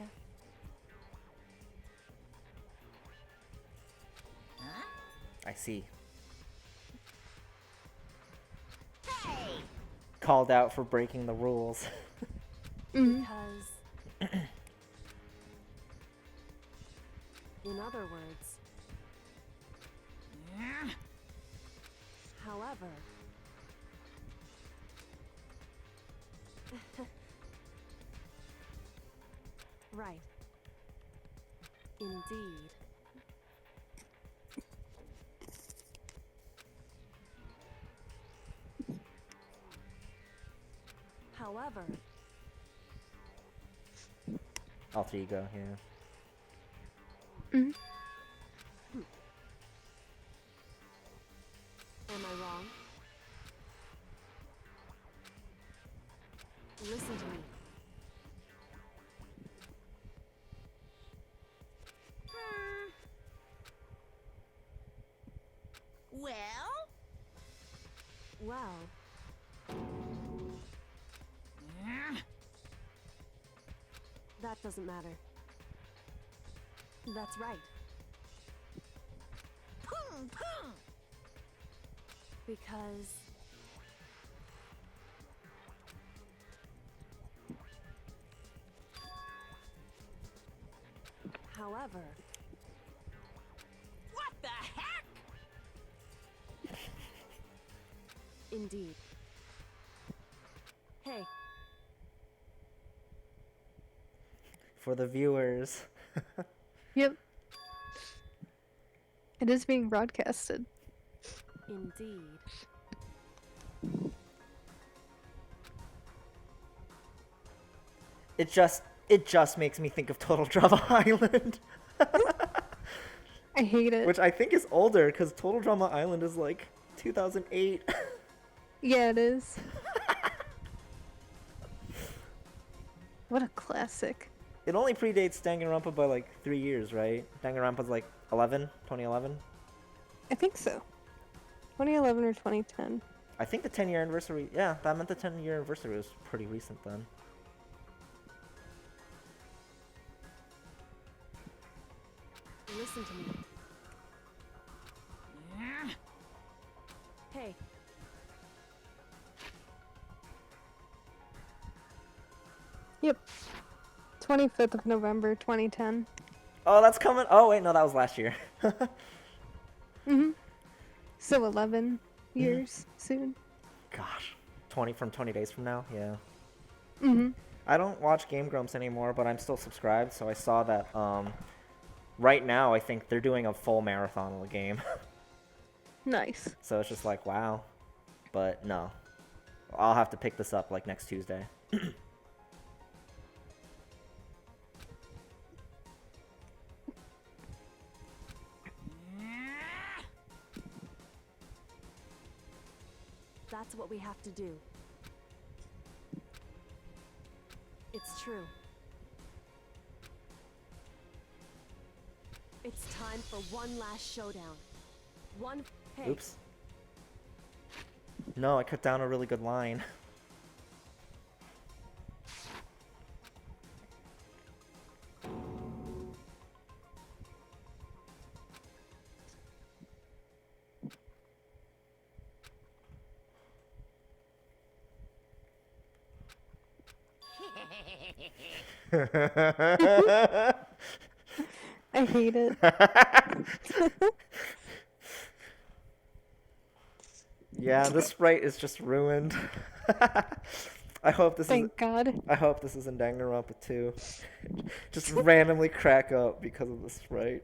Huh? I see. Hey! Called out for breaking the rules. because in other words, however, right. Indeed. However, Alter ego, yeah. am I wrong? Listen to me. Well? Well, that doesn't matter. That's right. Pung, pung! Because however, What the heck? indeed. Hey, For the viewers. Yep. It is being broadcasted. indeed. It just makes me think of Total Drama Island. I hate it. Which I think is older, because Total Drama Island is like 2008. Yeah, it is. What a classic. It only predates Danganronpa by like 3 years, right? Danganronpa's like 2011? I think so. 2011 or 2010. I think the 10-year anniversary, yeah, that meant the 10-year anniversary was pretty recent then. Listen to me. Hey, 25th of November, 2010. Oh, that's coming. Oh, wait, no, that was last year. So 11 years soon. Gosh, 20 days from now, yeah. Mm-hmm. I don't watch Game Grumps anymore, but I'm still subscribed, so I saw that right now I think they're doing a full marathon of the game. Nice. So it's just like, wow. But no. I'll have to pick this up like next Tuesday. that's what we have to do. It's true. It's time for one last showdown. Hey, Oops. No, I cut down a really good line. I hate it. Yeah, this sprite is just ruined. I hope this is. Thank God. I hope this is in Danganronpa 2. Just randomly crack up because of the sprite.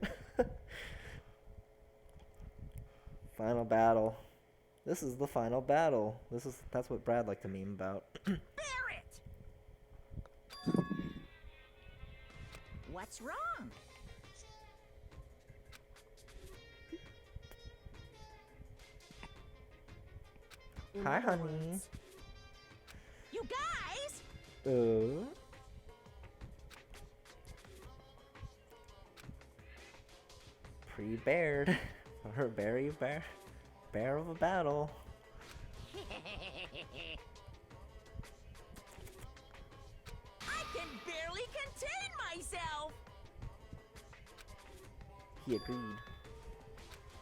Final battle. This is the final battle. That's what Brad liked to meme about. Barrett! What's wrong? In Hi, other honey. words, You guys! Pre-bared. Her very bear of a battle. I can barely contain myself! He agreed.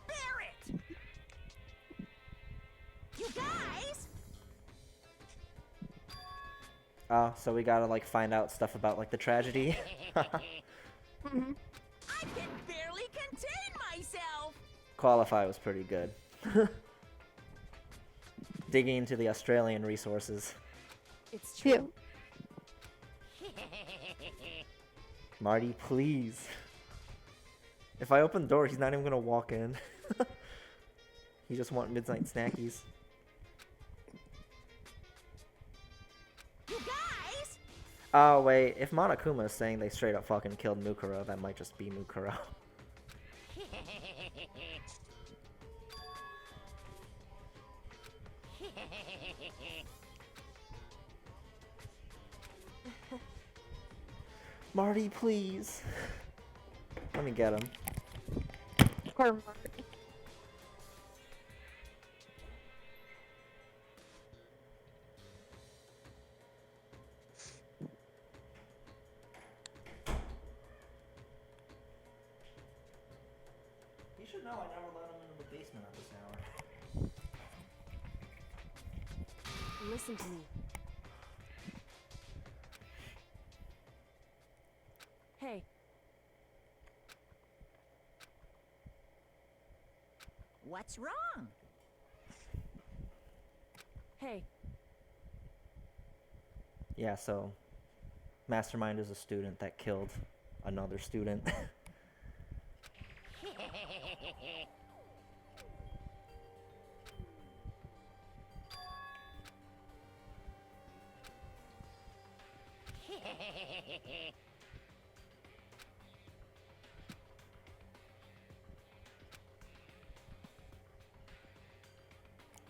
Barrett! You guys! Oh, so we gotta like find out stuff about like the tragedy. I can barely contain myself! Qualify was pretty good. Digging into the Australian resources. it's true. Yeah. Marty, please. If I open the door, he's not even gonna walk in. He just want midnight snackies. You guys! Oh wait, if Monokuma is saying they straight up fucking killed Mukuro, that might just be Mukuro. Marty, please. Let me get him. Poor Mark. You should know I never let him into the basement at this hour. Listen to me. Hey, What's wrong? hey, Yeah, so Mastermind is a student that killed another student.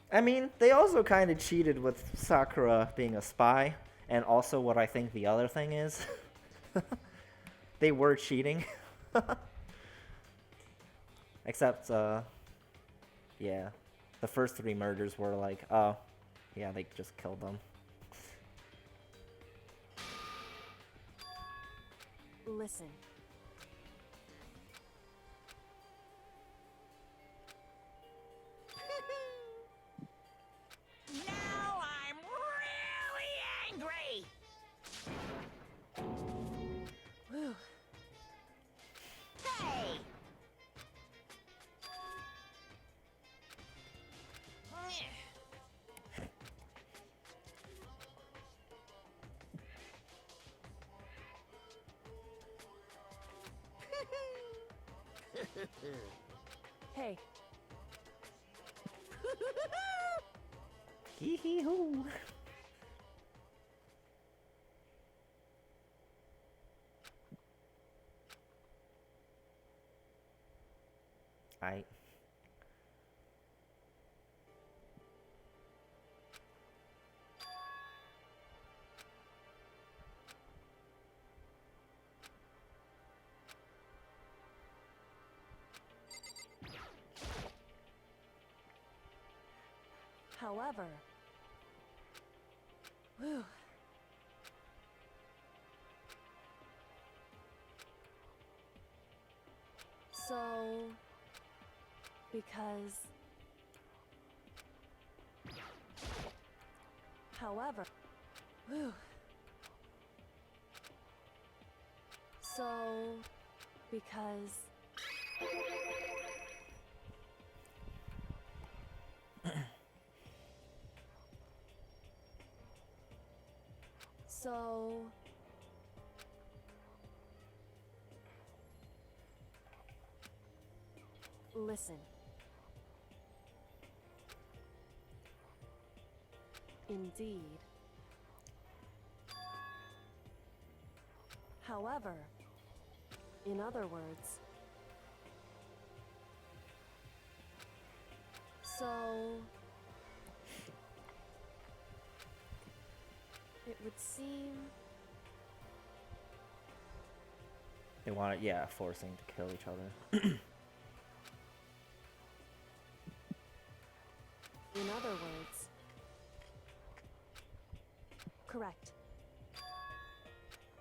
I mean, they also kind of cheated with Sakura being a spy, and also what I think the other thing is. They were cheating. Except, yeah. The first 3 murders were like, oh, yeah, they just killed them. listen. Now I'm really angry! Whew. Hey! Hey, Hee hee hoo. I. however. Whew. So, because. However. Whew. So, because... So... Listen. Indeed. However, in other words, so it would seem They want it, yeah, forcing to kill each other. in other words, correct.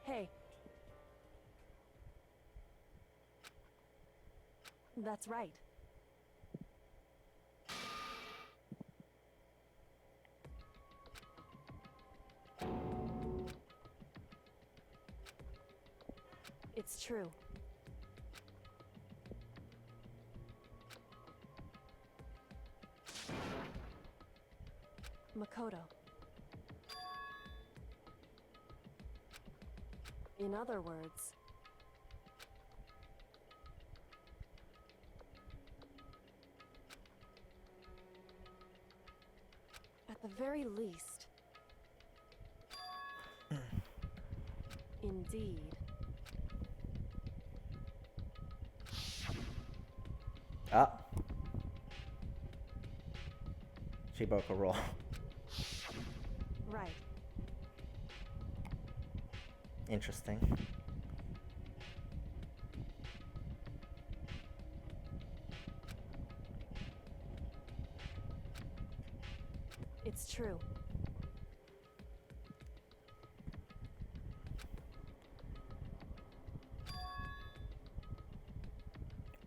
Hey. That's right. It's true. Makoto. In other words, at the very least, indeed. Ah. She broke a rule. Right. Interesting. It's true.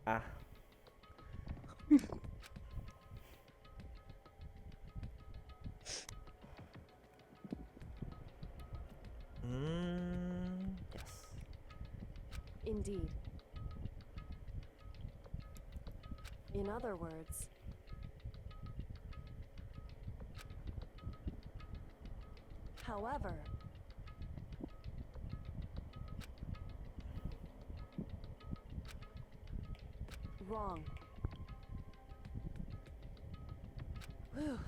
Ah. Yes. Indeed. In other words, however, wrong. Whew.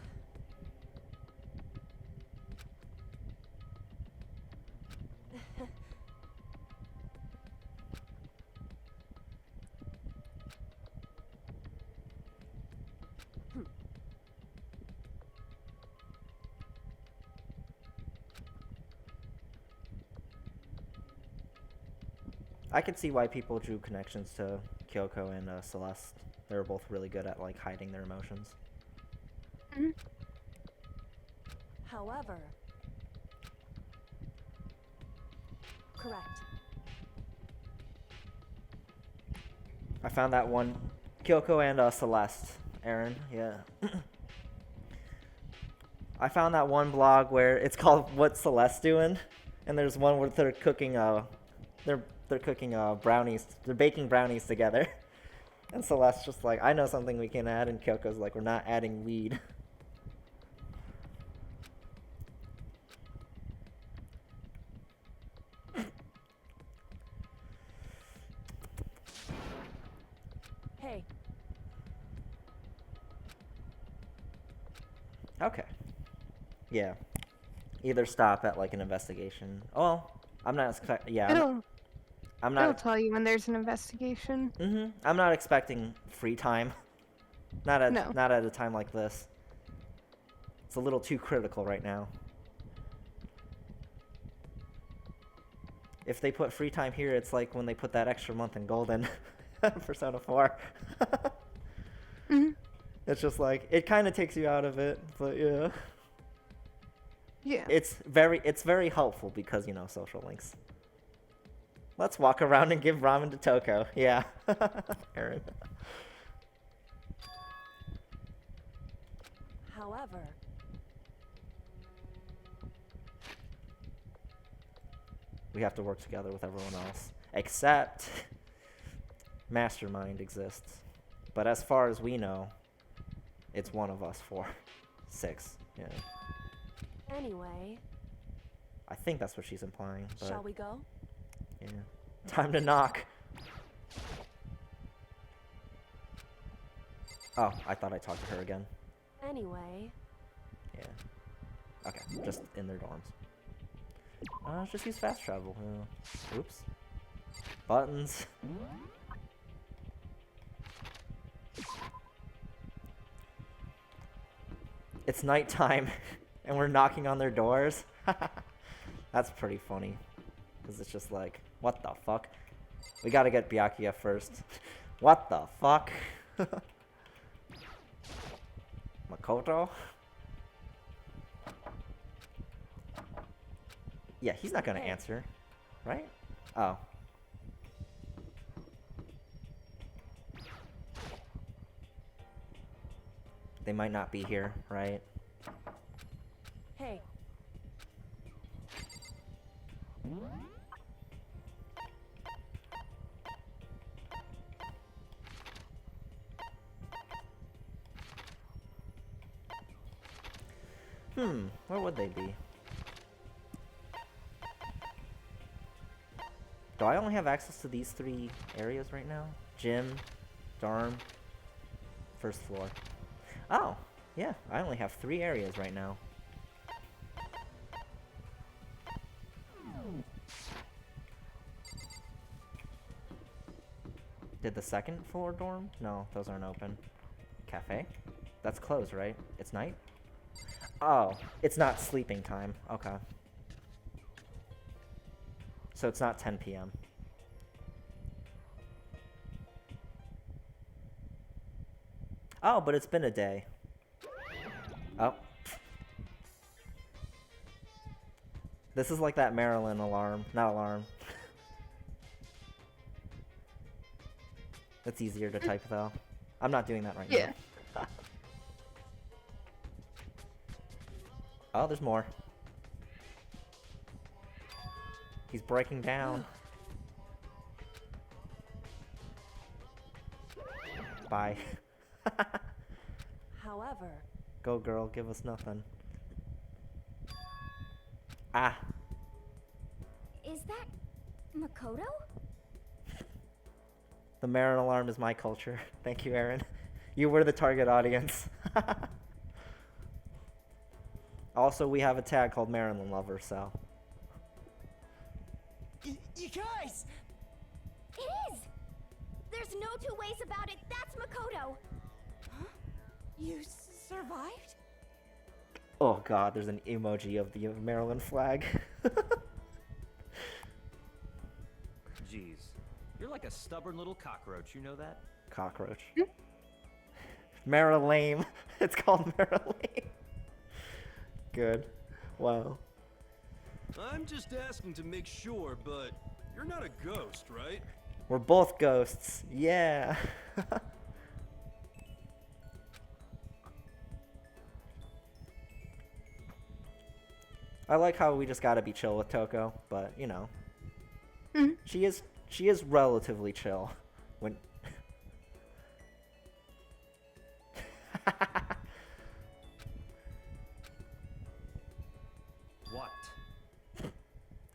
I could see why people drew connections to Kyoko and Celeste. They were both really good at like hiding their emotions. However, correct. I found that one, Kyoko and Celeste, Aaron, yeah. I found that one blog where it's called "What's Celeste Doing," and there's one where they're cooking they're cooking brownies. They're baking brownies together, and Celeste's just like, "I know something we can add," and Kyoko's like, "We're not adding weed." Hey. Okay. Yeah. Either stop at like an investigation. Well, I'm not expecting. Yeah. I'm It'll not. tell you when there's an investigation. I'm not expecting free time. Not at No. not at a time like this. It's a little too critical right now. If they put free time here, it's like when they put that extra month in Golden Persona 4. It's just like it kind of takes you out of it, but yeah. Yeah. It's very helpful because, you know, social links. Let's walk around and give ramen to Toko. Yeah. Aaron. However, We have to work together with everyone else. Except Mastermind exists. But as far as we know, it's one of us 4. 6. Yeah. Anyway, I think that's what she's implying. But shall we go? yeah. Time to knock. Oh, I thought I talked to her again. Anyway, Yeah. Okay, just in their dorms. Just use fast travel. Oops. Buttons. It's nighttime, and we're knocking on their doors. That's pretty funny. Because it's just like, what the fuck? We gotta get Byakuya first. What the fuck? Makoto? Yeah, he's not gonna answer, right? Oh. They might not be here, right? hey, Where would they be? Do I only have access to these 3 areas right now? Gym, dorm, first floor. Oh, yeah, I only have 3 areas right now. Did the second floor dorm? No, those aren't open. Cafe? That's closed, right? It's night? Oh, it's not sleeping time. Okay. So it's not 10 p.m. Oh, but it's been a day. Oh. This is like that Maryland alarm. Not alarm. That's easier to type, though. I'm not doing that right Yeah. now. Oh, there's more. He's breaking down. Bye. however, Go, girl, give us nothing. Ah. Is that Makoto? The Marin alarm is my culture. Thank you, Aaron. You were the target audience. Also, we have a tag called Maryland Lover, so. You guys! It is! There's no two ways about it. That's Makoto. You survived? Oh god, there's an emoji of the Maryland flag. Jeez. You're like a stubborn little cockroach, you know that? Cockroach. Marilame. It's called Marilame. Good. Wow. I'm just asking to make sure, but you're not a ghost, right? We're both ghosts. Yeah. I like how we just gotta be chill with Toko, but you know. She is relatively chill when What?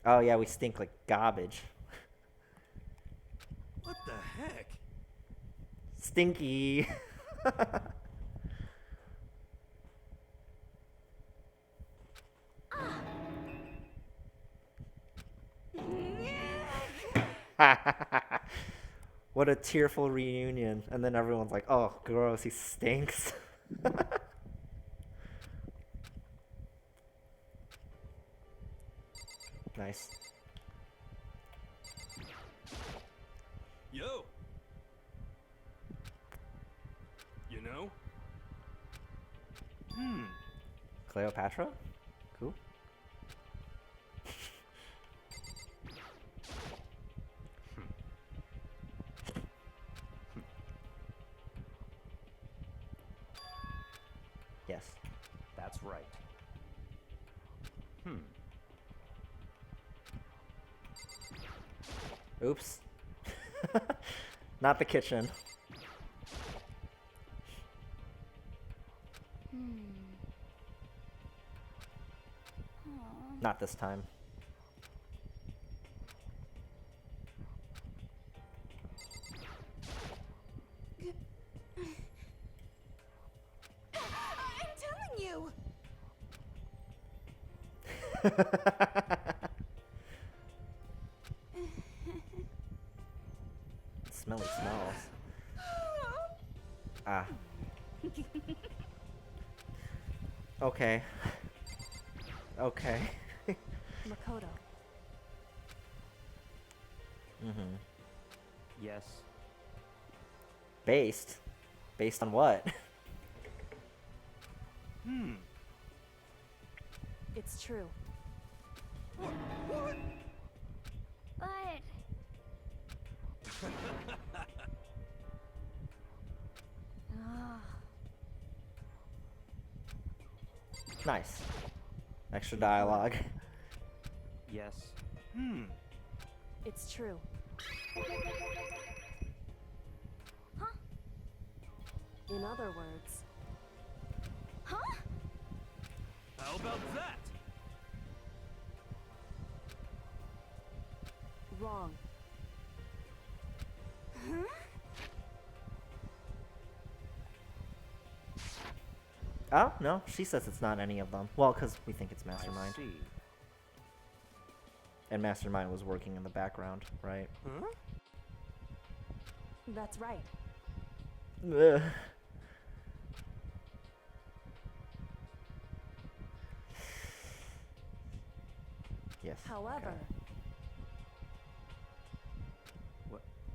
Oh yeah, we stink like garbage. What the heck? Stinky. What a tearful reunion. And then everyone's like, oh, gross, he stinks. Nice. Yo! You know? Cleopatra? Cool. Yes. That's right. Oops. Not the kitchen. Not this time. I'm telling you. Smelly smells. Ah. Okay. Okay. Makoto. Mm-hmm. Yes. Based? Based on what? It's true. But Ah, Nice. Extra dialogue. Yes. it's true. Huh? In other words, Huh? How about that? wrong. Oh, no. She says it's not any of them. Well, because we think it's Mastermind. I see. And Mastermind was working in the background, right? Huh? That's right. Ugh. Yes. However, okay.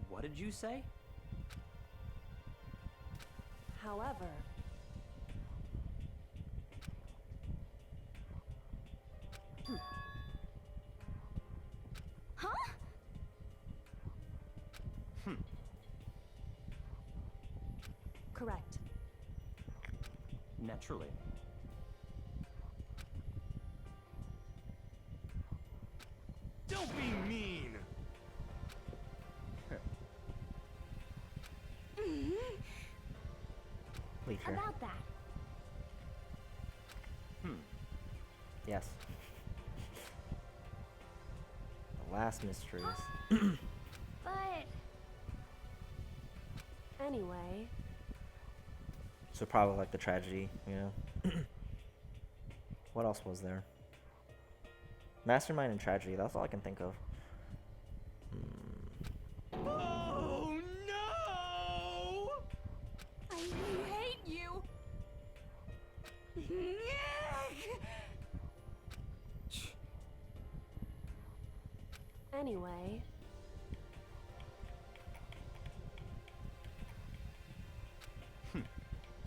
What did you say? however, Huh? correct. Naturally. Don't be mean. Wait here. About that. Yes. The last mysteries. But Anyway, So probably like the tragedy, yeah. What else was there? Mastermind and tragedy, that's all I can think of. Oh no! I hate you. anyway,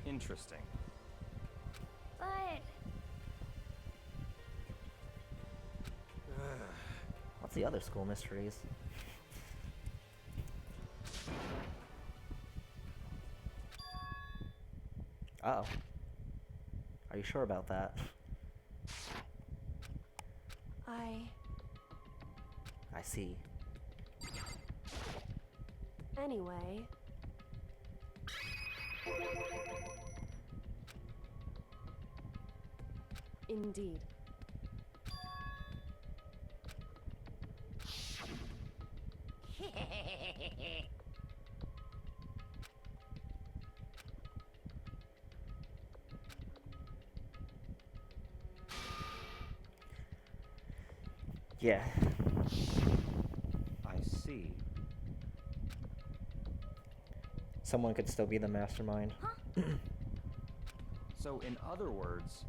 Interesting. but What's the other school mysteries? Uh-oh. Are you sure about that? I see. anyway, indeed. Yeah. I see. Someone could still be the mastermind. So, in other words,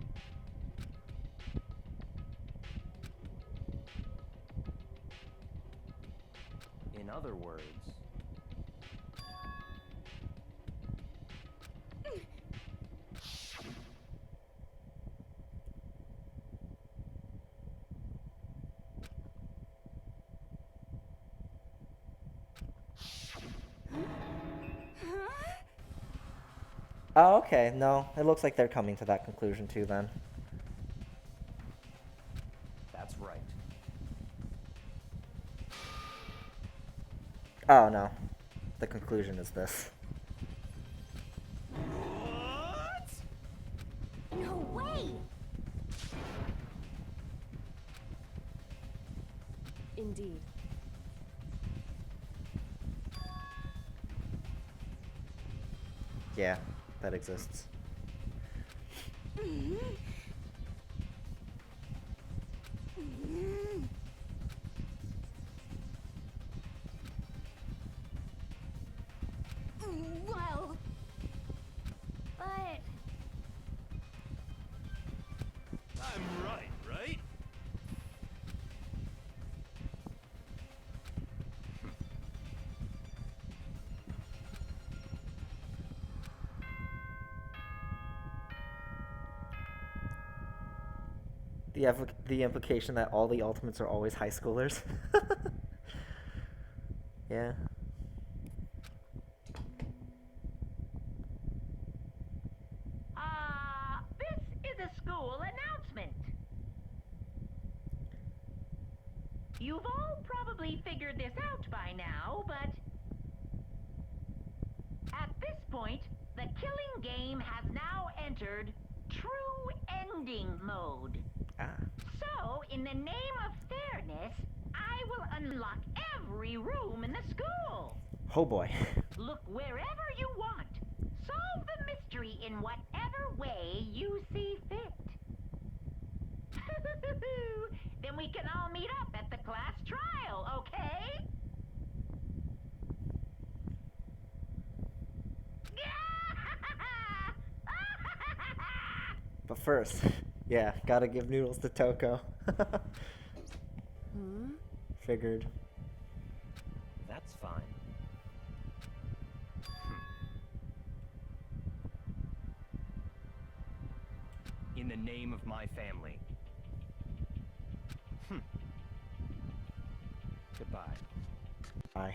Oh, okay. No, it looks like they're coming to that conclusion too then. that's right. Oh no. The conclusion is this. What? No way! Indeed. Yeah, that exists. Well, But I'm right, right? The implication that all the ultimates are always high schoolers. Yeah. This is a school announcement. You've all probably figured this out by now, but at this point, the killing game has now entered true ending mode. Ah. So, in the name of fairness, I will unlock every room in the school. Oh boy. Look wherever you want. Solve the mystery in whatever way you see fit. Then we can all meet up at the class trial, okay? But first, yeah, gotta give noodles to Toko. Figured. That's fine. In the name of my family. Goodbye. Bye.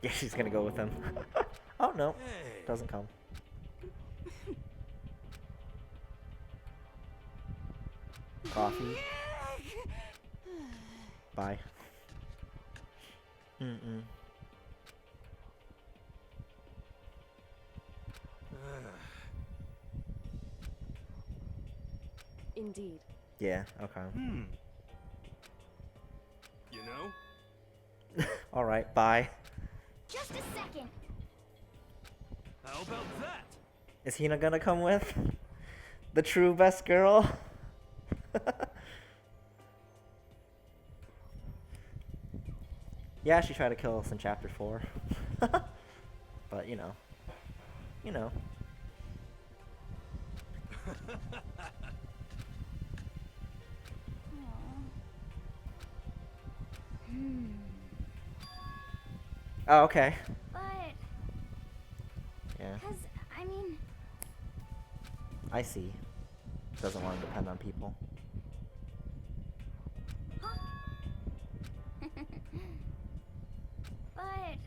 Yeah, she's gonna go with him. Oh no, Hey. doesn't come. Coffee. Bye. Mm-mm. Indeed. Yeah, okay. You know? Alright, bye. just a second. How about that? Is Hina gonna come with? The true best girl? Yeah, she tried to kill us in chapter 4. But, you know. You know. Oh, okay. But, Yeah, I mean, I see. Doesn't want to depend on people. but,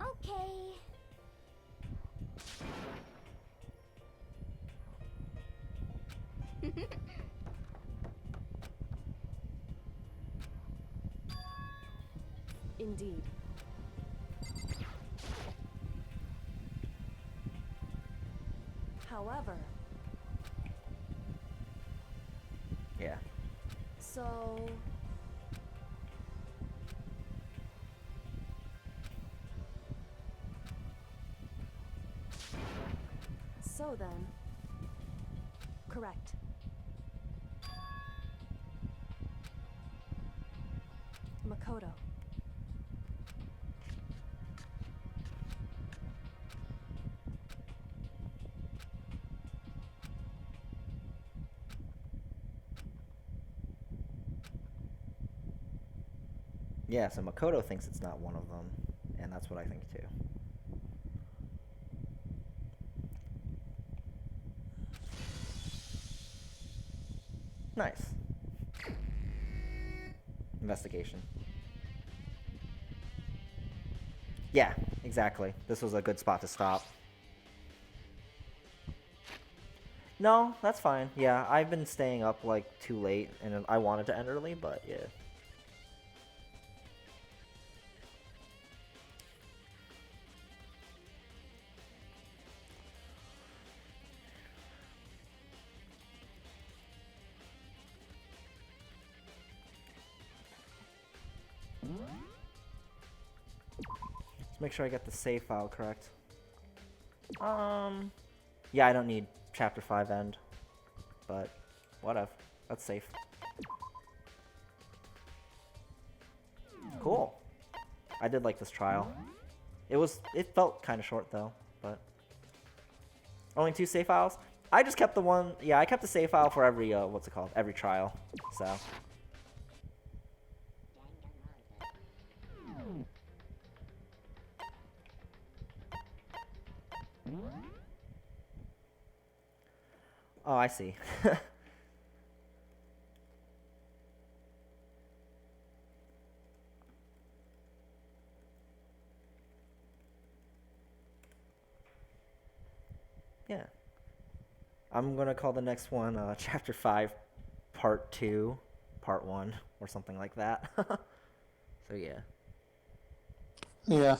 okay. Indeed. However, Yeah. so then, correct. Makoto. Yeah, so Makoto thinks it's not one of them, and that's what I think too. Nice. Investigation. Yeah, exactly. This was a good spot to stop. No, that's fine. Yeah, I've been staying up like too late, and I wanted to end early, but yeah. Let's make sure I get the save file correct. Yeah, I don't need chapter 5 end, but whatever. That's safe. Cool. I did like this trial. It felt kind of short though, but only 2 save files. I just kept the one. Yeah, I kept the save file for every what's it called? Every trial. So. Oh, I see. Yeah. I'm gonna call the next one chapter 5 part 2 part 1 or something like that. So yeah. Yeah.